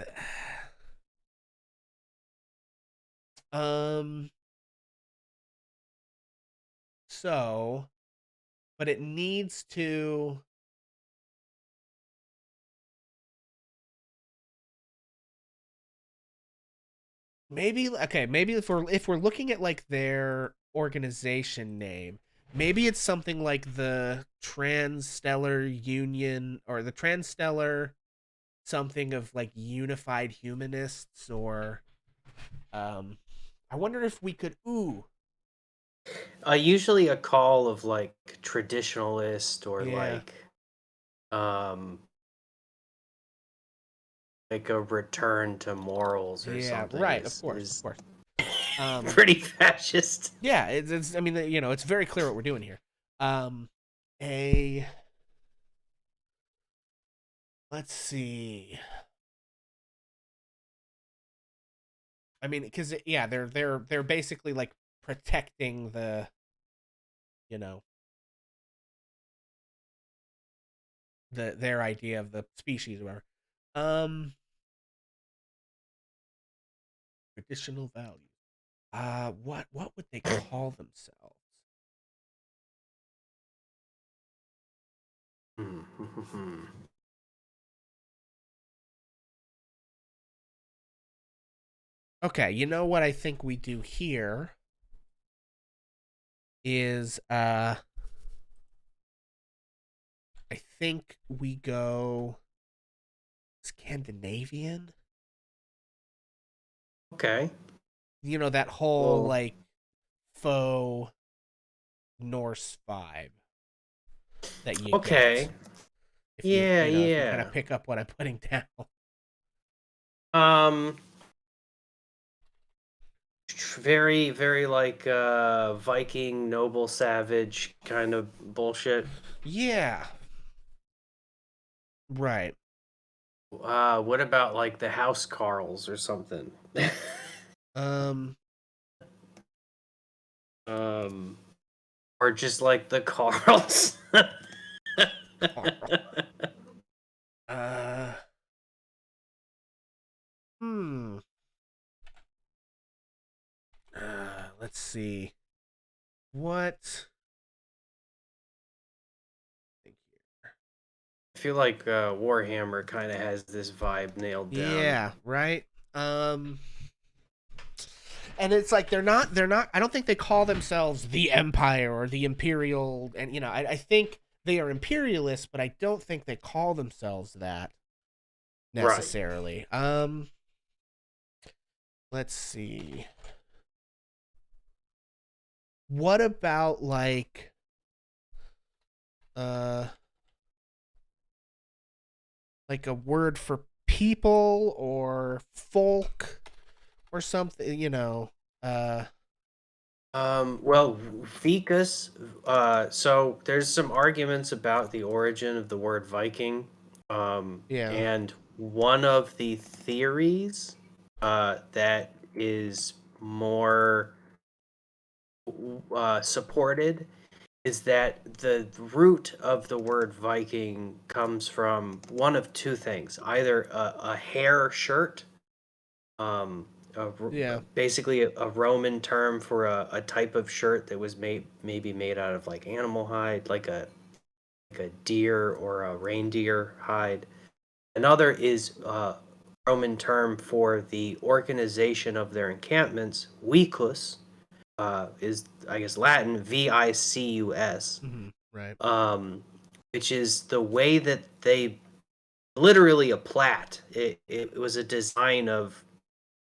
um so but it needs to maybe okay, maybe if we're looking at like their organization name, maybe it's something like the Transstellar Union or the Transstellar something of like unified humanists or um I wonder if we could Usually a call of like traditionalist or yeah. um like a return to morals or Yeah, something right, is of is course. Um pretty fascist. yeah, it's I mean, it's very clear what we're doing here. Um a let's see. I mean, because yeah, they're basically like protecting you know their idea of the species or whatever. Um, traditional values. What would they call themselves? Mhm. Okay, you know what I think we do here is I think we go Scandinavian. Okay. That whole Well, like faux Norse vibe that you okay. get if Yeah, if you kind of yeah. pick up what I'm putting down. Um very very like Viking noble savage kind of bullshit. Yeah, right. What about like the House Carls or something? Um, um or just like the Carls. Carl. Uh, hmm. Let's see. What? Think I feel like Warhammer kind of has this vibe nailed here. down. Yeah, right. Um, and it's like they're not. I don't think they call themselves the Empire or the Imperial. And I think they are imperialists, but I don't think they call themselves that Right. necessarily. Let's see. What about uh like a word for people or folk or something, uh Well, Vicus, so there's some arguments about the origin of the word Viking. yeah. And one of the theories that is more supported is that the root of the word Viking comes from one of two things: either a hair shirt, um, Yeah. basically a Roman term for a type of shirt that was maybe made out of like animal hide, like a deer or a reindeer hide. Another is a Roman term for the organization of their encampments. Vicus is, I guess, Latin, Vicus, Right. um, which is the way that they literally a plat. It was a design of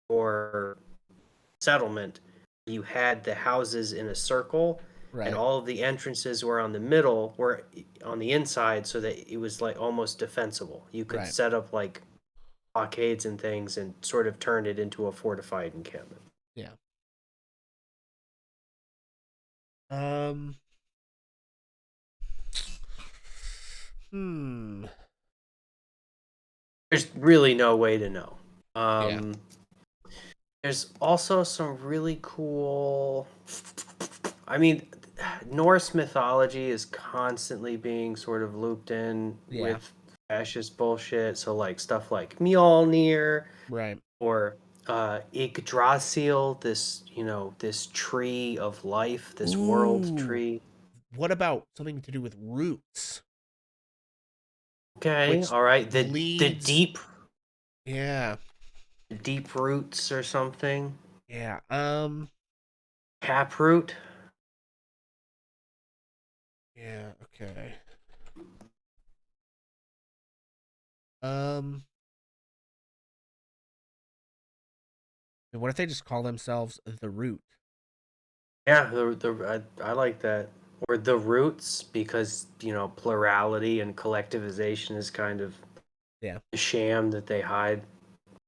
for settlement. You had the houses in a circle, and Right. all of the entrances were on the middle, were on the inside, so that it was like almost defensible. You could Right. set up like blockades and things, and sort of turn it into a fortified encampment. Yeah. Um hmm. There's really no way to know. Yeah. Um, there's also some really cool. I mean, Norse mythology is constantly being sort of looped in Yeah. with fascist bullshit. So, like, stuff like Mjolnir Right. or Yggdrasil, this tree of life, this world Ooh. tree. What about something to do with roots, Okay, which all right. The leads yeah. deep roots or something. Yeah. Taproot. Yeah, okay. Um what if they just call themselves the root? Yeah, I like that. Or the roots, because plurality and collectivization is kind of Yeah. a sham that they hide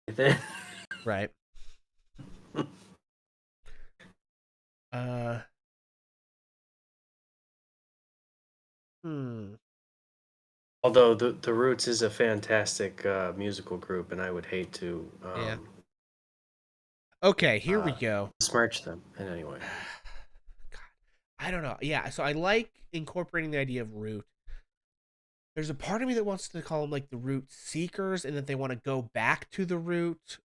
within. Right. Uh hmm. Although the Roots is a fantastic musical group, and I would hate to Yeah. Okay, here we uh, go. besmirch them in any way. God, I don't know. Yeah, so I like incorporating the idea of root. There's a part of me that wants to call them like the root seekers and that they want to go back to the root,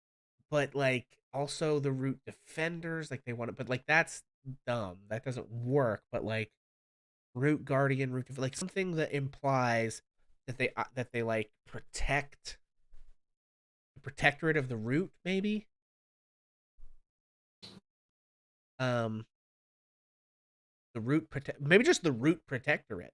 but like also the root defenders, like they want to, but like that's dumb. That doesn't work. But like root guardian, like something that implies that they like protect the protectorate of the root, maybe. Um, the root protect, maybe just the root protectorate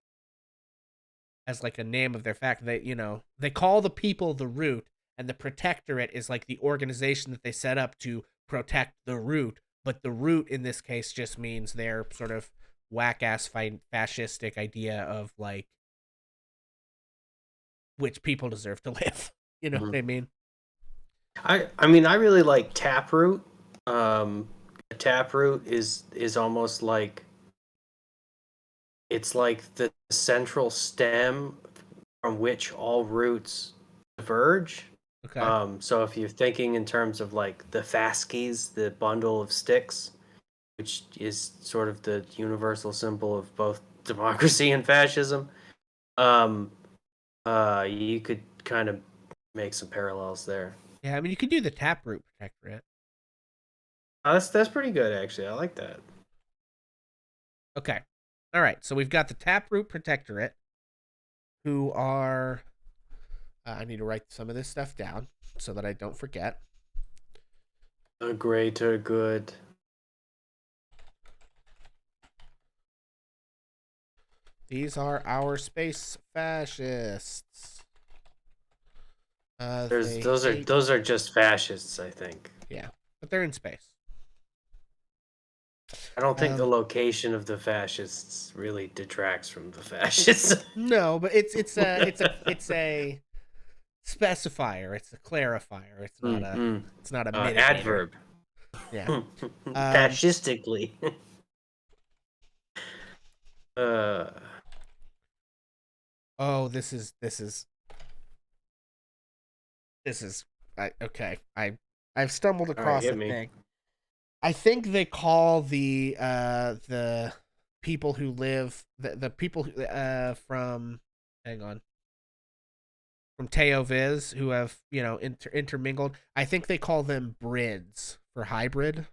as like a name of their fact. They call the people the root, and the protectorate is like the organization that they set up to protect the root. But the root in this case just means their sort of whack ass fascistic idea of like which people deserve to live. You know Mhm. what I mean? I mean, I really like Taproot. Um, Taproot is almost like it's like the central stem from which all roots diverge. Okay. So if you're thinking in terms of like the Faskies, the bundle of sticks, which is sort of the universal symbol of both democracy and fascism, um, you could kind of make some parallels there. Yeah, I mean you could do the taproot protectorate. That's pretty good actually. I like that. Okay. All right. So we've got the taproot protectorate, who are I need to write some of this stuff down so that I don't forget. The greater good. These are our space fascists. They hate... Those are just fascists, I think. Yeah, but they're in space. I don't think the Um, location of the fascists really detracts from the fascists. no, but it's a specifier. It's a clarifier. It's not a mitigator. Adverb. Yeah. Um, Fascistically. uh, oh, okay. I've stumbled all right, across hit a me. thing. I think they call the people who live the people who, from hang on, from Teo Viz, who have, intermingled. I think they call them brids for hybrid.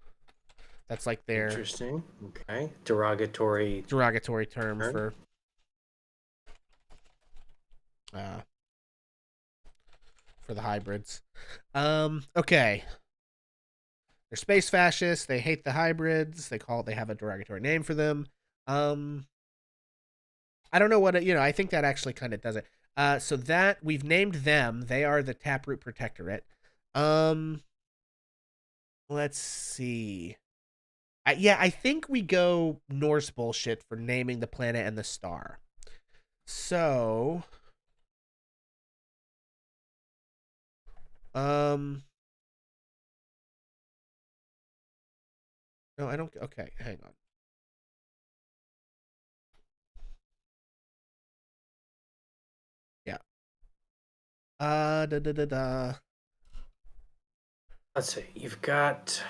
That's like their Interesting. Okay. Derogatory derogatory term term. uh for the hybrids. Okay. They're space fascists. They hate the hybrids. They have a derogatory name for them. Um, I don't know what I think that actually kind of does it. So that we've named them. They are the Taproot Protectorate. Um, let's see. I think we go Norse bullshit for naming the planet and the star. So, um, no, I don't. Okay, hang on. Yeah. Da da da da. Let's see. You've got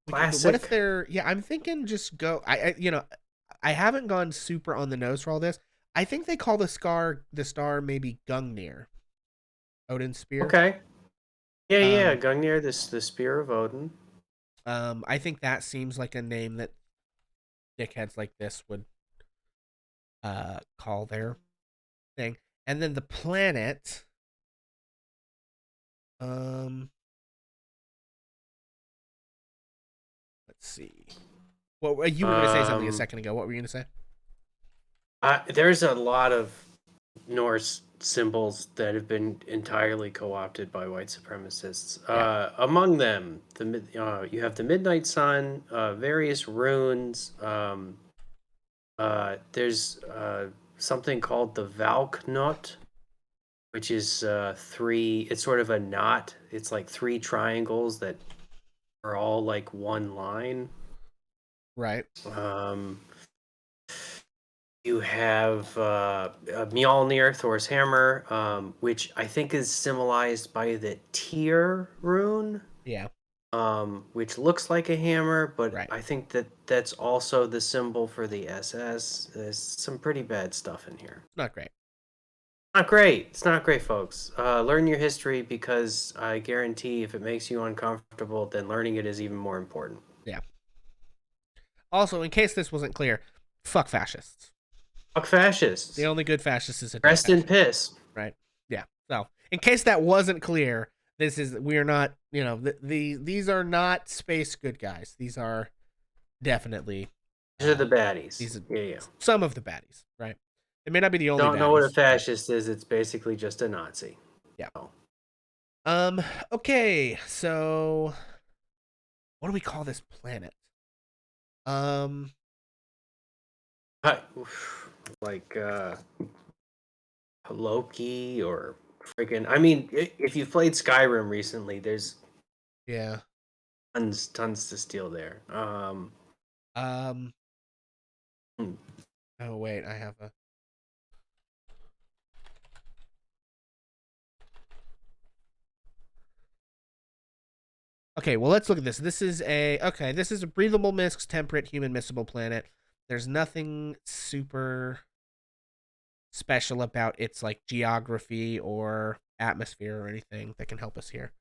What if classic. they're? Yeah, I'm thinking just go. I haven't gone super on the nose for all this. I think they call the star maybe Gungnir, Odin's spear. Okay. Yeah, yeah. Um, Gungnir, the spear of Odin. I think that seems like a name that dickheads like this would call their thing. And then the planet. Um, let's see. Well, you were going to say something a Um, second ago. What were you going to say? there's a lot of Norse symbols that have been entirely co-opted by white supremacists. Yeah. Among them, you have the Midnight Sun, various runes. There's something called the Valknot, which is three. It's sort of a knot. It's like three triangles that are all like one line. Right. Um, You have Mjolnir, Thor's hammer, which I think is symbolized by the Tyr rune, Yeah. which looks like a hammer, but Right. I think that that's also the symbol for the SS. There's some pretty bad stuff in here. It's not great. Not great. It's not great, folks. Learn your history, because I guarantee if it makes you uncomfortable, then learning it is even more important. Yeah. Also, in case this wasn't clear, fuck fascists. Fuck fascists. The only good fascist is a dead Rest in fascist. piss. Right. Yeah. So, in case that wasn't clear, we're not, these are not space good guys. These are definitely These are the baddies. these are Yeah, yeah. some of the baddies, right? It may not be the only Don't know what a baddies. fascist is. It's basically just a Nazi. Yeah. Oh. Okay. So, what do we call this planet? Um. Like Loki or freaking. I mean, if you've played Skyrim recently, there's Yeah. tons to steal there. Um. Hmm. Oh wait, I have a. Okay, well, let's look at this. This is a breathable mixed temperate human miscible planet. There's nothing super special about its like geography or atmosphere or anything that can help us here.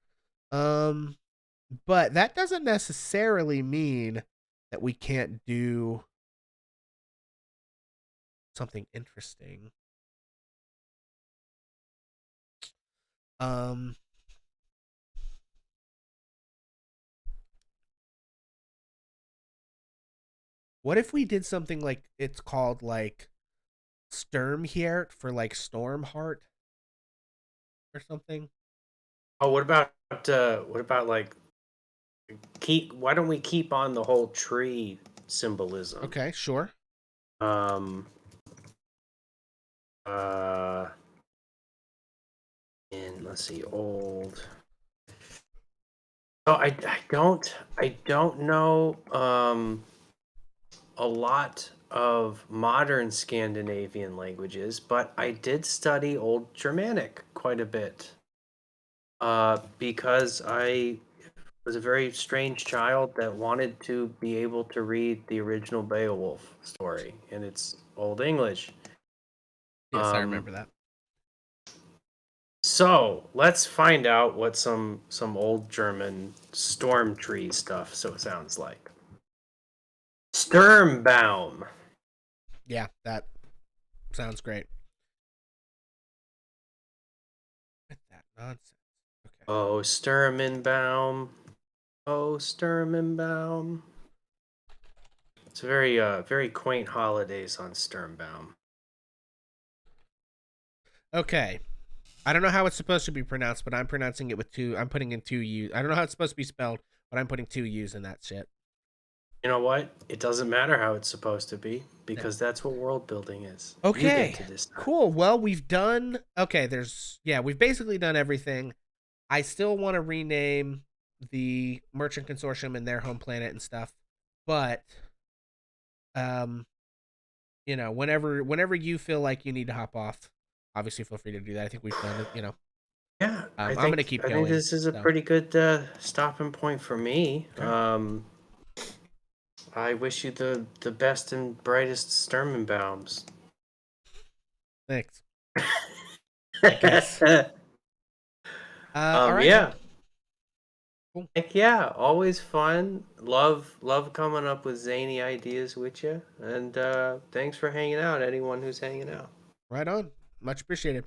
Um but that doesn't necessarily mean that we can't do something interesting. Um What if we did something like it's called like Sturmhjert for like Stormheart or something? Oh, what about like keep? Why don't we keep on the whole tree symbolism? Okay, sure. Um. Uh. And let's see, old. Oh, I don't know a lot of modern Scandinavian languages, but I did study Old Germanic quite a bit. Because I was a very strange child that wanted to be able to read the original Beowulf story in its Old English. Yes, I Um, remember that. so let's find out what some old German storm tree stuff so it sounds like. Sturmbaum. Yeah, that sounds great. With that nonsense. Okay. Oh, Sturmenbaum. Oh, Sturmenbaum. It's very quaint holidays on Sturmbaum. Okay. I don't know how it's supposed to be pronounced, but I'm pronouncing it with two. I'm putting in two U's. I don't know how it's supposed to be spelled, but I'm putting two U's in that shit. You know what? It doesn't matter how it's supposed to be No. because that's what world building is. You get Okay. to decide. Cool. Well, we've done. Okay. We've basically done everything. I still want to rename the Merchant Consortium and their home planet and stuff, but um, whenever you feel like you need to hop off, obviously feel free to do that. I think we've done it. Yeah, I'm gonna keep I think going. this is a So pretty good stopping point for me. okay. I wish you the best and brightest Sturmenbaums. Thanks. I guess. All right, man. Yeah. Cool. Heck yeah, always fun. Love coming up with zany ideas with you. And thanks for hanging out, anyone who's hanging out. Right on. Much appreciated.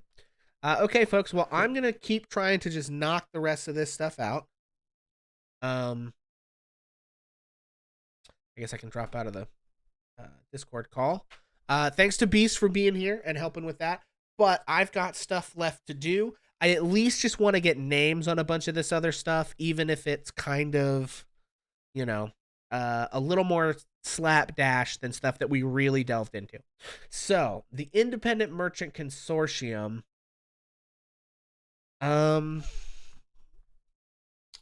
Okay, folks. Well, I'm gonna keep trying to just knock the rest of this stuff out. Um, I guess I can drop out of the Discord call. Thanks to Beast for being here and helping with that. But I've got stuff left to do. I at least just want to get names on a bunch of this other stuff, even if it's kind of, a little more slapdash than stuff that we really delved into. So the Independent Merchant Consortium. Um,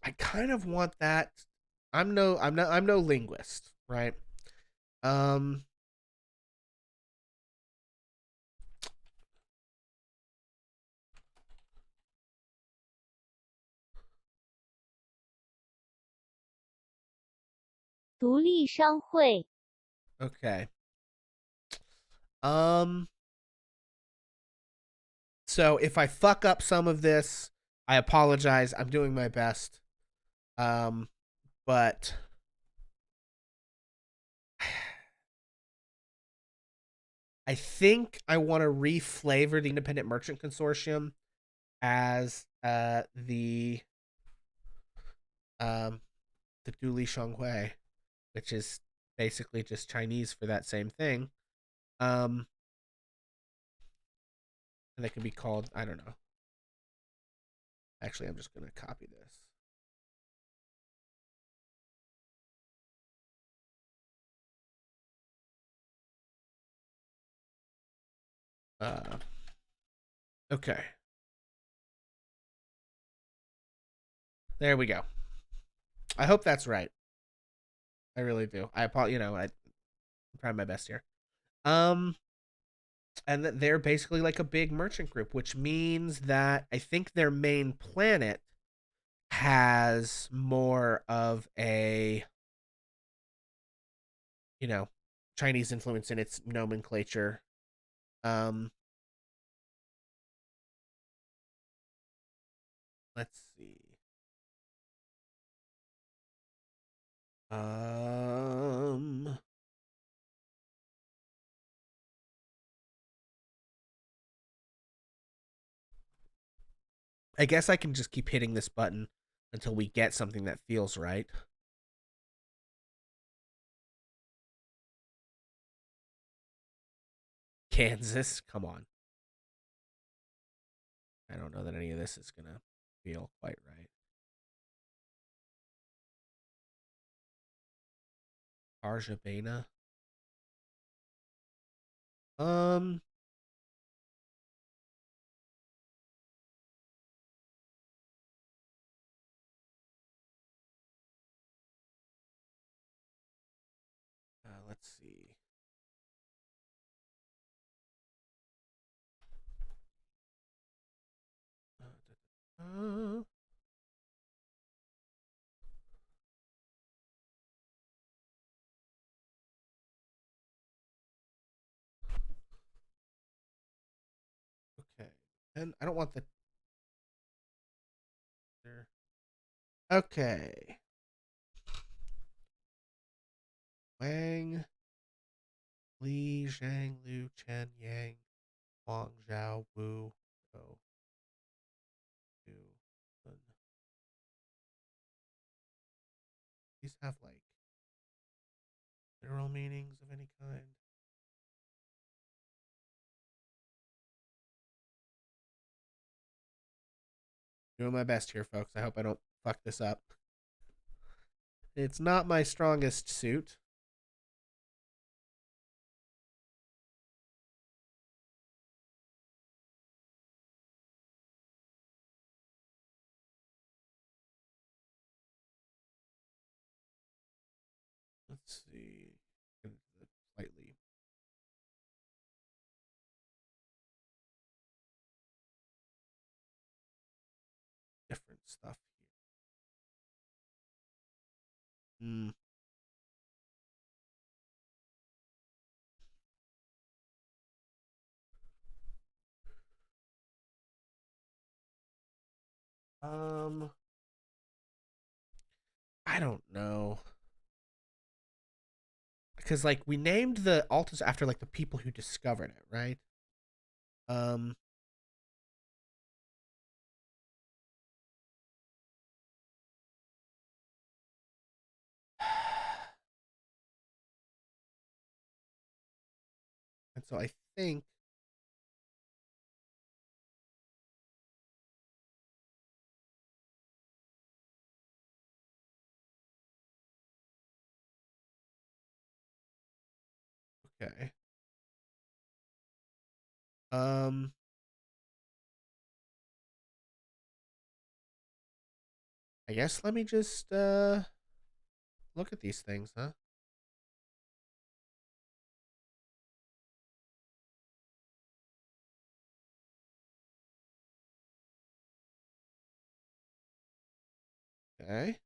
I kind of want that. I'm no linguist, right? Um,独立商会 okay. Um, so if I fuck up some of this, I apologize. I'm doing my best. Um, but I think I want to reflavor the Independent Merchant Consortium as um the Duli Shanghui, which is basically just Chinese for that same thing. Um, and that can be called, I don't know. Actually, I'm just gonna copy this. Uh, okay. There we go. I hope that's right. I really do. I'm trying my best here. Um, and that they're basically like a big merchant group, which means that I think their main planet has more of a, you know, Chinese influence in its nomenclature. Um, let's see. Um, I guess I can just keep hitting this button until we get something that feels right. Kansas. Come on. I don't know that any of this is gonna feel quite right. Arjabena. Um. Let's see. Uh, okay. And I don't want the. Okay. Wang, Li, Zhang, Liu, Chen, Yang, Wang, Zhao, Wu, Go, Du, Sun. These have like literal meanings of any kind. Doing my best here, folks. I hope I don't fuck this up. It's not my strongest suit. Let's see. Slightly different stuff here. I don't know. Because like we named the altus after like the people who discovered it, right? Um and so I think okay. Um I guess let me just look at these things, huh? Okay.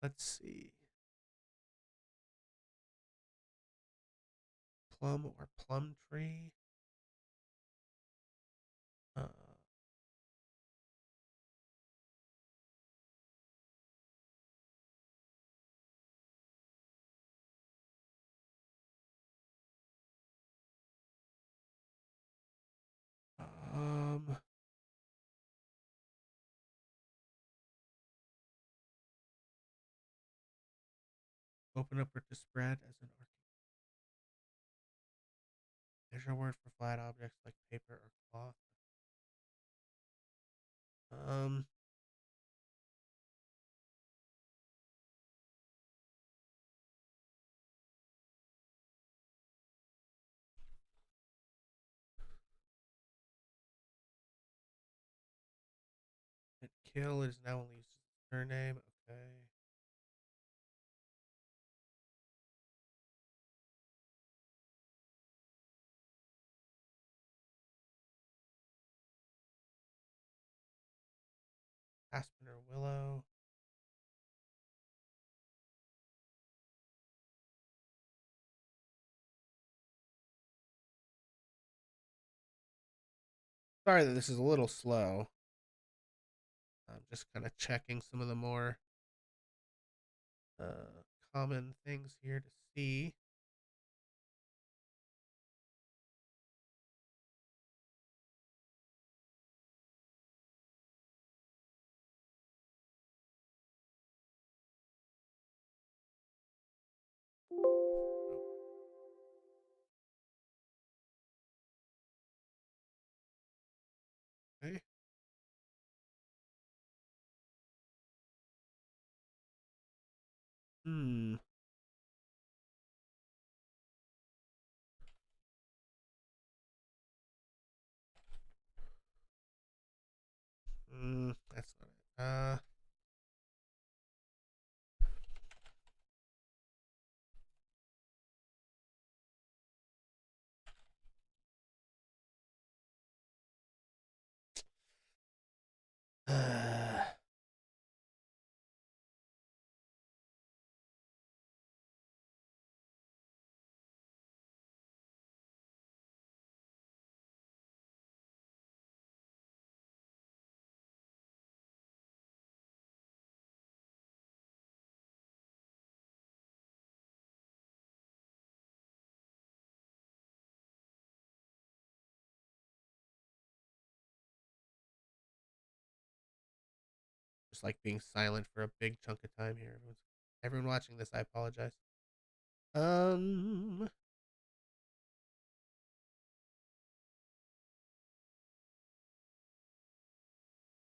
Let's see. Plum or plum tree. Uh, um open up or to spread as an arc. There's your word for flat objects like paper or cloth. Um Kill is now only used as a surname. Okay. Aspen or willow. Sorry that this is a little slow. I'm just kind of checking some of the more common things here to see. Hmm. That's not it. Just like being silent for a big chunk of time here. Everyone watching this, I apologize. Um.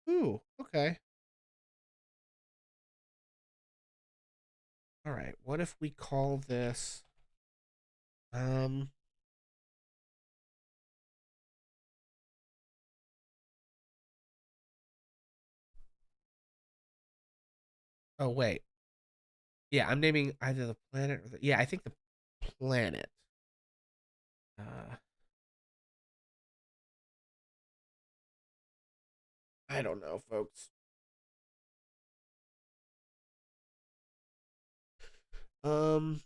Ooh. Okay. All right. What if we call this? Um. Oh wait. Yeah, I'm naming either the planet or the. Yeah, I think the planet. Uh. I don't know, folks. Um.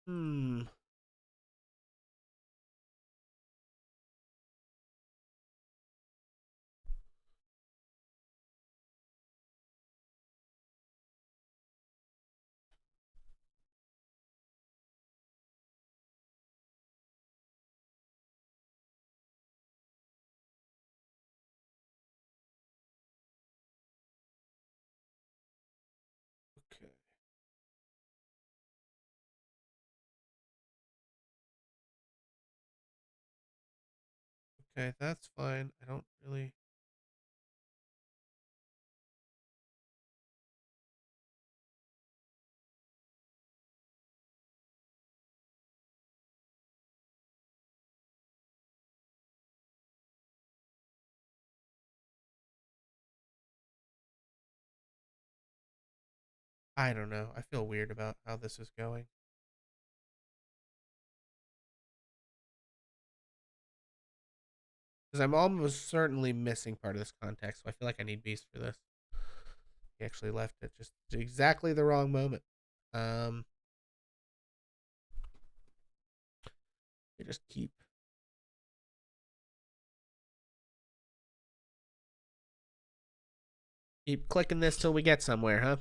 Hmm. Okay. Okay, that's fine. I don't really. I don't know. I feel weird about how this is going. Because I'm almost certainly missing part of this context, so I feel like I need Beast for this. He actually left at just exactly the wrong moment. Um, they just keep clicking this till we get somewhere, huh?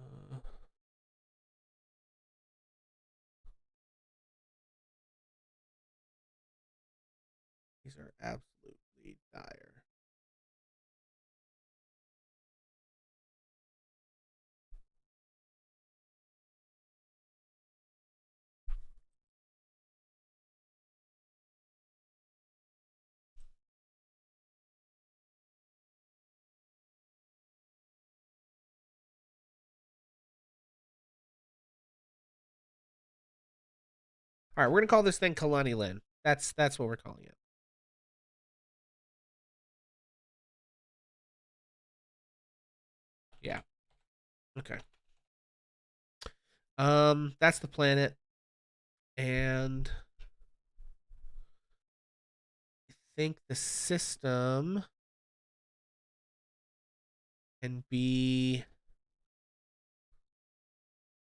Uh, these are absolutely dire. All right, we're gonna call this thing Kalani Lin. That's what we're calling it. Yeah. Okay. That's the planet, and I think the system can be.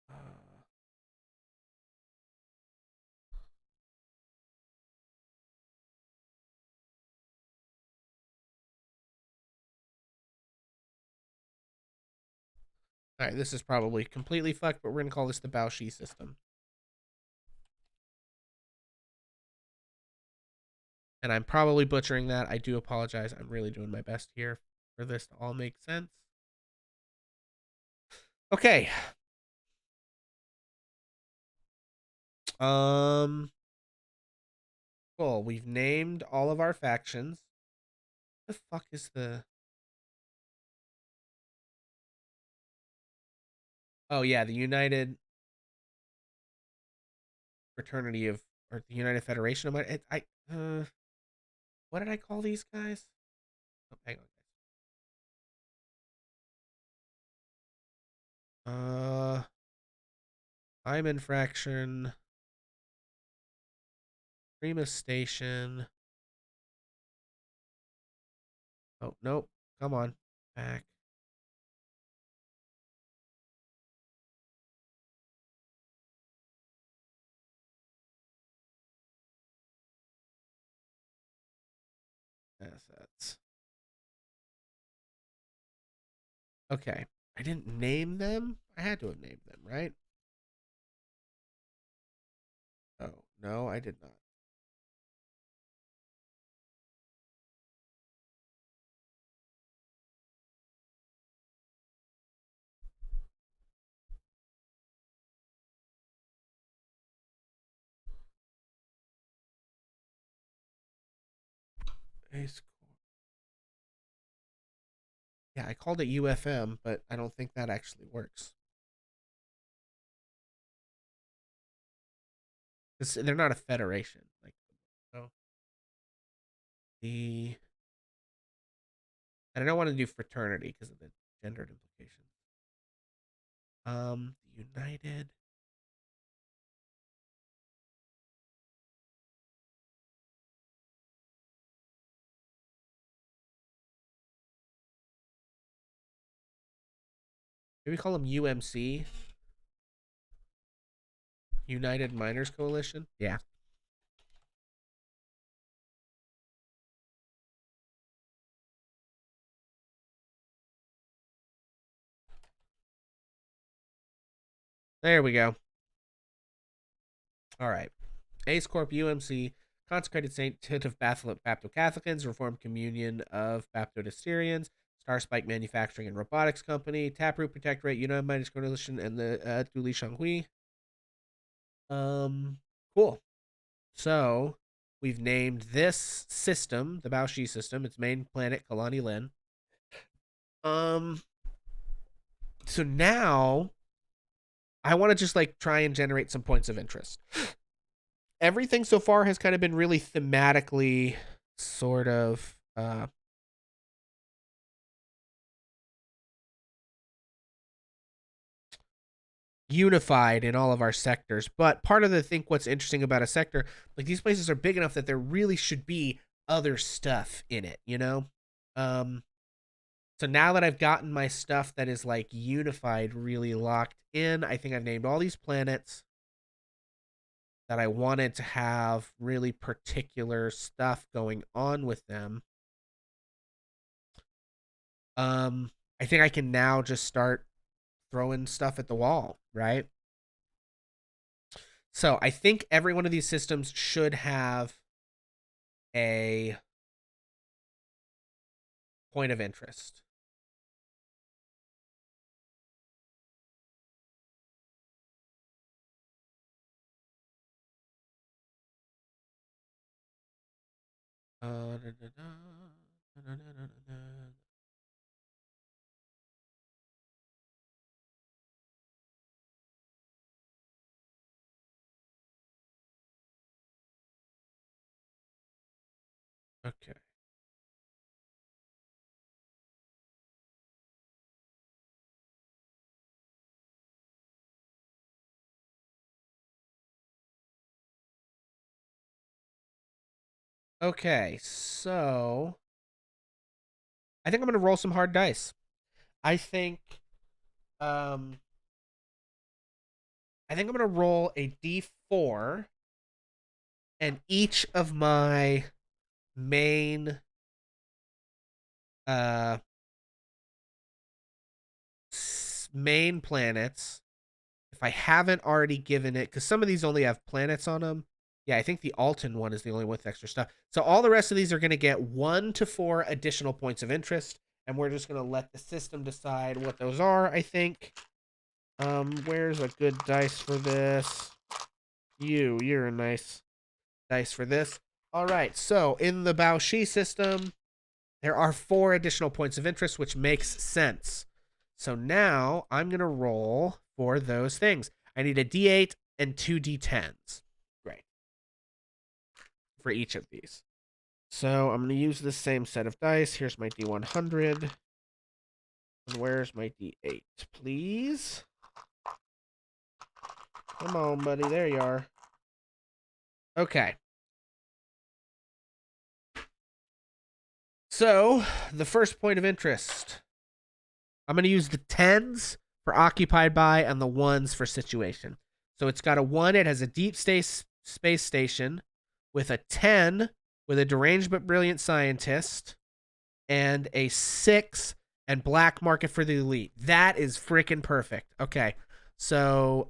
Uh, all right, this is probably completely fucked, but we're gonna call this the Bao-Shi system. And I'm probably butchering that. I do apologize. I'm really doing my best here for this to all make sense. Okay. Cool. We've named all of our factions. What the fuck is the... Oh, yeah, the United Fraternity of... Or the United Federation of... what did I call these guys? Oh, hang on. I'm in Fraction... Primus Station... Oh, nope. Come on. Back. Assets. Okay. I didn't name them? I had to have named them, right? Oh, no, I did not. Ace. Yeah, I called it UFM, but I don't think that actually works. They're not a federation. Like, so the... And I don't want to do fraternity because of the gendered implications. United... Maybe call them UMC. United Miners Coalition. Yeah. There we go. All right. Ace Corp UMC, Consecrated Sainthood of Bapto-Catholicans, Reformed Communion of Baptist-Assyrians, Star Spike Manufacturing and Robotics Company, Taproot Protectorate, United Miners Coalition, and the Duli Shanghui. Cool. So we've named this system the Baoshi system. Its main planet, Kalani Lin. So now I want to just like try and generate some points of interest. Everything so far has kind of been really thematically sort of unified in all of our sectors. But part of the think what's interesting about a sector, like these places are big enough that there really should be other stuff in it, you know? So now that I've gotten my stuff that is like unified, really locked in, I think I've named all these planets that I wanted to have really particular stuff going on with them. I think I can now just start throwing stuff at the wall, right? So I think every one of these systems should have a point of interest. Okay. Okay, so I think I'm gonna roll some hard dice. I think I'm gonna roll a D4, and each of my main main planets, if I haven't already given it, because some of these only have planets on them, Yeah, I think the Alton one is the only one with extra stuff. So all the rest of these are going to get 1 to 4 additional points of interest, and we're just going to let the system decide what those are, I think. Where's a good dice for this? You're a nice dice for this. All right, so in the Baoshi system, there are 4 additional points of interest, which makes sense. So now I'm going to roll for those things. I need a D8 and 2 D10s. Great. For each of these. So I'm going to use this same set of dice. Here's my D100. And where's my D8, please? Come on, buddy. There you are. Okay. So, the first point of interest. I'm going to use the 10s for occupied by and the 1s for situation. So it's got a 1. It has a deep space station with a 10 with a deranged but brilliant scientist and a 6 and black market for the elite. That is freaking perfect. Okay. So,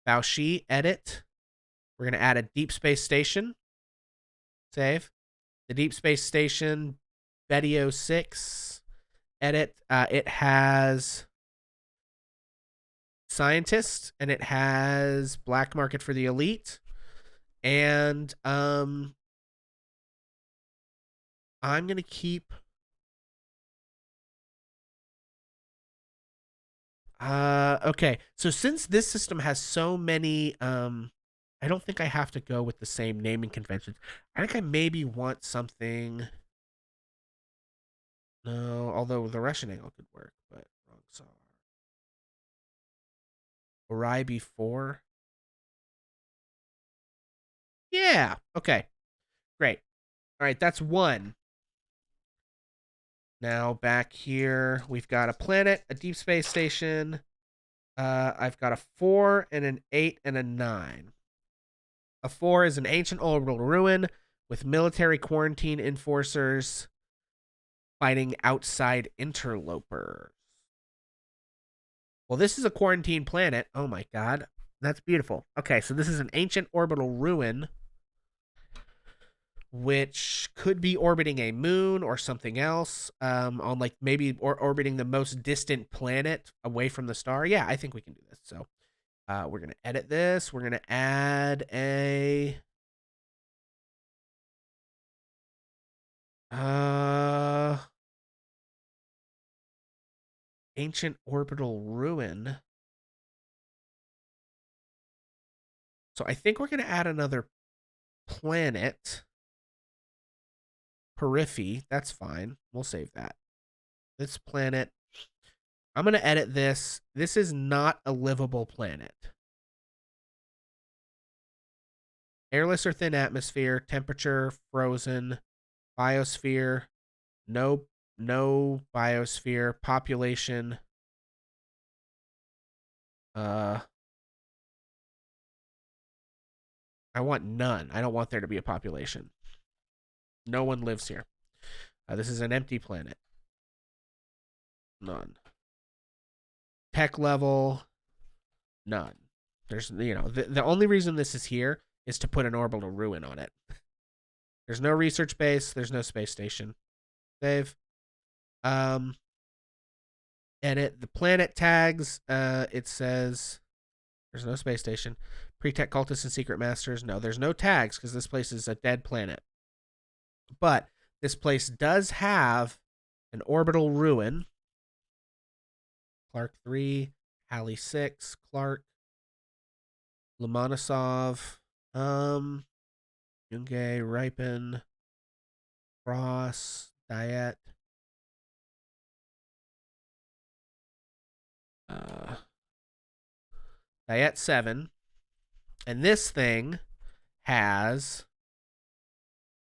Baoshi, edit. We're going to add a deep space station. Save. The deep space station, Betty 06. Edit. It has scientists and it has black market for the elite. And I'm going to keep okay. So since this system has so many I don't think I have to go with the same naming conventions. I think I maybe want something. No, although the Russian angle could work, but wrong song. Oribe 4. Yeah. Okay. Great. All right, that's 1. Now back here, we've got a planet, a deep space station. I've got a 4 and an 8 and a 9. A 4 is an ancient orbital ruin with military quarantine enforcers fighting outside interlopers. Well, this is a quarantine planet. Oh my god. That's beautiful. Okay, so this is an ancient orbital ruin which could be orbiting a moon or something else, on like maybe orbiting the most distant planet away from the star. Yeah, I think we can do this. So we're going to edit this. We're going to add a ancient orbital ruin. So I think we're going to add another planet. Periphery. That's fine. We'll save that. This planet. I'm going to edit this. This is not a livable planet. Airless or thin atmosphere, temperature, frozen, biosphere, no biosphere, population. I want none. I don't want there to be a population. No one lives here. This is an empty planet. None. Tech level, none. There's, the only reason this is here is to put an orbital ruin on it. There's no research base. There's no space station. Save. Edit the planet tags. It says there's no space station. Pre-tech cultists and secret masters. No, there's no tags because this place is a dead planet. But this place does have an orbital ruin. Clark 3, Halley 6, Clark, Lomonosov, Yungay, Ripon, Cross, Diet, Diet 7. And this thing has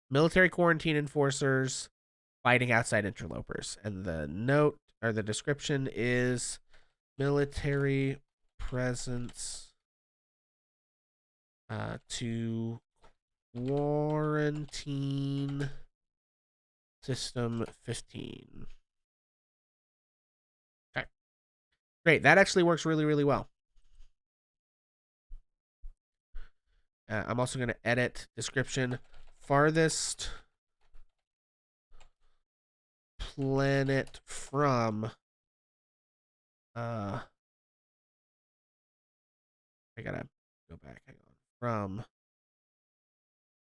military quarantine enforcers fighting outside interlopers. And the note or the description is military presence to quarantine system 15. Okay. Great. That actually works really, really well. I'm also going to edit description farthest planet from I gotta go back, hang on, from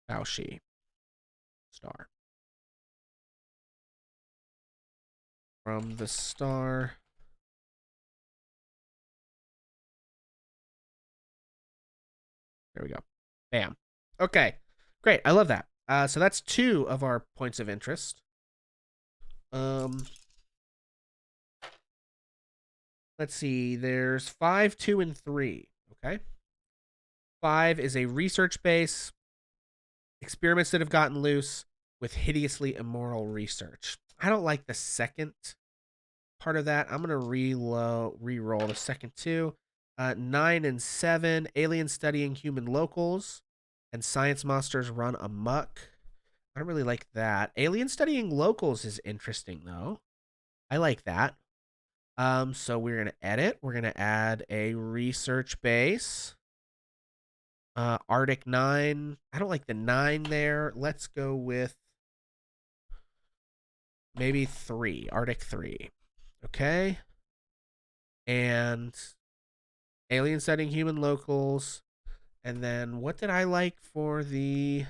Baoshi star, from the star. There we go. Bam. Okay, great. I love that. So that's 2 of our points of interest. Let's see. There's 5, 2, and 3. Okay. 5 is a research base. Experiments that have gotten loose with hideously immoral research. I don't like the second part of that. I'm gonna re-roll the second 2. 9 and 7. Aliens studying human locals, and science monsters run amok. I don't really like that. Alien studying locals is interesting though. I like that. So we're gonna edit. We're gonna add a research base. Arctic 9. I don't like the 9 there. Let's go with maybe 3. Arctic 3. Okay. And alien studying human locals. And then what did I like for the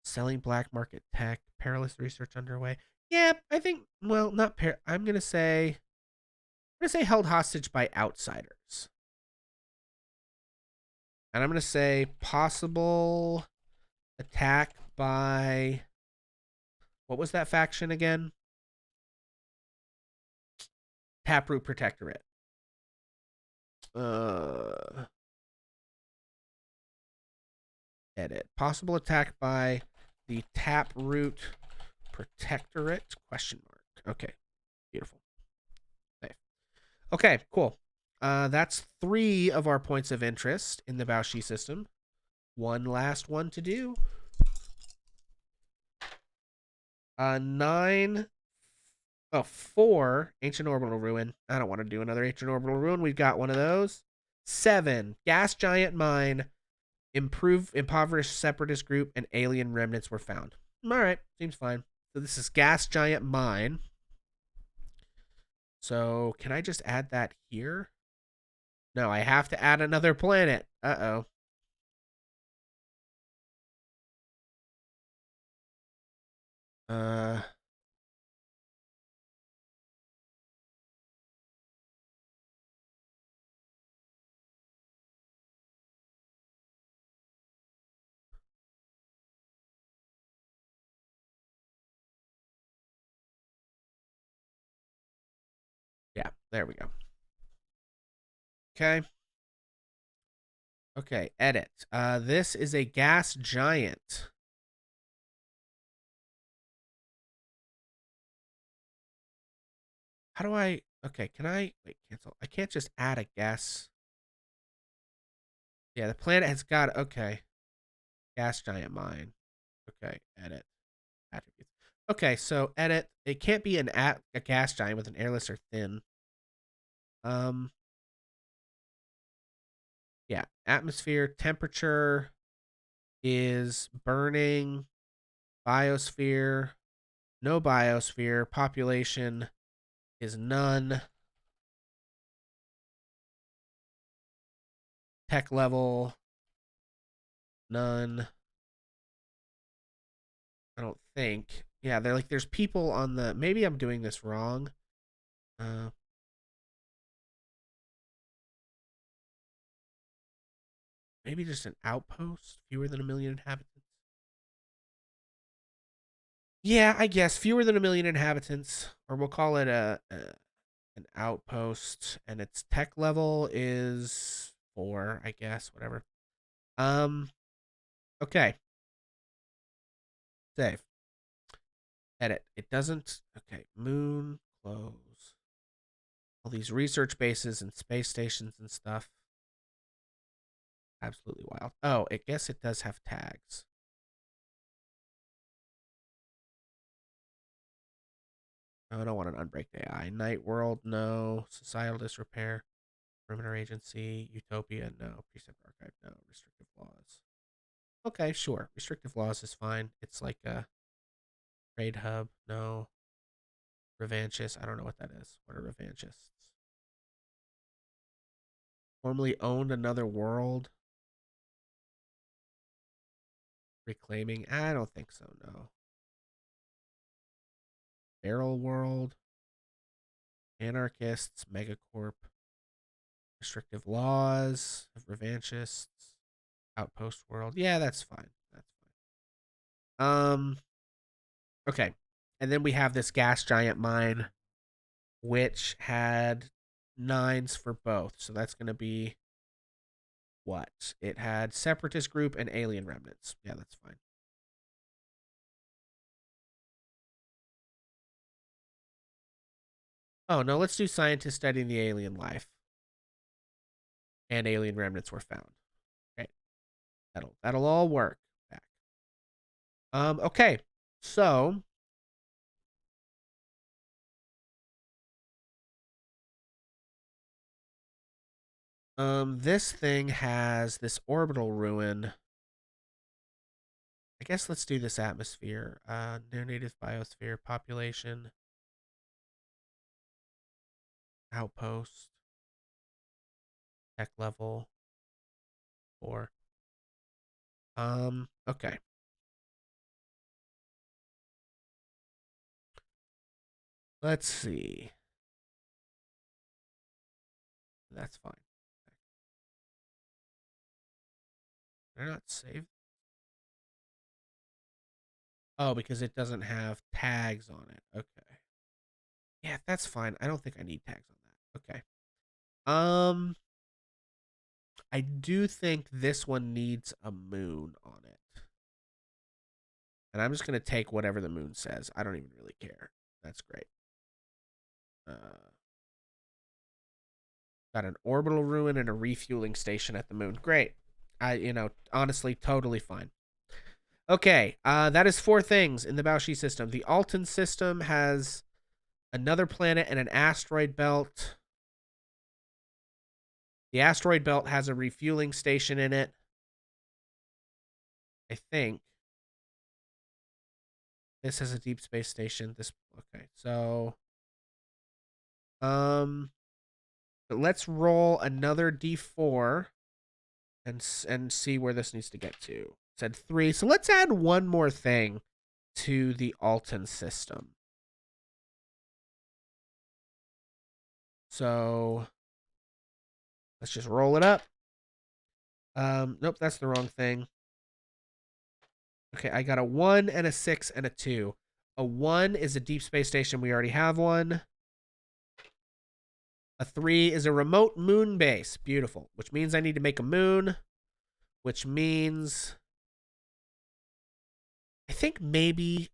selling black market tech? Perilous research underway. Yeah, I think, well, not I'm gonna say held hostage by outsiders. And I'm gonna say possible attack by, what was that faction again? Taproot Protectorate. Edit. Possible attack by the Taproot Protectorate? Question mark. Okay. Beautiful. Safe. Okay, cool. That's 3 of our points of interest in the Baoshi system. One last one to do. 9. Oh, 4. Ancient Orbital Ruin. I don't want to do another Ancient Orbital Ruin. We've got one of those. 7. Gas Giant Mine. Impoverished Separatist Group and alien remnants were found. All right. Seems fine. So this is Gas Giant Mine. So can I just add that here? No, I have to add another planet. Uh-oh. Yeah, there we go. Okay. Okay, edit. This is a gas giant. How do I... Okay, can I... Wait, cancel. I can't just add a gas. Yeah, the planet has got... Okay. Gas giant mine. Okay, edit. Attributes. Okay, so edit. It can't be a gas giant with an airless or thin. Yeah, atmosphere, temperature is burning, biosphere, no biosphere, population is none, tech level, none. I don't think. Yeah, they're like, there's people on the, maybe I'm doing this wrong. Maybe just an outpost, fewer than 1 million inhabitants. Yeah, I guess fewer than 1 million inhabitants, or we'll call it an outpost, and its tech level is 4, I guess, whatever. Okay. Save. Edit. It doesn't. Okay, moon, close. All these research bases and space stations and stuff. Absolutely wild. Oh, I guess it does have tags. Oh, I don't want an unbreaked AI. Night world, no. Societal disrepair. Perimeter Agency, Utopia, no. Precept Archive, no. Restrictive Laws. Okay, sure. Restrictive Laws is fine. It's like a trade hub, no. Revanchists, I don't know what that is. What are revanchists? Formerly owned another world. Reclaiming, I don't think so, no. Barrel World. Anarchists, Megacorp. Restrictive Laws, Revanchists. Outpost World. Yeah, that's fine. That's fine. Okay. And then we have this gas giant mine, which had 9s for both. So that's going to be what? It had Separatist Group and Alien Remnants. Yeah, that's fine. Oh, no, let's do scientists studying the alien life. And alien remnants were found. Okay. That'll all work. Back. Okay. So this thing has this orbital ruin. I guess let's do this atmosphere. Near native biosphere, population, outpost, tech level, 4. Okay. Let's see. That's fine. They're not saved. Oh, because it doesn't have tags on it. Okay. Yeah, that's fine. I don't think I need tags on that. Okay. I do think this one needs a moon on it. And I'm just going to take whatever the moon says. I don't even really care. That's great. Got an orbital ruin and a refueling station at the moon. Great. Honestly, totally fine. Okay, that is 4 things in the Baoshi system. The Alton system has another planet and an asteroid belt. The asteroid belt has a refueling station in it. I think. This has a deep space station. Okay, so let's roll another d4 and see where this needs to get to. It said 3. So let's add one more thing to the Alton system. So let's just roll it up. Nope, that's the wrong thing. Okay, I got a 1 and a 6 and a 2. A 1 is a deep space station. We already have one. A 3 is a remote moon base. Beautiful. Which means I need to make a moon. Which means I think maybe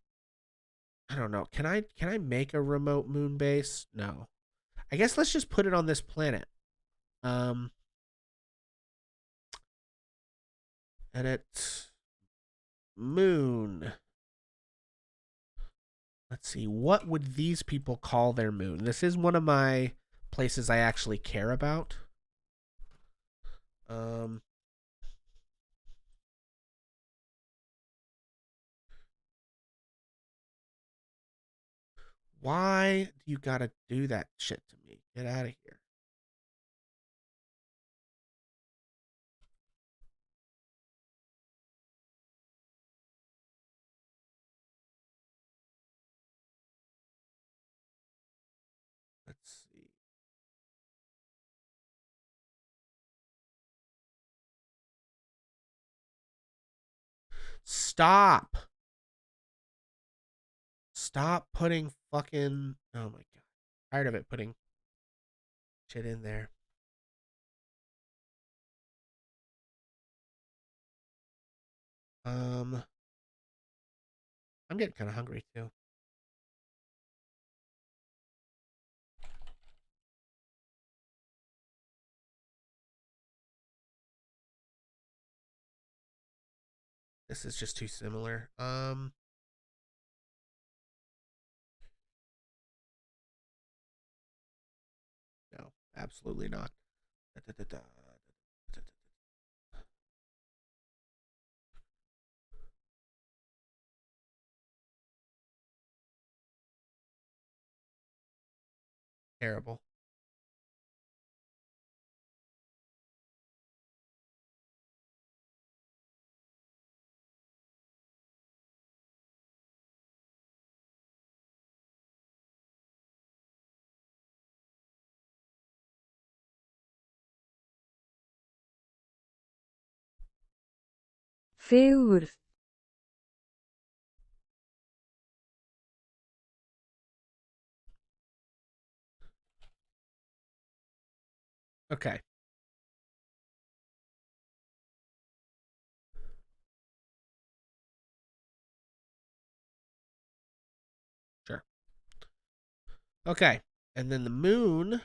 I don't know. Can I make a remote moon base? No. I guess let's just put it on this planet. Edit moon. Let's see. What would these people call their moon? This is one of my places I actually care about. Why do you gotta do that shit to me? Get out of here. Let's see. Stop. Stop putting fucking. Oh my god. Tired of it putting shit in there. I'm getting kind of hungry too. This is just too similar. No, absolutely not. Terrible. Feur. Okay. Sure. Okay. And then the moon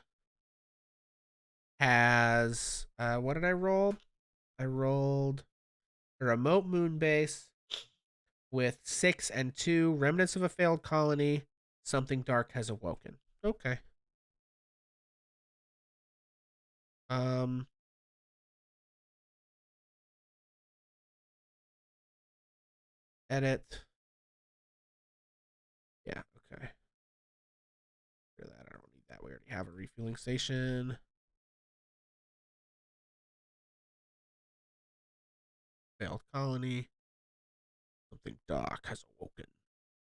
has what did I roll? I rolled a remote moon base with 6 and 2 remnants of a failed colony. Something dark has awoken. Okay. Edit. Yeah, okay. For that, I don't need that. We already have a refueling station. Failed colony. Something dark has awoken.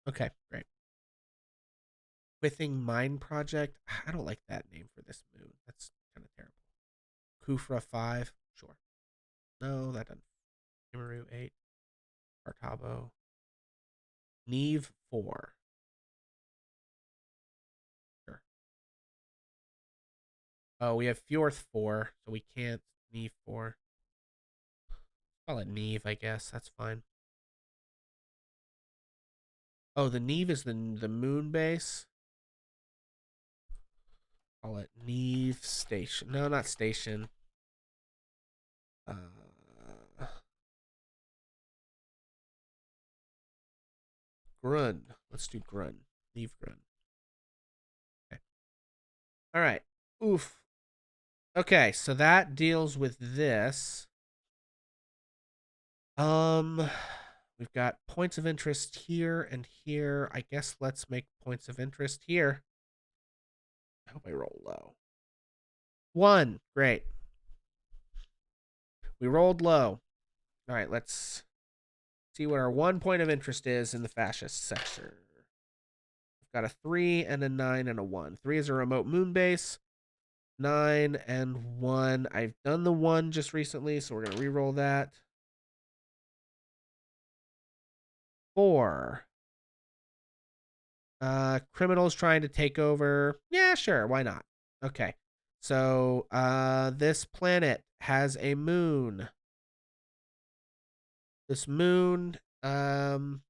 Okay, great. Withing Mine Project. I don't like that name for this moon. That's kind of terrible. Kufra 5. Sure. No, that doesn't. Imaru 8. Artabo. Neve 4. Sure. Oh, we have Fjorth 4, so we can't Neve 4. Call it Neve, I guess. That's fine. Oh, the Neve is the moon base. Call it Neve Station. No, not Station. Grun. Let's do Grun. Neve Grun. Okay. All right. Oof. Okay, so that deals with this. We've got points of interest here and here. I guess let's make points of interest here. I hope I roll low. 1. Great. We rolled low. All right, let's see what our 1 point of interest is in the fascist sector. We've got a 3 and a 9 and a 1. 3 is a remote moon base. 9 and 1. I've done the 1 just recently, so we're going to re-roll that. 4. Criminals trying to take over. Yeah, sure. Why not? Okay. So, this planet has a moon. This moon, Auga.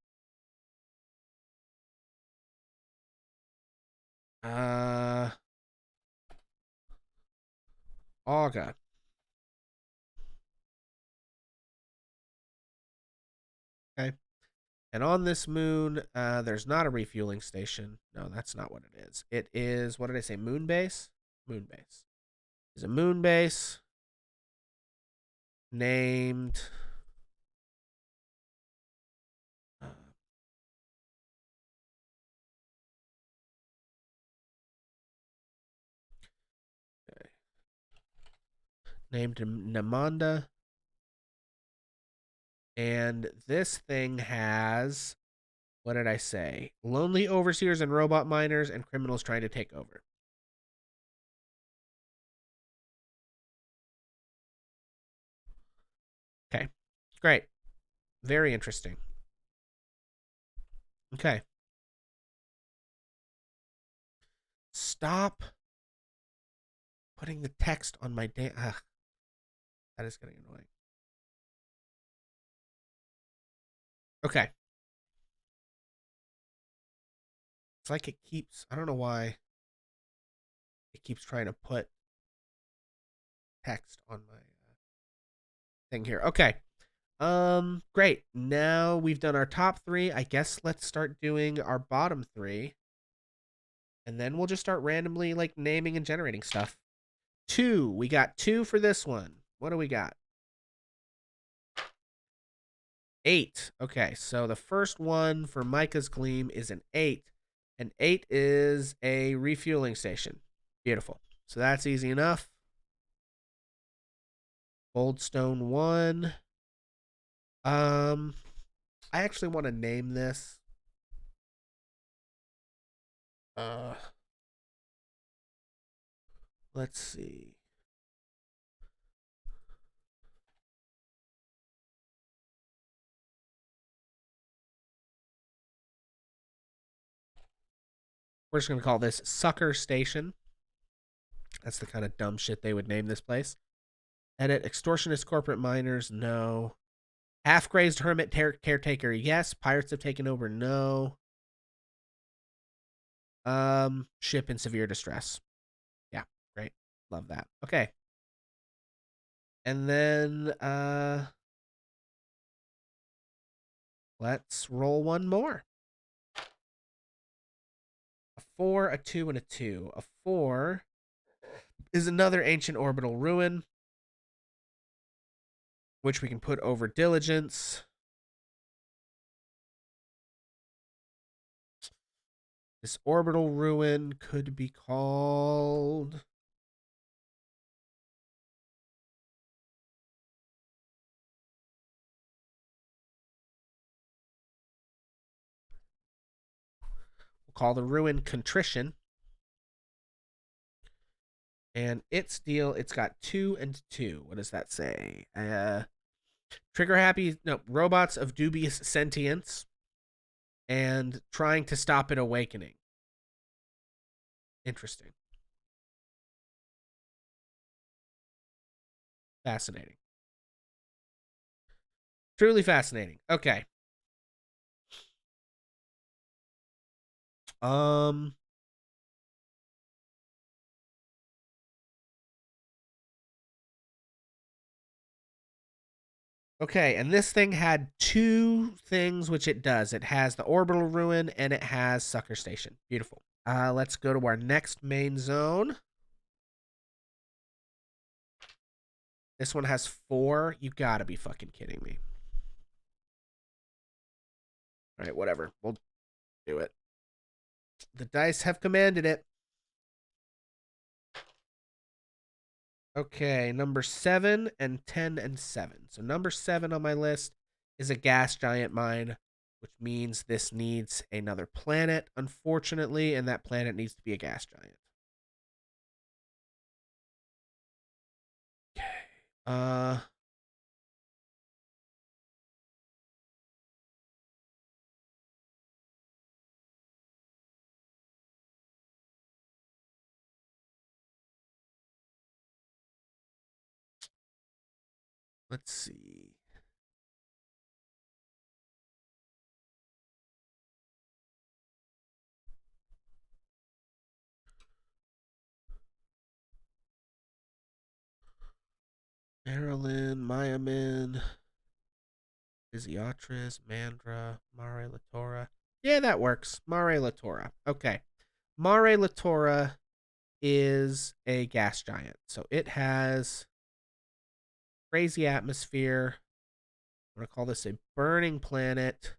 Okay. And on this moon, there's not a refueling station. No, that's not what it is. It is, what did I say? Moon base? Moon base. It's a moon base named named Namanda. And this thing has, what did I say? Lonely overseers and robot miners and criminals trying to take over. Okay, great. Very interesting. Okay. Stop putting the text on my damn. That is getting annoying. Okay. It's like it keeps, I don't know why it keeps trying to put text on my thing here. Okay. Great. Now we've done our top 3. I guess let's start doing our bottom 3. And then we'll just start randomly like naming and generating stuff. 2. We got 2 for this one. What do we got? 8. Okay, so the first one for Micah's Gleam is an 8. An 8 is a refueling station. Beautiful. So that's easy enough. Goldstone 1. I actually want to name this. Let's see. We're just going to call this Sucker Station. That's the kind of dumb shit they would name this place. Edit. Extortionist corporate miners. No. Half-crazed hermit caretaker. Yes. Pirates have taken over. No. Ship in severe distress. Yeah. Great. Love that. Okay. And then let's roll one more. A 4, a 2, and a 2. A 4 is another ancient orbital ruin, which we can put over diligence. This orbital ruin could be called... We'll call the ruin Contrition. And its deal, it's got 2 and 2. What does that say? Trigger happy, no, robots of dubious sentience and trying to stop it awakening. Interesting. Fascinating. Truly fascinating. Okay. Okay, and this thing had 2 things which it does. It has the orbital ruin and it has Sucker Station. Beautiful. Let's go to our next main zone. This one has 4. You gotta be fucking kidding me. All right, whatever. We'll do it. The dice have commanded it. Okay, number 7 and 10 and 7. So number 7 on my list is a gas giant mine, which means this needs another planet, unfortunately, and that planet needs to be a gas giant. Okay. Let's see. Marilyn, Mayamin, Physiatris, Mandra, Mare Latora. Yeah, that works. Mare Latora. Okay. Mare Latora is a gas giant. So it has crazy atmosphere. I'm going to call this a burning planet.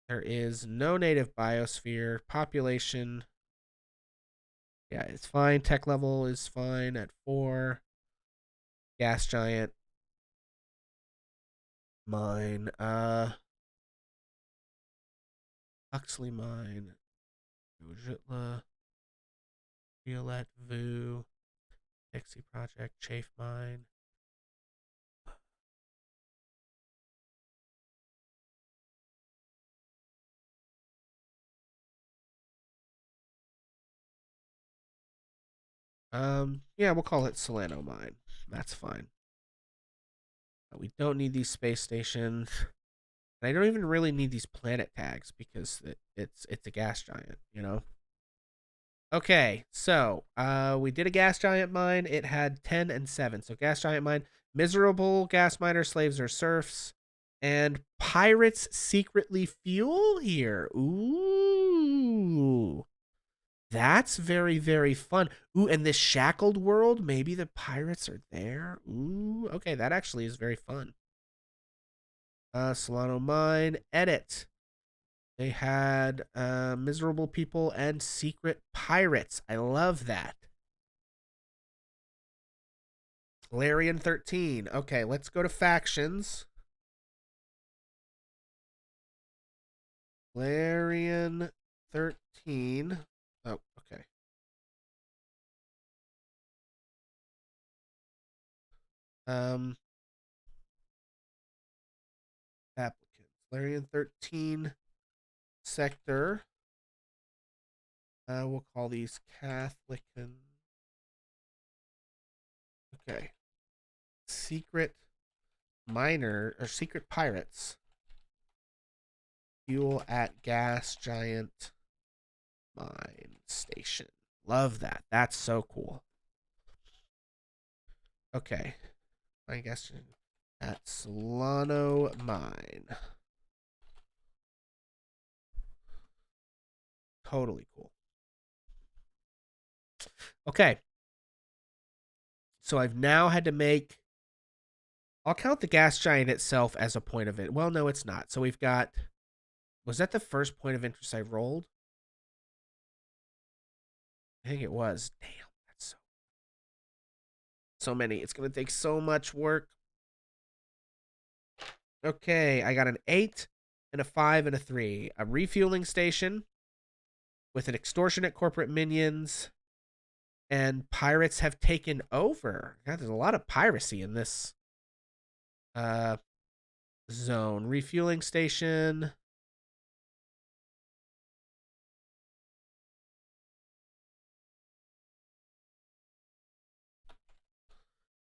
There is no native biosphere. Population. Yeah, it's fine. Tech level is fine at 4. Gas giant. Mine. Huxley mine. Ujitla. Violet Vu. Pixie Project. Chafe mine. Yeah, we'll call it Solano mine. That's fine. We don't need these space stations. And I don't even really need these planet tags because it's a gas giant, you know? Okay, so we did a gas giant mine. It had 10 and 7. So gas giant mine, miserable gas miner, slaves or serfs, and pirates secretly fuel here. Ooh. That's very, very fun. Ooh, and this shackled world, maybe the pirates are there. Ooh, okay, that actually is very fun. Solano Mine, edit. They had miserable people and secret pirates. I love that. Larian 13. Okay, let's go to factions. Larian 13. Oh, okay. Applicants. Larian 13 sector. We'll call these Catholic. Okay. Secret miner or secret pirates. Fuel at gas giant mine station. Love that. That's so cool. Okay. I guess at Solano Mine. Totally cool. Okay. So I've now had to make. I'll count the gas giant itself as a point of it. Well, no, it's not. So we've got. Was that the first point of interest I rolled? I think it was. Damn, that's so many. It's going to take so much work. Okay, I got an 8 and a 5 and a 3. A refueling station with an extortionate corporate minions, and pirates have taken over. God, there's a lot of piracy in this zone. Refueling station.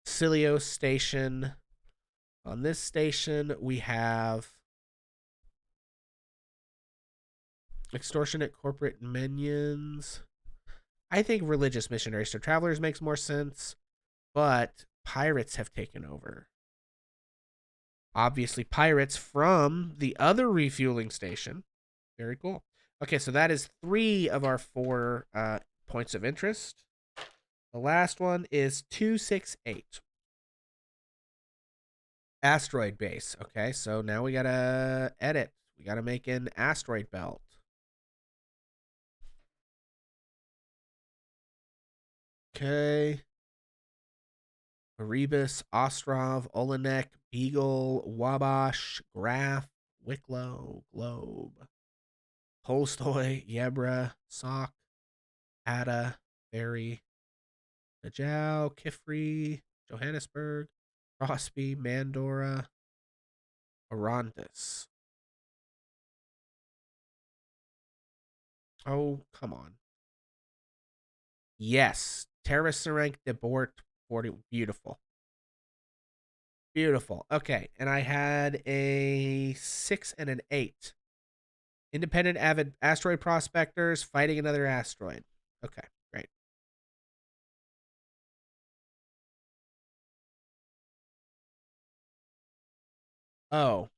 Cilios station. On this station, we have extortionate corporate minions. I think religious missionaries, so travelers makes more sense, but pirates have taken over. Obviously, pirates from the other refueling station. Very cool. Okay, so that is 3 of our 4 points of interest. The last one is 268. Asteroid base. Okay, so now we gotta edit. We gotta make an asteroid belt. Okay. Erebus, Ostrov, Olenek, Beagle, Wabash, Graf, Wicklow, Globe, Tolstoy, Yebra, Sock, Ada, Berry, Najau, Kifri, Johannesburg, Crosby, Mandora, Arandis. Oh, come on. Yes. Terra Serenk de Bort 40. Beautiful. Beautiful. Okay. And I had a 6 and an 8. Independent avid asteroid prospectors fighting another asteroid. Okay, great. Oh.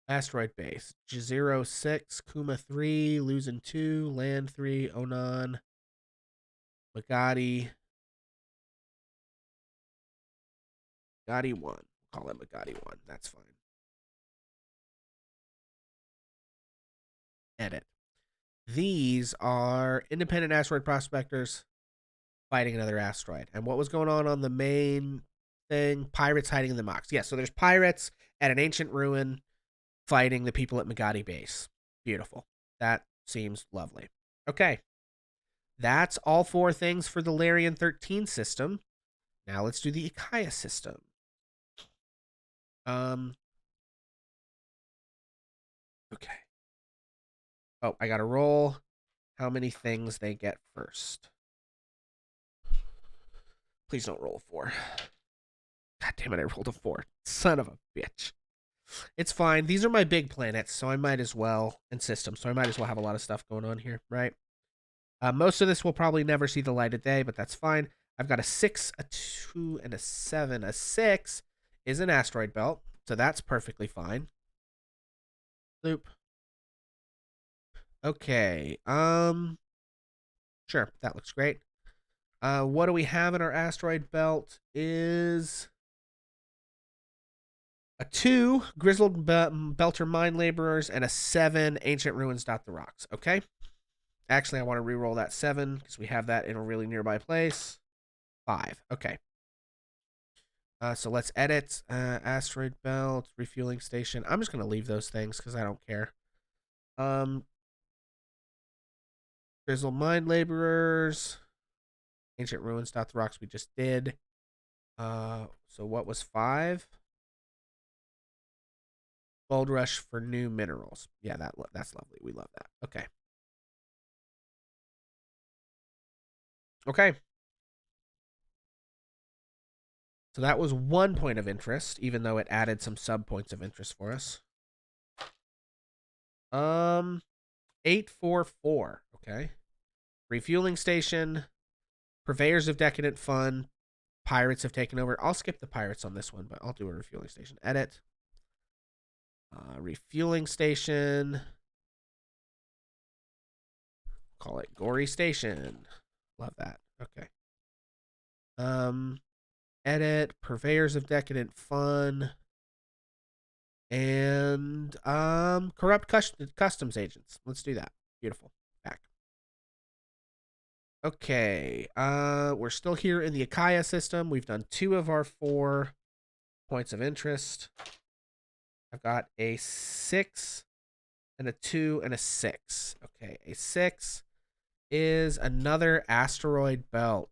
Asteroid base. Jazero 6, Kuma 3, Losing 2, Land 3, Onan, Magadi. Magadi 1. Call it Magadi 1. That's fine. Edit. These are independent asteroid prospectors fighting another asteroid. And what was going on the main thing? Pirates hiding in the Mox. Yeah, so there's pirates at an ancient ruin fighting the people at Magadi base. Beautiful. That seems lovely. Okay. That's all 4 things for the Larian 13 system. Now let's do the Ikaya system. Okay. Oh, I got to roll how many things they get first. Please don't roll a 4. God damn it, I rolled a 4. Son of a bitch. It's fine. These are my big planets, so I might as well, and systems, so I might as well have a lot of stuff going on here, right? Most of this will probably never see the light of day, but that's fine. I've got a 6, a 2, and a 7. A 6 is an asteroid belt, so that's perfectly fine. Loop. Okay. Sure, that looks great. What do we have in our asteroid belt is a 2 grizzled belter mine laborers and a 7 ancient ruins dot the rocks. Okay. Actually, I want to re-roll that 7 because we have that in a really nearby place. 5. Okay. So let's edit asteroid belt, refueling station. I'm just gonna leave those things because I don't care. Grizzled mine laborers, ancient ruins dot the rocks we just did. So what was 5? Gold rush for new minerals. Yeah, that's lovely. We love that. Okay. Okay. So that was 1 point of interest, even though it added some sub points of interest for us. 844. Okay. Refueling station. Purveyors of decadent fun. Pirates have taken over. I'll skip the pirates on this one, but I'll do a refueling station. Edit. Refueling station. Call it Gory Station. Love that. Okay. Edit. Purveyors of decadent fun. And corrupt customs agents. Let's do that. Beautiful. Back. Okay. We're still here in the Akaya system. We've done 2 of our 4 points of interest. I've got a 6 and a 2 and a 6. Okay, a 6 is another asteroid belt.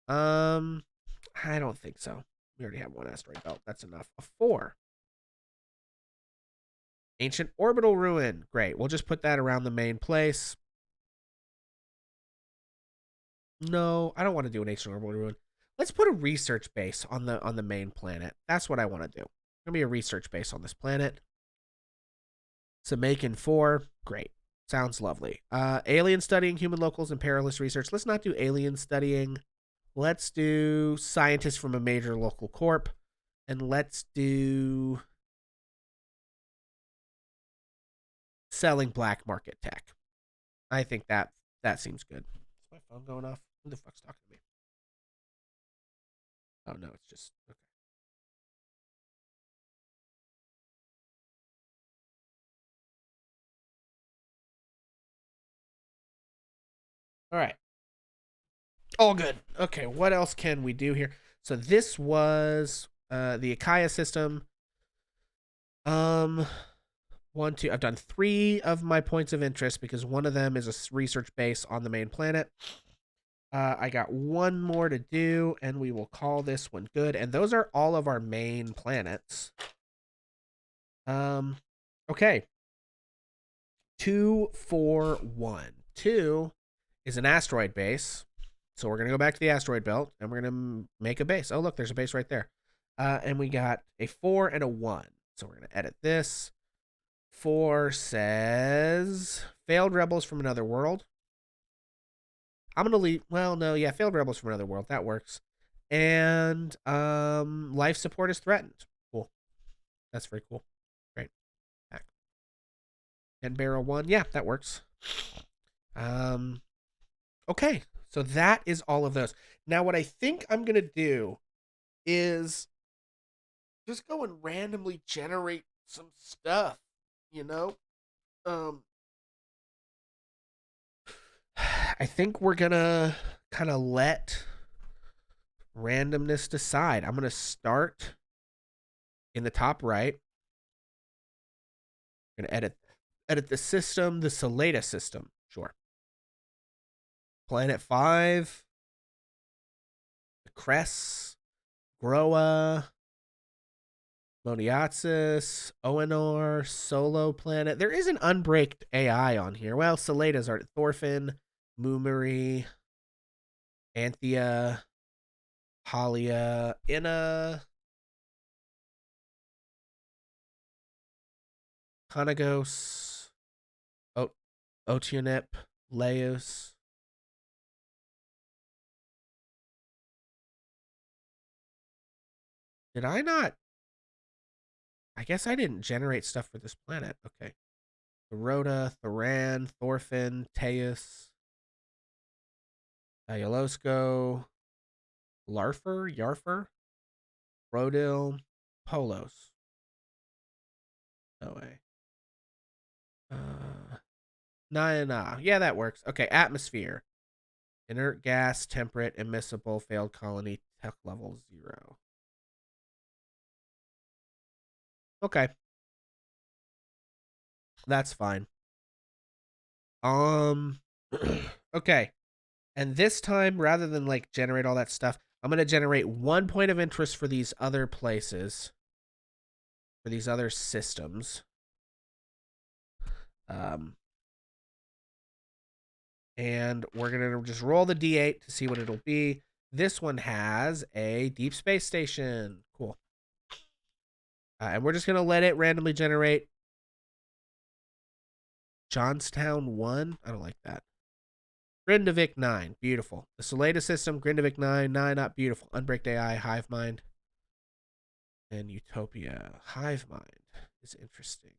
I don't think so. We already have 1 asteroid belt. That's enough. A 4. Ancient orbital ruin. Great. We'll just put that around the main place. No, I don't want to do an ancient orbital ruin. Let's put a research base on the main planet. That's what I want to do. Gonna be a research base on this planet. So making 4. Great. Sounds lovely. Alien studying, human locals, and perilous research. Let's not do alien studying. Let's do scientists from a major local corp. And let's do selling black market tech. I think that seems good. Is my phone going off? Who the fuck's talking to me? Oh no, it's just okay. All right. All good. Okay, what else can we do here? So this was the Akaya system. 1, 2. I've done 3 of my points of interest because one of them is a research base on the main planet. I got 1 more to do, and we will call this one good. And those are all of our main planets. Okay. 2, 4, 1. 2 is an asteroid base. So we're going to go back to the asteroid belt, and we're going to make a base. Oh, look, there's a base right there. And we got a 4 and a 1. So we're going to edit this. 4 says failed rebels from another world. I'm going to leave. Well, no, yeah, failed rebels from another world. That works. And life support is threatened. Cool. That's very cool. Great. Back. And barrel 1. Yeah, that works. Okay. So that is all of those. Now, what I think I'm going to do is just go and randomly generate some stuff, you know? I think we're going to kind of let randomness decide. I'm going to start in the top right. I'm going to edit the system, the Salata system. Sure. Planet 5, the Cress, Groa, Moniatsis, Oenor, Solo Planet. There is an unbreaked AI on here. Well, Salata's are Thorfinn, Mumeri, Anthea, Halia, Inna, Conagos, Otunip, Leus. Did I not? I guess I didn't generate stuff for this planet. Okay. Thorota, Thoran, Thorfinn, Teus, Iolosko, Yarfer, Rodil, Polos. No way. Nah. Yeah, that works. Okay, atmosphere. Inert gas, temperate, immiscible, failed colony, tech level 0. Okay. That's fine. Okay. And this time, rather than like generate all that stuff, I'm going to generate 1 point of interest for these other places, for these other systems. And we're going to just roll the D8 to see what it'll be. This one has a deep space station. Cool. And we're just going to let it randomly generate. Johnstown 1? I don't like that. Grindavik 9. Beautiful. The Salada system, Grindavik 9. Not beautiful. Unbreaked AI, Hive Mind. And Utopia. Hive Mind is interesting.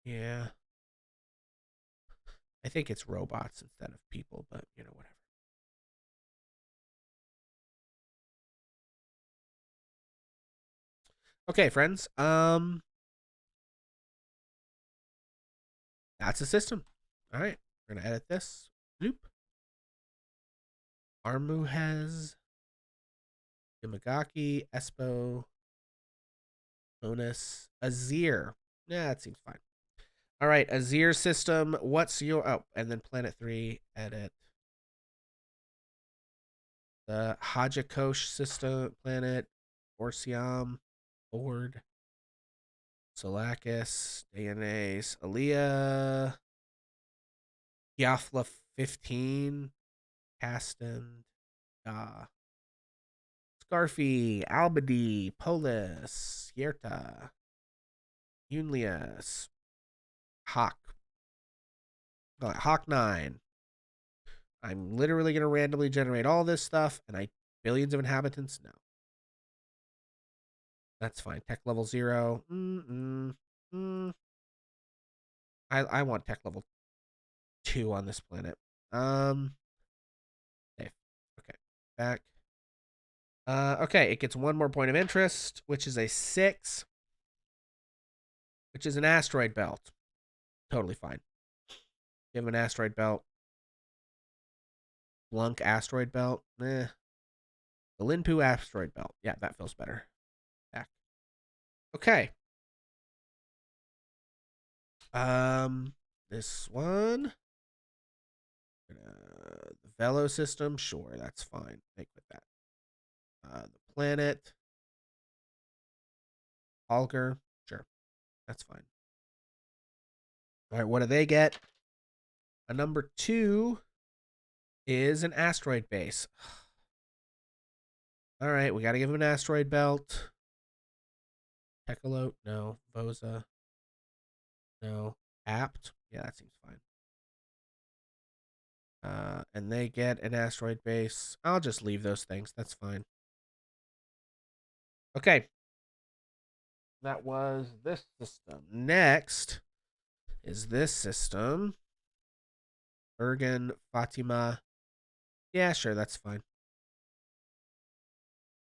Yeah. I think it's robots instead of people, but, you know, whatever. Okay, friends. That's a system. All right. We're going to edit this. Bloop. Armuhez. Yamagaki. Espo. Onus. Azir. Yeah, that seems fine. All right, Azir system. What's your... Oh, and then Planet 3. Edit. The Hajakosh system. Planet. Orsiam. Board. Solakis. DNAs. Aaliyah. Yafla 15. Caston. Scarfy. Albady. Polis. Yerta. Unlius. Hawk. Hawk 9. I'm literally going to randomly generate all this stuff, and billions of inhabitants? No. That's fine. Tech level 0. I want tech level 2 on this planet. Safe. Okay. Back. Okay, it gets 1 more point of interest, which is a 6, which is an asteroid belt. Totally fine. Give him an asteroid belt. Blunk asteroid belt. The Linpu asteroid belt. Yeah, that feels better. Back. Okay. This one. The Velo system. Sure, that's fine. Make with that. The planet. Holger. Sure. That's fine. All right, what do they get? A number 2 is an asteroid base. All right, we got to give him an asteroid belt. Tekalote, no. Voza, no. Apt, yeah, that seems fine. And they get an asteroid base. I'll just leave those things. That's fine. Okay. That was this system. Next is this system. Bergen, Fatima. Yeah, sure, that's fine.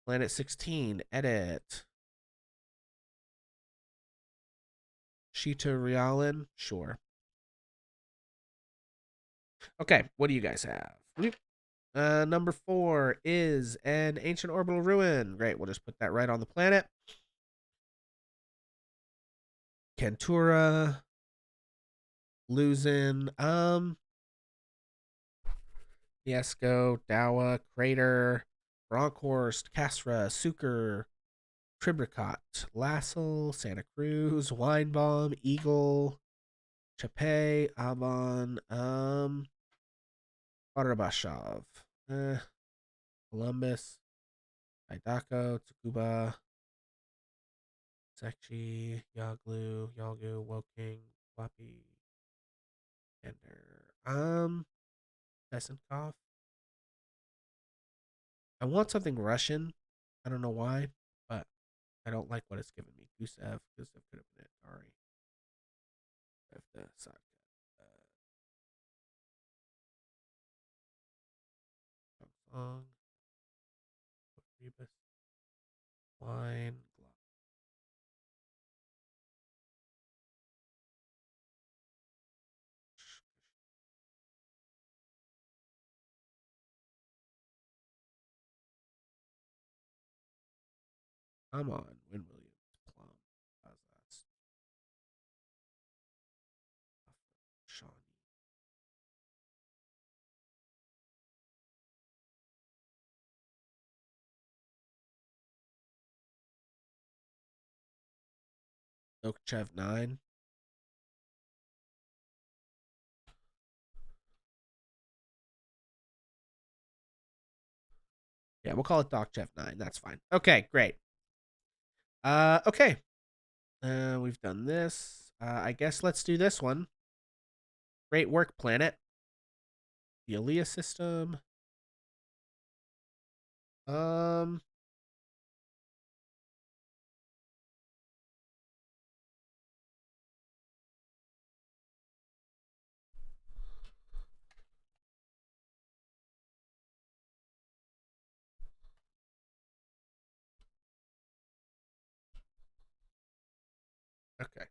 Planet 16, edit. Sheeta Realin, sure. Okay, what do you guys have? Number 4 is an ancient orbital ruin. Great, we'll just put that right on the planet. Kentura. Luzin. Fiesco, Dawa, Crater, Bronkhorst, Castra, Suker, Tribricot, Lassel, Santa Cruz, Weinbaum, Eagle, Chape, Avon, Barabashov, Columbus, Idako, Tsukuba, Sekchi, Yalgu, Woking, Wapi, Ender, Besenkov. I want something Russian. I don't know why, but I it's giving me Gusev. Gusev could have been it. Sorry. I have the side. Song. Rebus. Wine. Come on, Win Williams, Plum, Azaz, Shawnee. Oakchev 9. Yeah, we'll call it Dokchev 9. That's fine. Okay, great. Okay. We've done this. I guess let's do this one. Great work, planet. The Alea system. Okay.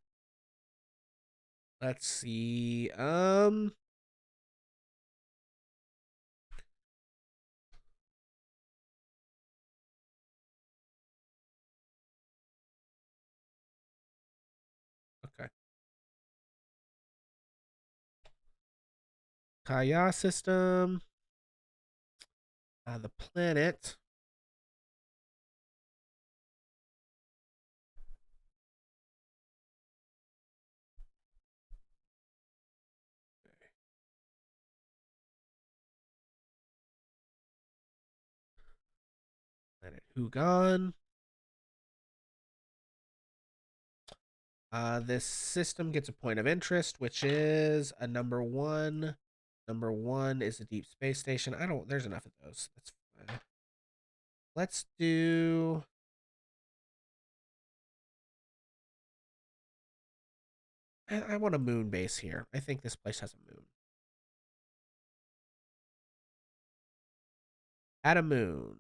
Let's see. Okay. Kaya system. The planet. Planet Hugon. This system gets a point of interest, which is a number 1. Number 1 is a deep space station. There's enough of those. That's fine. Let's do... I want a moon base here. I think this place has a moon. Add a moon.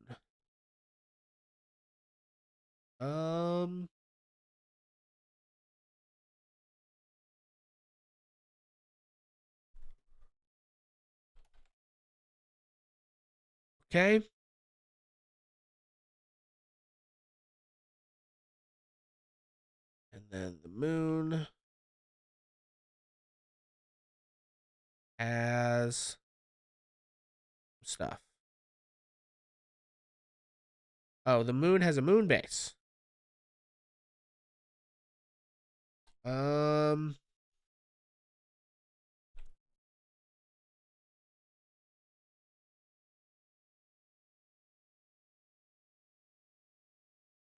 Okay. And then the moon has stuff. Oh, the moon has a moon base.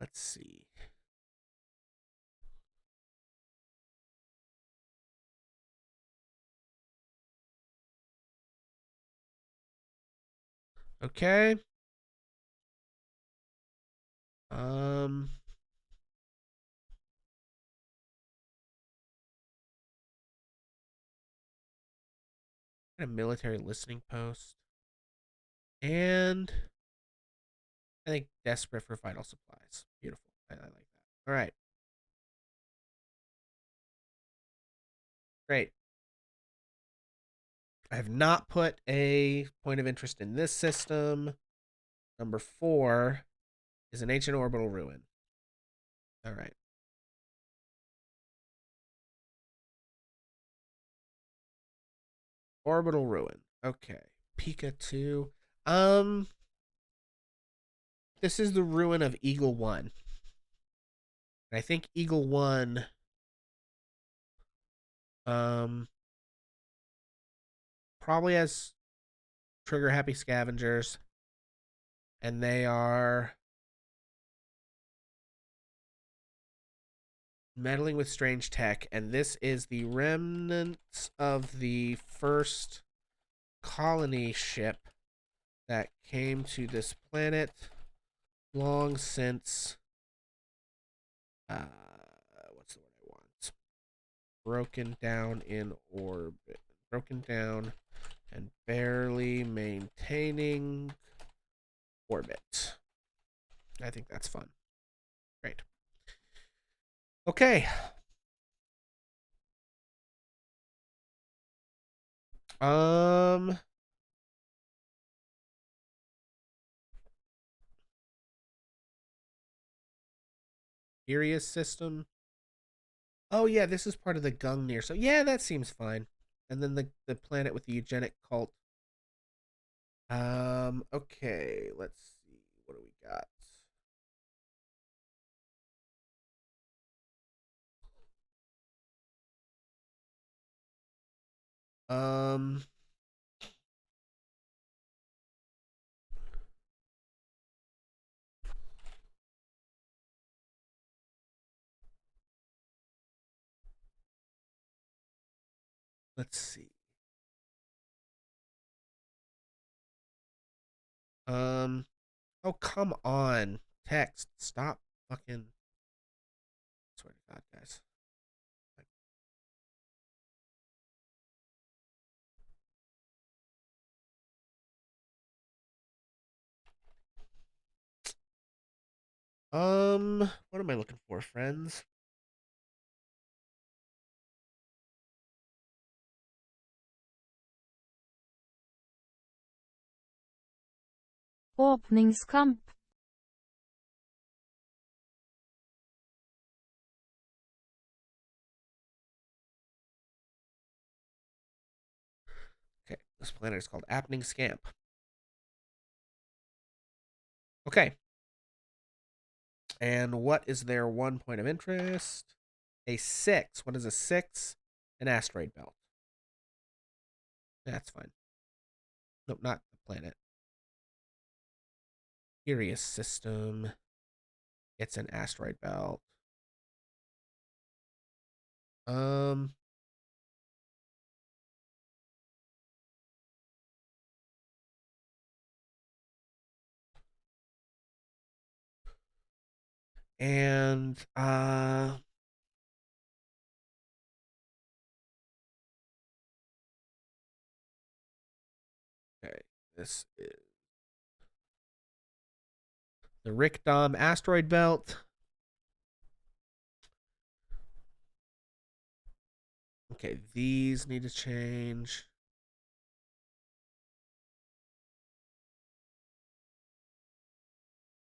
Let's see. Okay. A military listening post. And I think desperate for vital supplies. Beautiful. I like that. All right. Great. I have not put a point of interest in this system. Number 4 is an ancient orbital ruin. All right. Orbital ruin. Okay. Pika 2. This is the ruin of Eagle 1. And I think Eagle 1 probably has trigger happy scavengers, and they are meddling with strange tech, and this is the remnants of the first colony ship that came to this planet long since what's the word I want? Broken down in orbit. Broken down and barely maintaining orbit. I think that's fun. Great. Okay. Sirius system. Oh yeah, this is part of the Gungnir. So yeah, that seems fine. And then the planet with the eugenic cult. Okay, let's see. What do we got? Um let's see. Oh come on. Text. Stop fucking swear to God, guys. What am I looking for, friends? Åpningskamp. Okay, this planet is called Apning Scamp. Okay. And what is their 1 point of interest? A 6. What is a 6? An asteroid belt. That's fine. Nope, not the planet. Sirius system. It's an asteroid belt. Um. And okay, this is the Rickdom asteroid belt. Okay, these need to change.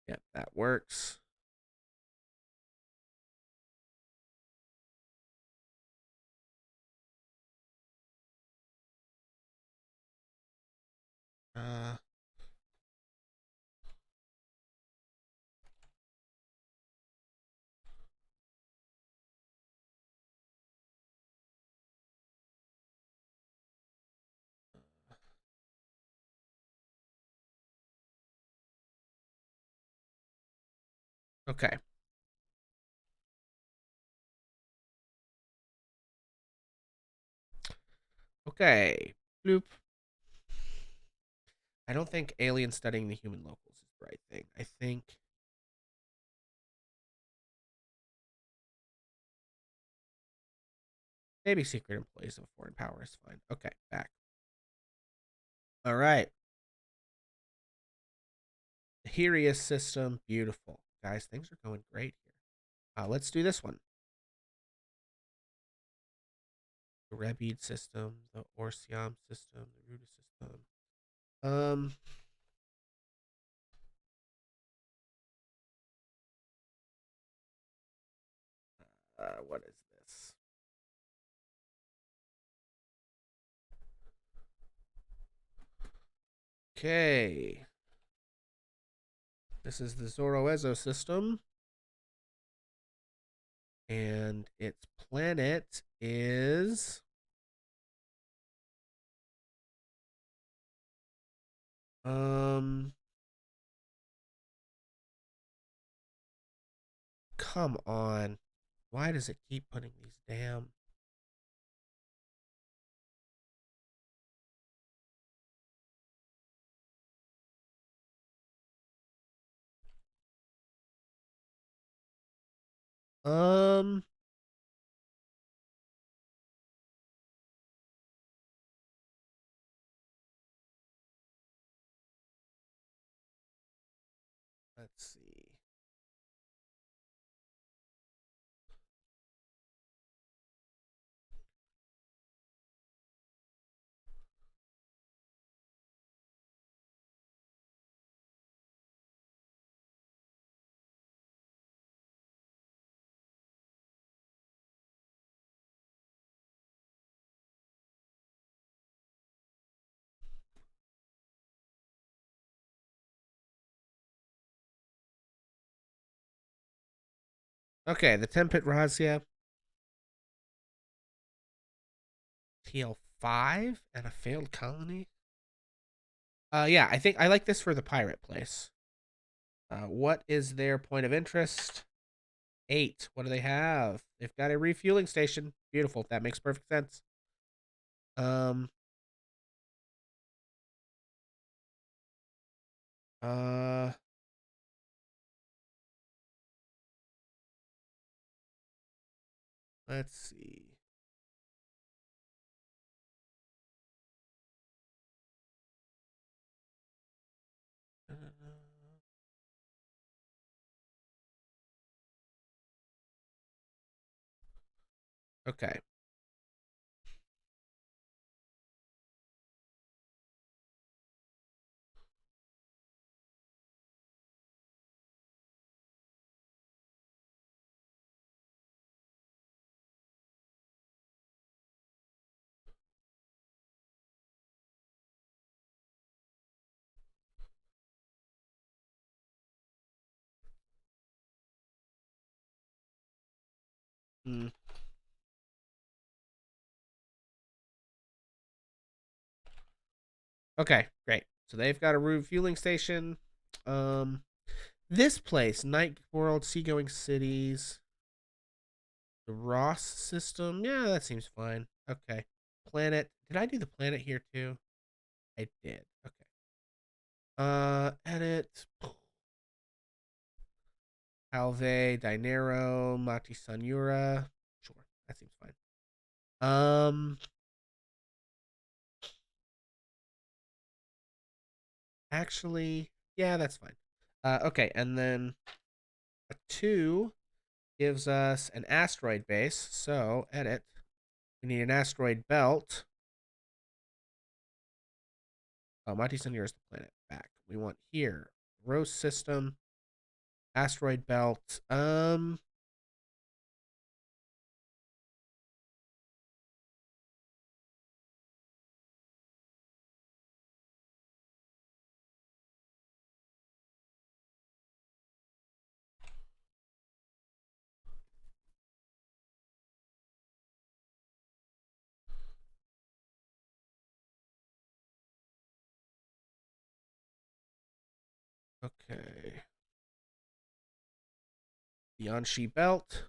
Yep, that works. Uh, okay. Okay. Bloop. I don't think alien studying the human locals is the right thing. I think maybe secret employees of a foreign power is fine. Okay, back. All right. The Helios system, beautiful. Guys, things are going great here. Let's do this one. The Rebid system, the Orsiam system, the Ruda system. What is this? Okay. This is the Zoroezo system. And its planet is come on. Why does it keep putting these damn Um. Let's see. Okay, the Tempit Razia. TL5 and a failed colony. Yeah, I think I like this for the pirate place. What is their point of interest? 8. What do they have? They've got a refueling station. Beautiful. That makes perfect sense. Um. Uh. Let's see. Okay. Hmm. Okay, great. So they've got a refueling station. Um, this place, Night World, Seagoing Cities, the Ross system. Yeah, that seems fine. Okay. Planet. Did I do the planet here too? I did. Okay. Edit. Alve, Dinero, Mati Sanura. Sure, that seems fine. Um, actually, yeah, that's fine. Okay, and then a 2 gives us an asteroid base. So edit. We need an asteroid belt. Oh, Mati Sanura is the planet. Back. We want here. Rose system. Asteroid belt. Okay. The Anshi belt.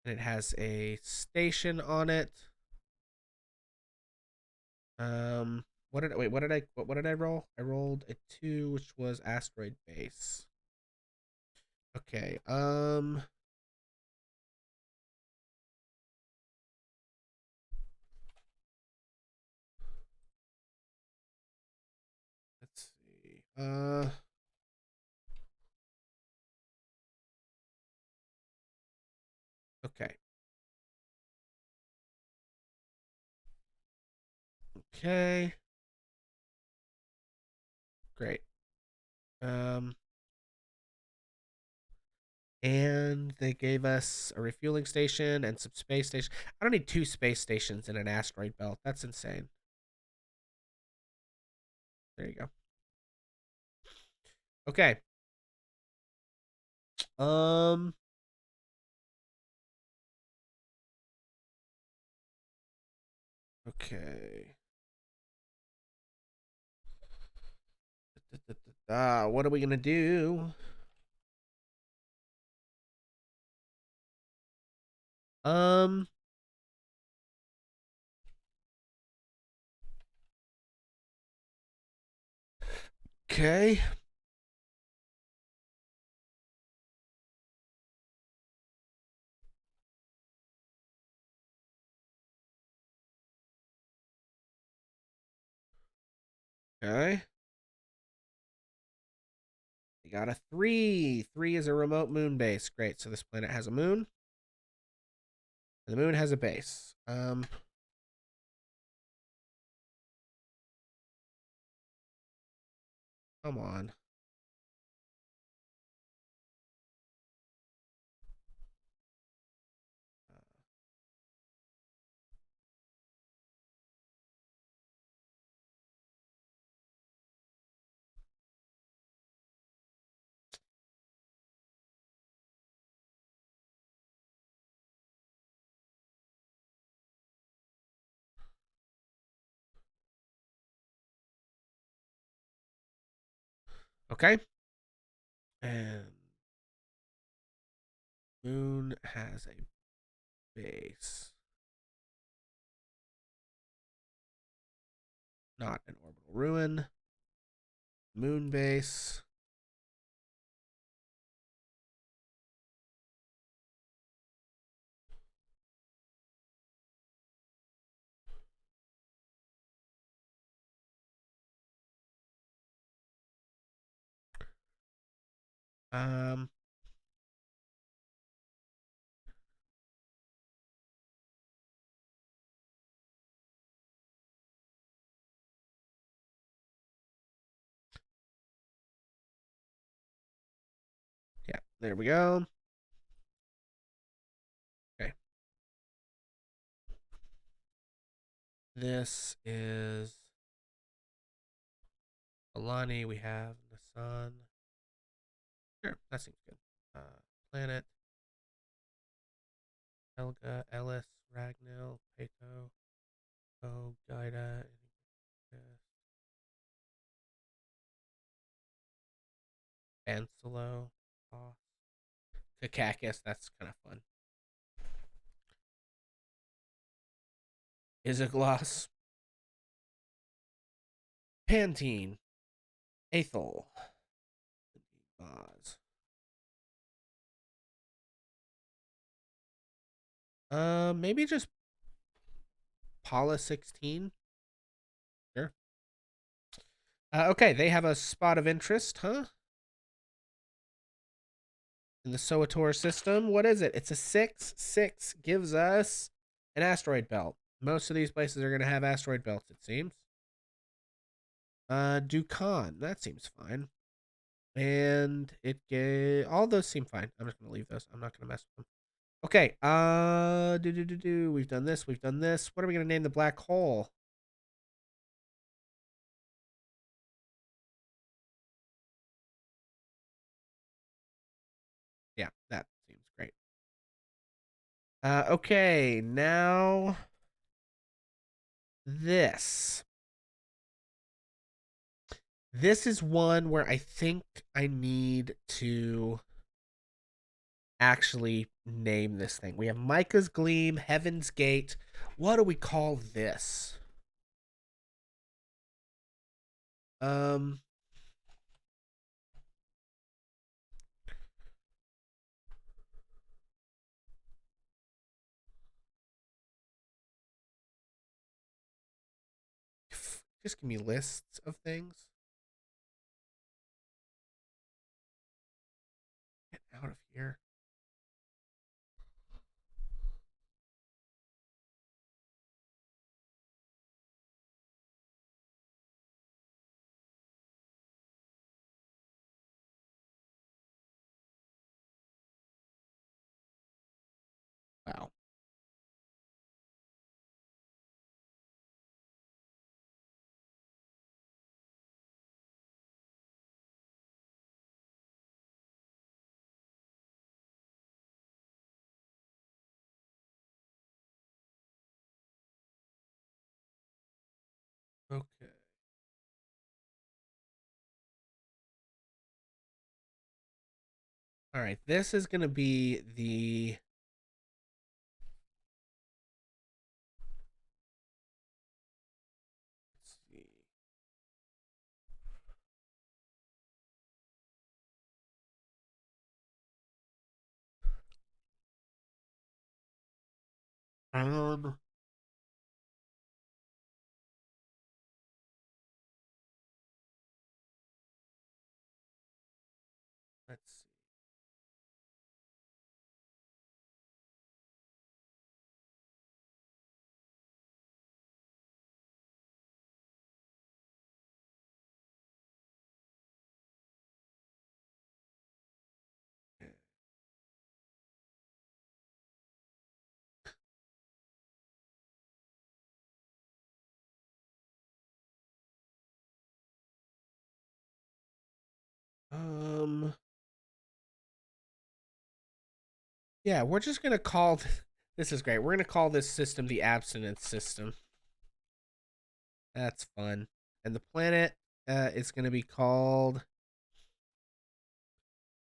And it has a station on it. What did wait? What did I roll? I rolled a 2, which was asteroid base. Okay. Let's see. Okay. Okay. Great. Um, and they gave us a refueling station and some space station. I don't need 2 space stations in an asteroid belt. That's insane. There you go. Okay. Um. Okay. What are we gonna do? Um. Okay. Okay. We got a 3. 3 is a remote moon base. Great. So this planet has a moon. And the moon has a base. Come on. Okay. And moon has a base. Not an orbital ruin. Moon base. Um, yeah, there we go. Okay. This is Alani. We have the sun. Sure, that seems good. Planet. Helga, Ellis, Ragnil, Peto, O, Gaida, Ancelo, Kakakis. That's kind of fun. Isogloss, Pantene, Aethel, Oz. Maybe just Paula 16. Sure. Okay, they have a spot of interest, huh? In the Soator system. What is it? It's a 6. 6 gives us an asteroid belt. Most of these places are going to have asteroid belts, it seems. Dukan. That seems fine. And all those seem fine. I'm just going to leave those. I'm not going to mess with them. Okay. We've done this. We've done this. What are we going to name the black hole? Yeah, that seems great. Okay, now this. This is one where I think I need to actually name this thing. We have Micah's Gleam, Heaven's Gate. What do we call this? Um just give me lists of things. Get out of here. Wow. Okay. All right, this is going to be the let's see. Um Yeah, we're just gonna call this is great. We're gonna call this system the abstinence system. That's fun. And the planet is gonna be called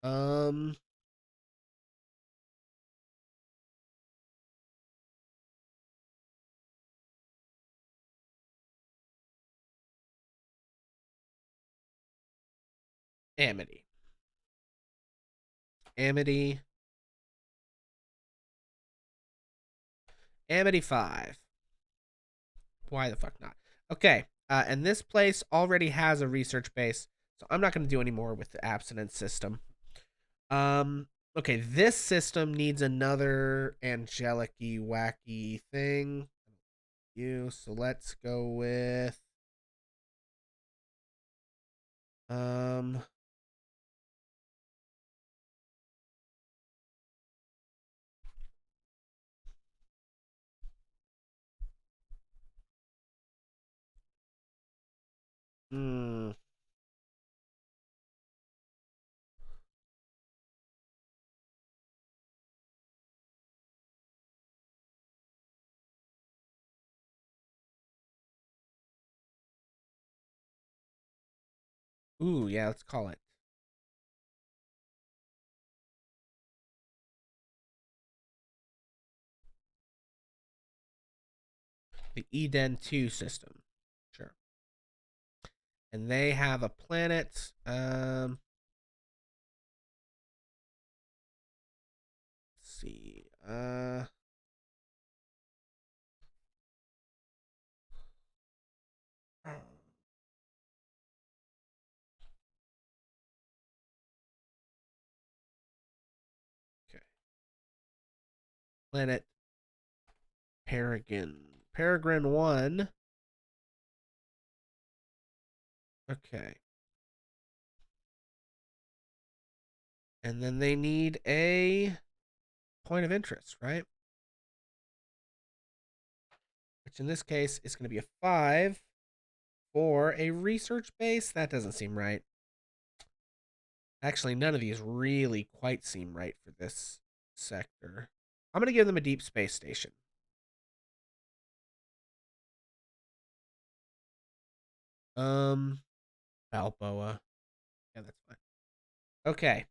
um Amity. Amity. Amity 5. Why the fuck not? Okay. And this place already has a research base, so I'm not going to do any more with the abstinence system. Okay, this system needs another angelic-y, wacky thing. So let's go with um hmm. Ooh, yeah, let's call it the Eden 2 system. Sure. And they have a planet. Let's see. Okay. Planet Peregrine. Peregrine 1. Okay. And then they need a point of interest, right? Which in this case is going to be a 5 for a research base. That doesn't seem right. Actually, none of these really quite seem right for this sector. I'm going to give them a deep space station. Balboa. Yeah, that's fine. Okay.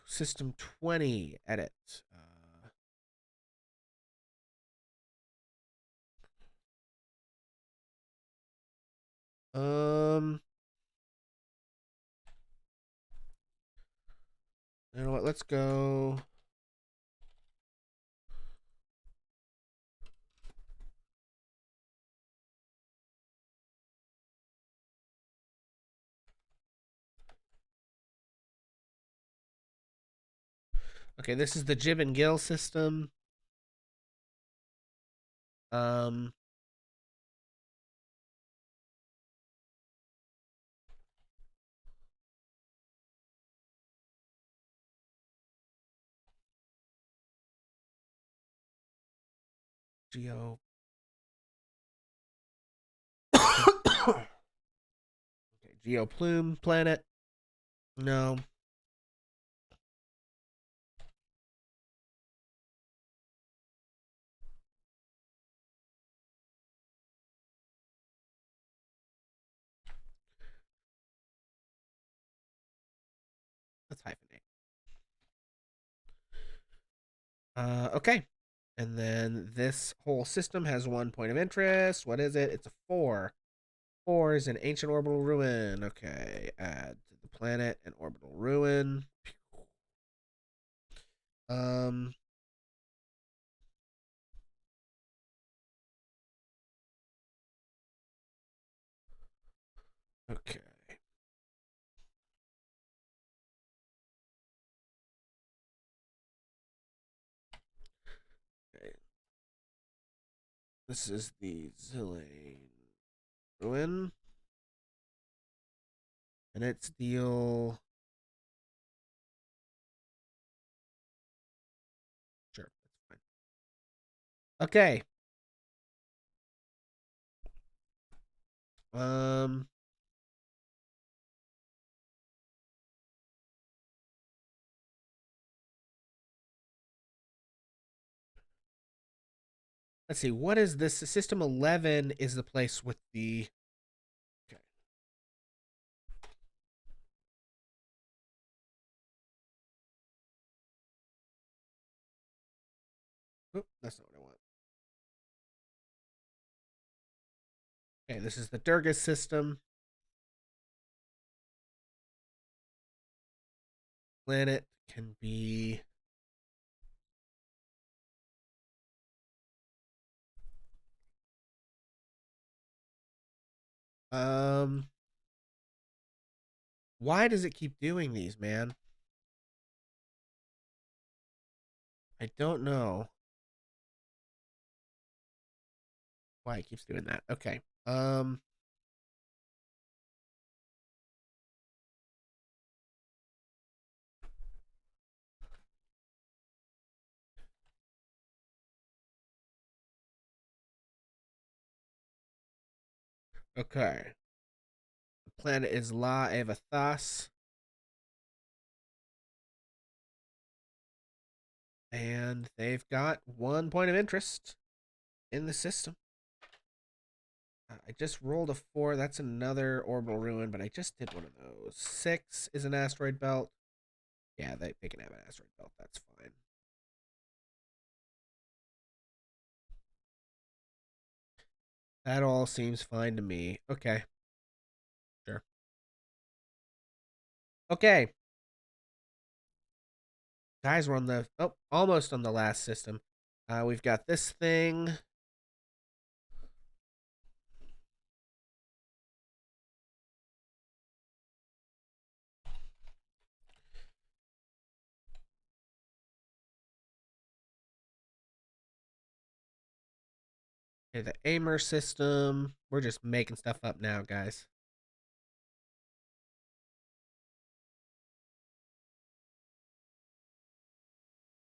System 20, edit. You know what? Let's go. Okay, this is the Jib and Gill system. Um, Geo. Okay, Geo Plume planet. No. Let's hyphenate. Okay. And then this whole system has 1 point of interest. What is it? It's a 4. 4 is an ancient orbital ruin. Okay. Add to the planet an orbital ruin. Um. Okay. Okay. This is the Zillane ruin. And it's deal. Sure, that's fine. Okay. Um. Let's see, what is this? System 11 is the place with the... Okay. Oop, that's not what I want. Okay, this is the Durga system. Planet can be... Why does it keep doing these, man? I don't know why it keeps doing that. Okay. Okay. The planet is La Evathas. And they've got 1 point of interest in the system. I just rolled a 4. That's another orbital ruin, but I just did one of those. 6 is an asteroid belt. Yeah, they can have an asteroid belt. That's fine. That all seems fine to me. Okay. Sure. Okay. Guys, we're on the... Oh, almost on the last system. We've got this thing. Okay, the Aimer system. We're just making stuff up now, guys.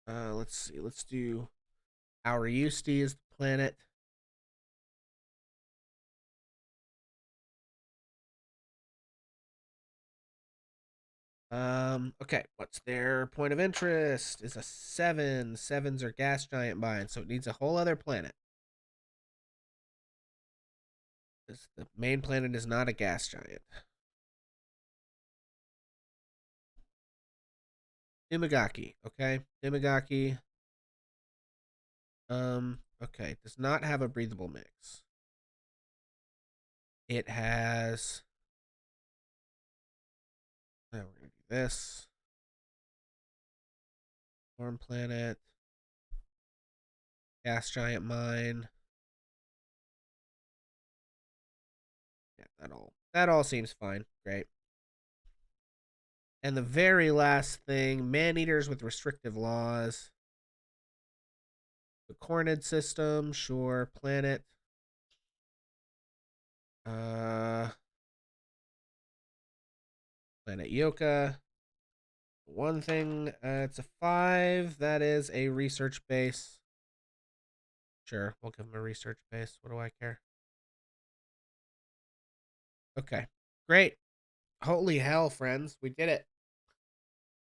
Let's see. Let's do our Eustace is the planet. Okay, what's their point of interest? Is a 7. 7s are gas giant mines, so it needs a whole other planet. The main planet is not a gas giant. Imagaki, okay? Imagaki. Okay, does not have a breathable mix. It has... Now we're gonna do this. Warm planet. Gas giant mine. Yeah, that all seems fine. Great. And the very last thing, man-eaters with restrictive laws. The Cornid system, sure. Planet. Planet Yoka. One thing, it's a 5. That is a research base. Sure, we'll give him a research base. What do I care? Okay, great. Holy hell, friends. We did it.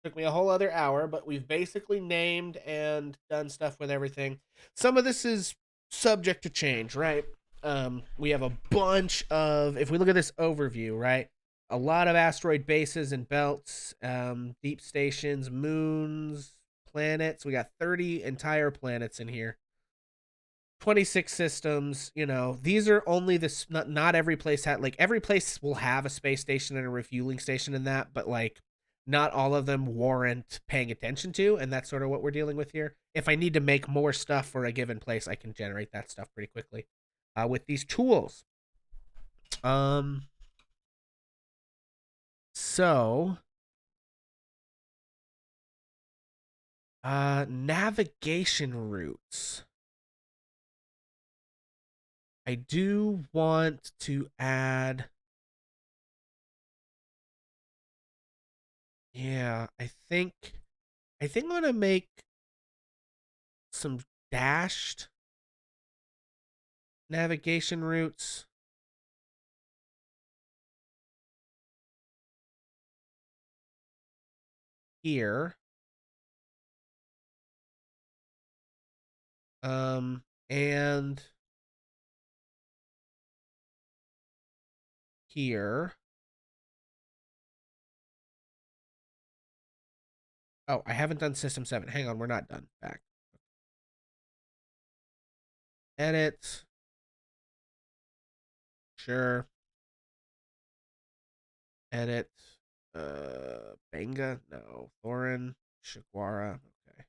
Took me a whole other hour, but we've basically named and done stuff with everything. Some of this is subject to change, right? We have a bunch of, if we look at this overview, right? A lot of asteroid bases and belts, deep stations, moons, planets. We got 30 entire planets in here. 26 systems. These are only this, not every place every place will have a space station and a refueling station in that, but not all of them warrant paying attention to, and that's sort of what we're dealing with here. If I need to make more stuff for a given place, I can generate that stuff pretty quickly with these tools. So navigation routes. I do want to add... Yeah, I think I'm gonna make some dashed navigation routes. Here. And here. Oh, I haven't done System 7. Hang on, we're not done. Back. Edit. Sure. Edit. Benga? No. Thorin. Shigwara. Okay.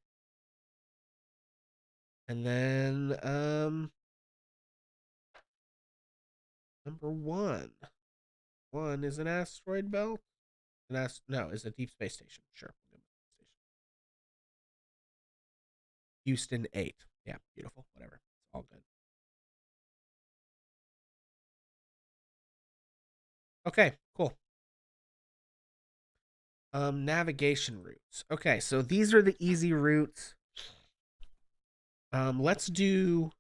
And then, number 1. 1 is an asteroid belt. No, is a deep space station. Sure. Houston 8. Yeah, beautiful. Whatever. It's all good. Okay, cool. Navigation routes. Okay, so these are the easy routes. Let's do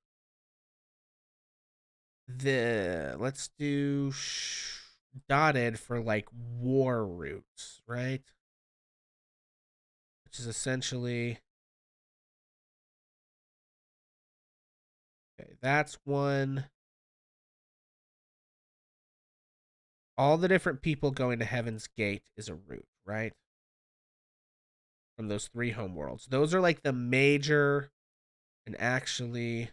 dotted for like war routes, right? Which is essentially okay. That's one. All the different people going to Heaven's Gate is a route, right? From those 3 homeworlds. Those are like the major, and actually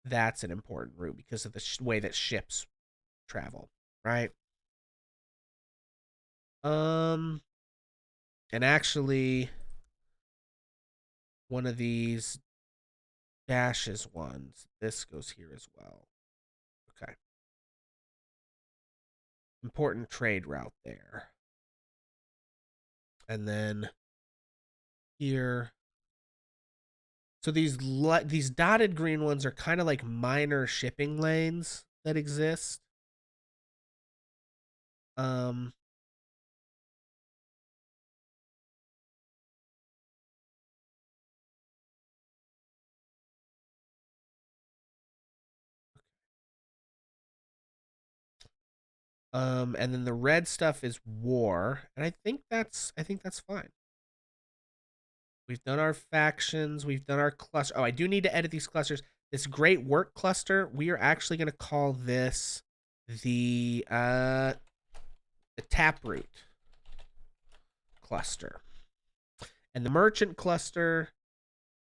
that's an important route because of the way that ships travel, right? And actually one of these dashes ones, this goes here as well. Okay. Important trade route there. And then here. So these dotted green ones are kind of like minor shipping lanes that exist. Um and then the red stuff is war, and I think that's fine. We've done our factions, we've done our cluster. Oh, I do need to edit these clusters. This great work cluster, we are actually going to call this the taproot cluster. And the merchant cluster,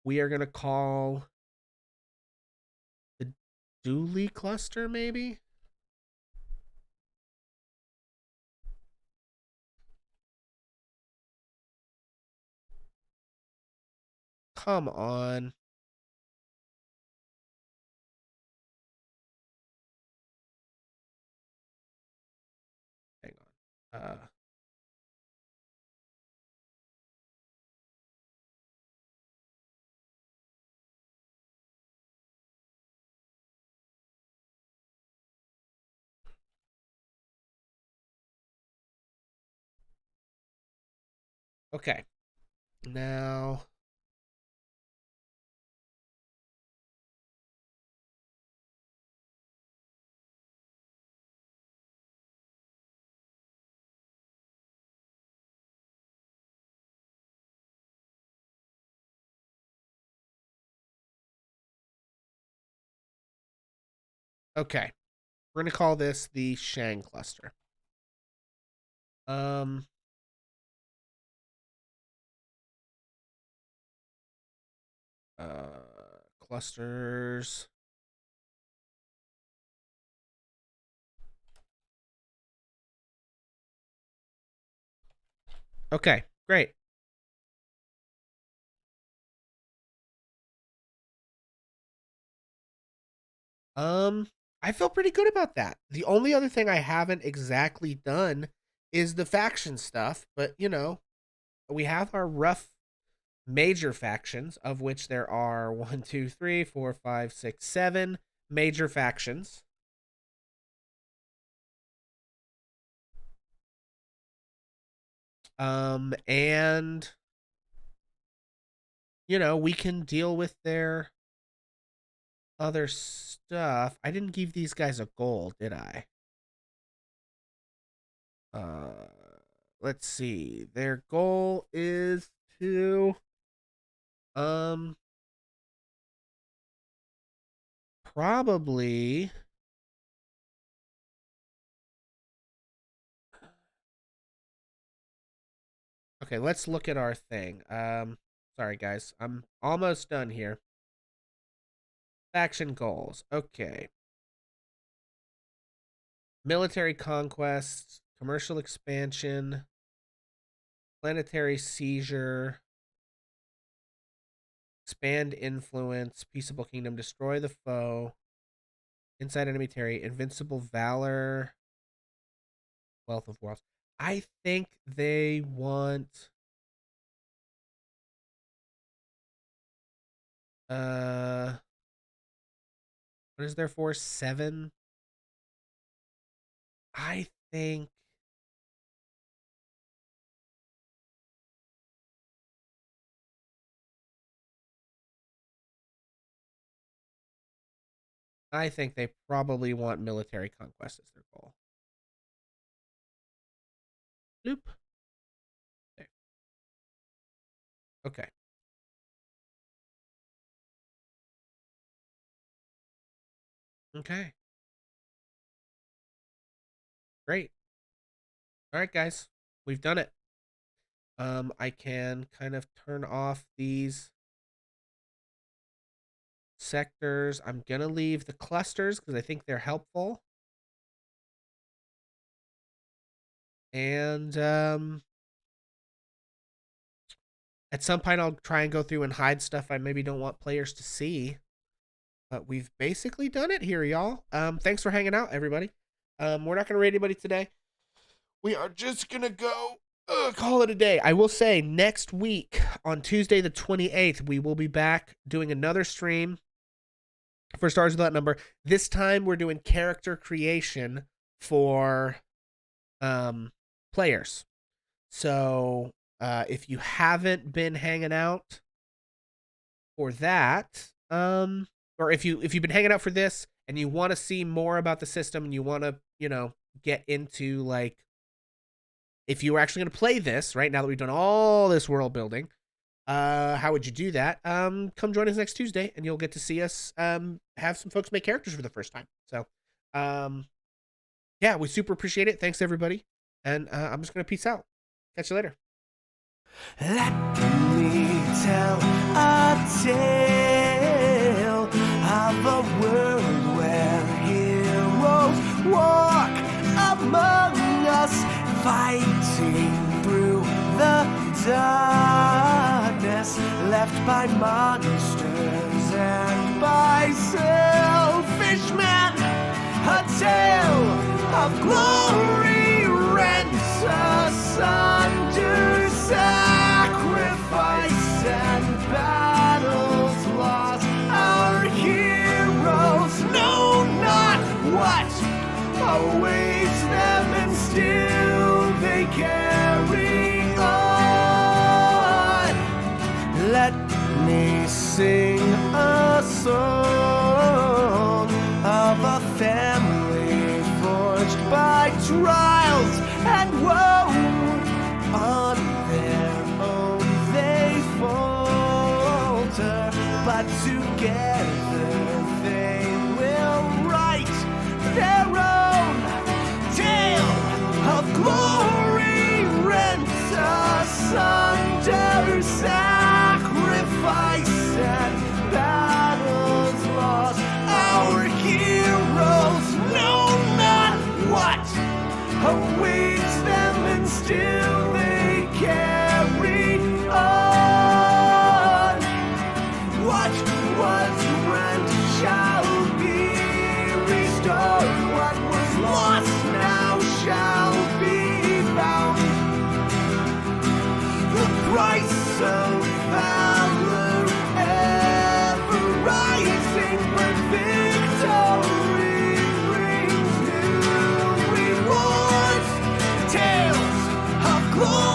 we are going to call the Dooley cluster, maybe? Come on. Hang on. Okay. Now. Okay. We're going to call this the Shang cluster. Um, clusters. Okay, great. I feel pretty good about that. The only other thing I haven't exactly done is the faction stuff, but you know, we have our rough major factions, of which there are 1, 2, 3, 4, 5, 6, 7 major factions. And you know, we can deal with their other stuff. I didn't give these guys a goal, did I? Let's see. Their goal is to probably... Okay, let's look at our thing. Sorry, guys. I'm almost done here. Faction goals. Okay. Military conquest, commercial expansion, planetary seizure, expand influence, peaceable kingdom, destroy the foe, inside enemy territory, invincible valor, wealth of worlds. I think they want what is there for? 7? I think they probably want military conquest as their goal. Bloop. There. Okay. Okay. Great. All right, guys. We've done it. I can kind of turn off these sectors. I'm going to leave the clusters because I think they're helpful. And at some point, I'll try and go through and hide stuff I maybe don't want players to see. But we've basically done it here, y'all. Thanks for hanging out, everybody. We're not going to raid anybody today. We are just going to go call it a day. I will say next week on Tuesday the 28th, we will be back doing another stream for Stars Without Number. This time we're doing character creation for players. So if you haven't been hanging out for that, or if you've been hanging out for this and you want to see more about the system and you want to, get into like, if you were actually going to play this, right now that we've done all this world building, how would you do that? Come join us next Tuesday and you'll get to see us have some folks make characters for the first time. So, yeah, we super appreciate it. Thanks, everybody. And I'm just going to peace out. Catch you later. Let me tell a tale of a world where heroes walk among us, fighting through the darkness left by monsters and by selfish men. A tale of glory rents asunder, sacrifice and battles lost. Our heroes know not what awaits them, and still they carry on. Let me sing a song of a family forged by trials and woe. On their own they falter, but together they will write their own tale of glory rent asunder, sacrifice and battles lost. Our heroes know not what awaits them, and still they carry on. What was rent shall be restored. What was lost now shall be found. The price of valor ever rising, but victory brings new rewards. Tales of glory.